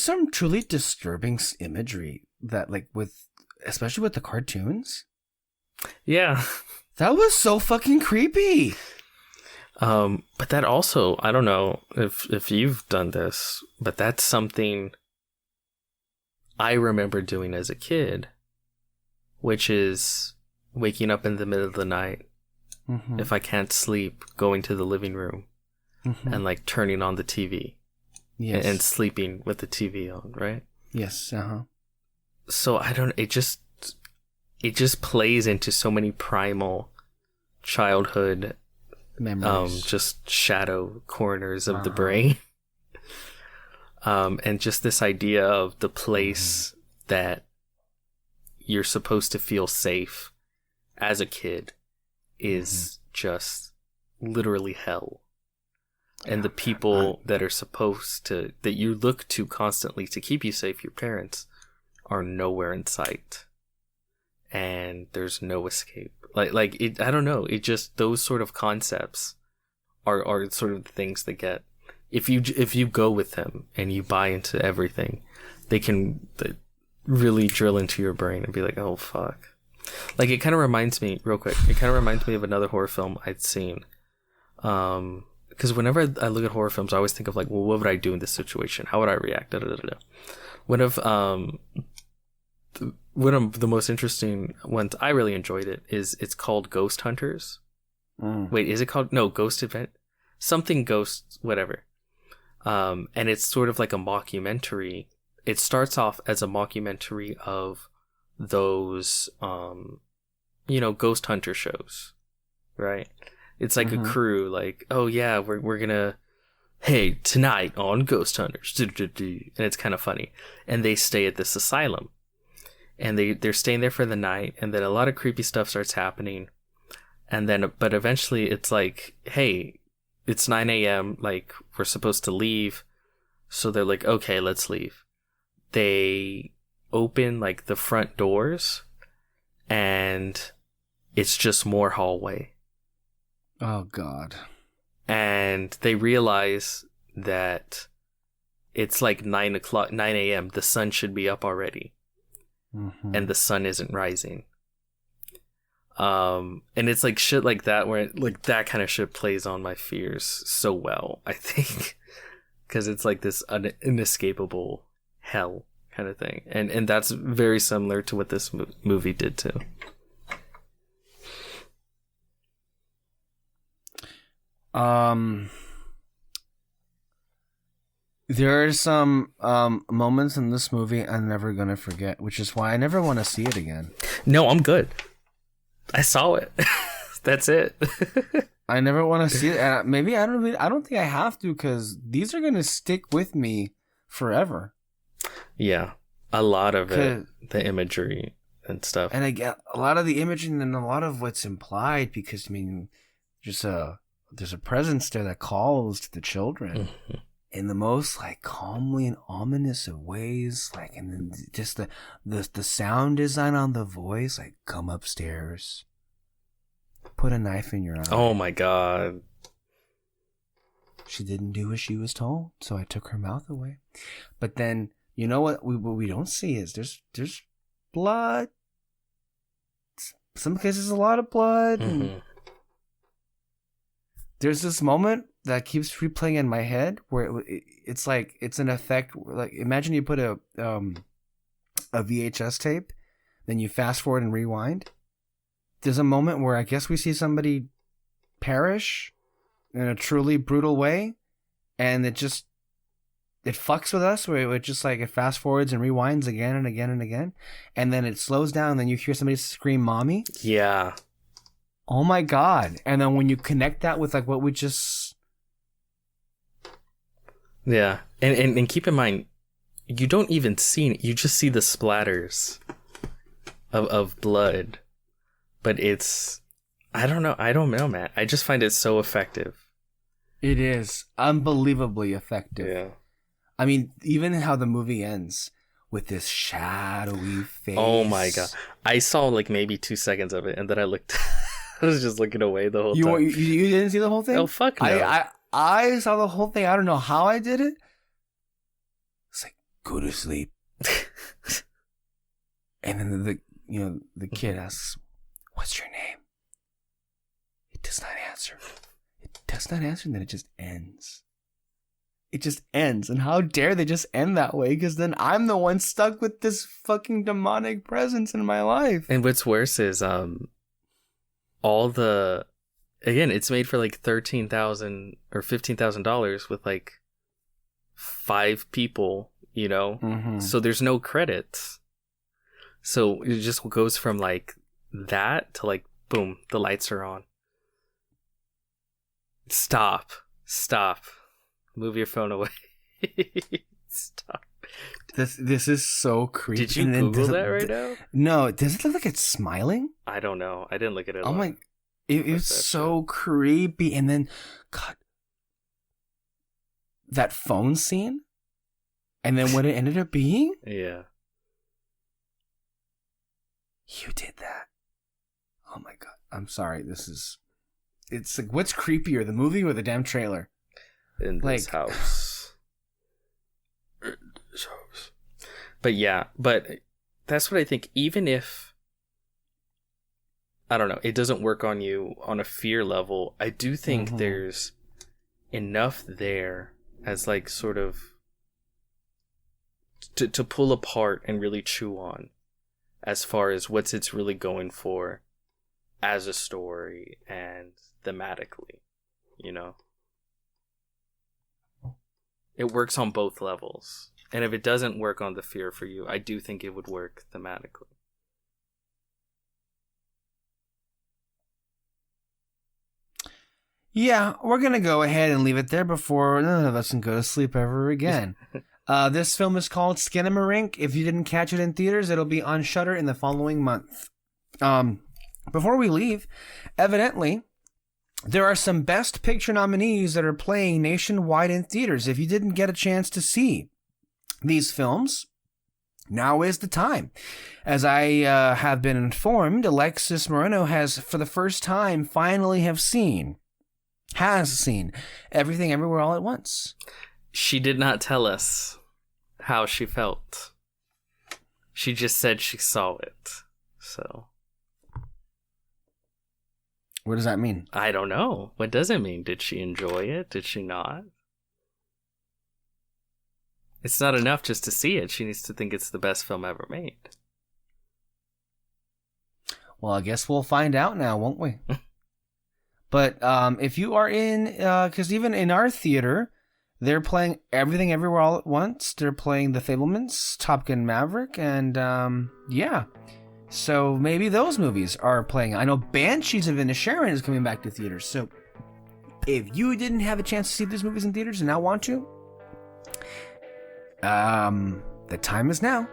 some truly disturbing imagery that like especially with the cartoons. Yeah. That was so fucking creepy. But that also, I don't know if you've done this, but that's something I remember doing as a kid, which is waking up in the middle of the night. If I can't sleep, going to the living room and like turning on the TV. Yes. And sleeping with the TV on, right? Yes. So I don't. It just plays into so many primal childhood memories, just shadow corners of the brain, and just this idea of the place that you're supposed to feel safe as a kid is just literally hell. And the people that are supposed to, that you look to constantly to keep you safe, your parents, are nowhere in sight. And there's no escape. Like it, I don't know. It just, those sort of concepts are sort of the things that get, if you go with them and you buy into everything, they can really drill into your brain and be like, oh fuck. Like it kind of reminds me, real quick, of another horror film I'd seen. Because whenever I look at horror films, I always think of like, well, what would I do in this situation? How would I react? One of the most interesting ones, I really enjoyed it, it's called Ghost Hunters. Wait, is it called? No, Ghost Event? Something Ghost, whatever. And it's sort of like a mockumentary. It starts off as a mockumentary of those, ghost hunter shows, right? It's like a crew, like, oh yeah, we're gonna hey, tonight on Ghost Hunters, and it's kind of funny. And they stay at this asylum, and they're staying there for the night, and then a lot of creepy stuff starts happening, and then but eventually it's like, hey, it's 9 a.m. like we're supposed to leave, so they're like, okay, let's leave. They open like the front doors, and it's just more hallway. Oh God. And they realize that it's like 9 a.m. The sun should be up already. Mm-hmm. And the sun isn't rising. And it's like shit like that, where like that kind of shit plays on my fears so well, I think. Because it's like this inescapable hell kind of thing. And that's very similar to what this movie did too. There are some moments in this movie I'm never gonna forget, which is why I never want to see it again. No, I'm good. I saw it. That's it. I never want to see it, and maybe I don't think I have to, because these are gonna stick with me forever. Yeah, a lot of it, the imagery and stuff, and I get a lot of the imagery and a lot of what's implied, because I mean, there's a presence there that calls to the children. Mm-hmm. In the most like calmly and ominous of ways, like, and then just the sound design on the voice, like, come upstairs, put a knife in your eye. Oh my God. She didn't do as she was told, so I took her mouth away. But then, you know what we don't see is there's blood. Some cases a lot of blood. Mm-hmm. And there's this moment that keeps replaying in my head where it's like, it's an effect. Like, imagine you put a VHS tape, then you fast forward and rewind. There's a moment where I guess we see somebody perish in a truly brutal way, and it fucks with us, where it just like, it fast forwards and rewinds again and again and again, and then it slows down, and then you hear somebody scream "mommy." Yeah. Oh my God. And then when you connect that with like what we just... Yeah. And keep in mind, you don't even see it. You just see the splatters of blood. But it's... I don't know, man. I just find it so effective. It is unbelievably effective. Yeah. I mean, even how the movie ends with this shadowy face. Oh my God. I saw like maybe 2 seconds of it, and then I looked... I was just looking away the whole time. You didn't see the whole thing? Oh, fuck no. I saw the whole thing. I don't know how I did it. It's like, go to sleep. And then the kid asks, "What's your name?" It does not answer. And then it just ends. It just ends. And how dare they just end that way? Because then I'm the one stuck with this fucking demonic presence in my life. And what's worse is it's made for like $13,000 or $15,000 with like 5 people, you know. Mm-hmm. So there's no credits. So it just goes from like that to like, boom, the lights are on. Stop. Move your phone away. Stop. This is so creepy. Did you Google that right now? No. Does it look like it's smiling? I don't know. I didn't look at it. Oh my! It's so creepy. And then, God, that phone scene, and then what it ended up being. Yeah. You did that. Oh my God! I'm sorry. It's like, what's creepier, the movie or the damn trailer? In this house. But yeah, that's what I think. Even if, I don't know, it doesn't work on you on a fear level, I do think there's enough there as like sort of to pull apart and really chew on, as far as what's it's really going for as a story and thematically, you know. It works on both levels. And if it doesn't work on the fear for you, I do think it would work thematically. Yeah, we're going to go ahead and leave it there before none of us can go to sleep ever again. This film is called Skinamarink. If you didn't catch it in theaters, it'll be on Shudder in the following month. Before we leave, evidently, there are some Best Picture nominees that are playing nationwide in theaters. If you didn't get a chance to see these films, now is the time. As I have been informed, Alexis Moreno has, for the first time, finally has seen Everything Everywhere All at Once. She did not tell us how she felt. She just said she saw it. So, what does that mean? I don't know. What does it mean? Did she enjoy it? Did she not? It's not enough just to see it. She needs to think it's the best film ever made. Well, I guess we'll find out now, won't we? But if you are in, because even in our theater, they're playing Everything Everywhere All at Once. They're playing The Fablemans, Top Gun Maverick, and yeah. So maybe those movies are playing. I know Banshees of Inisherin is coming back to theaters. So if you didn't have a chance to see these movies in theaters and now want to, the time is now.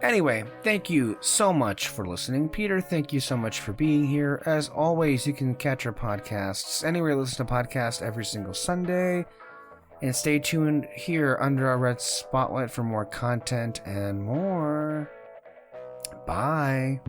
Anyway, thank you so much for listening. Peter, thank you so much for being here. As always, you can catch our podcasts anywhere you listen to podcasts every single Sunday. And stay tuned here under our red spotlight for more content and more. Bye.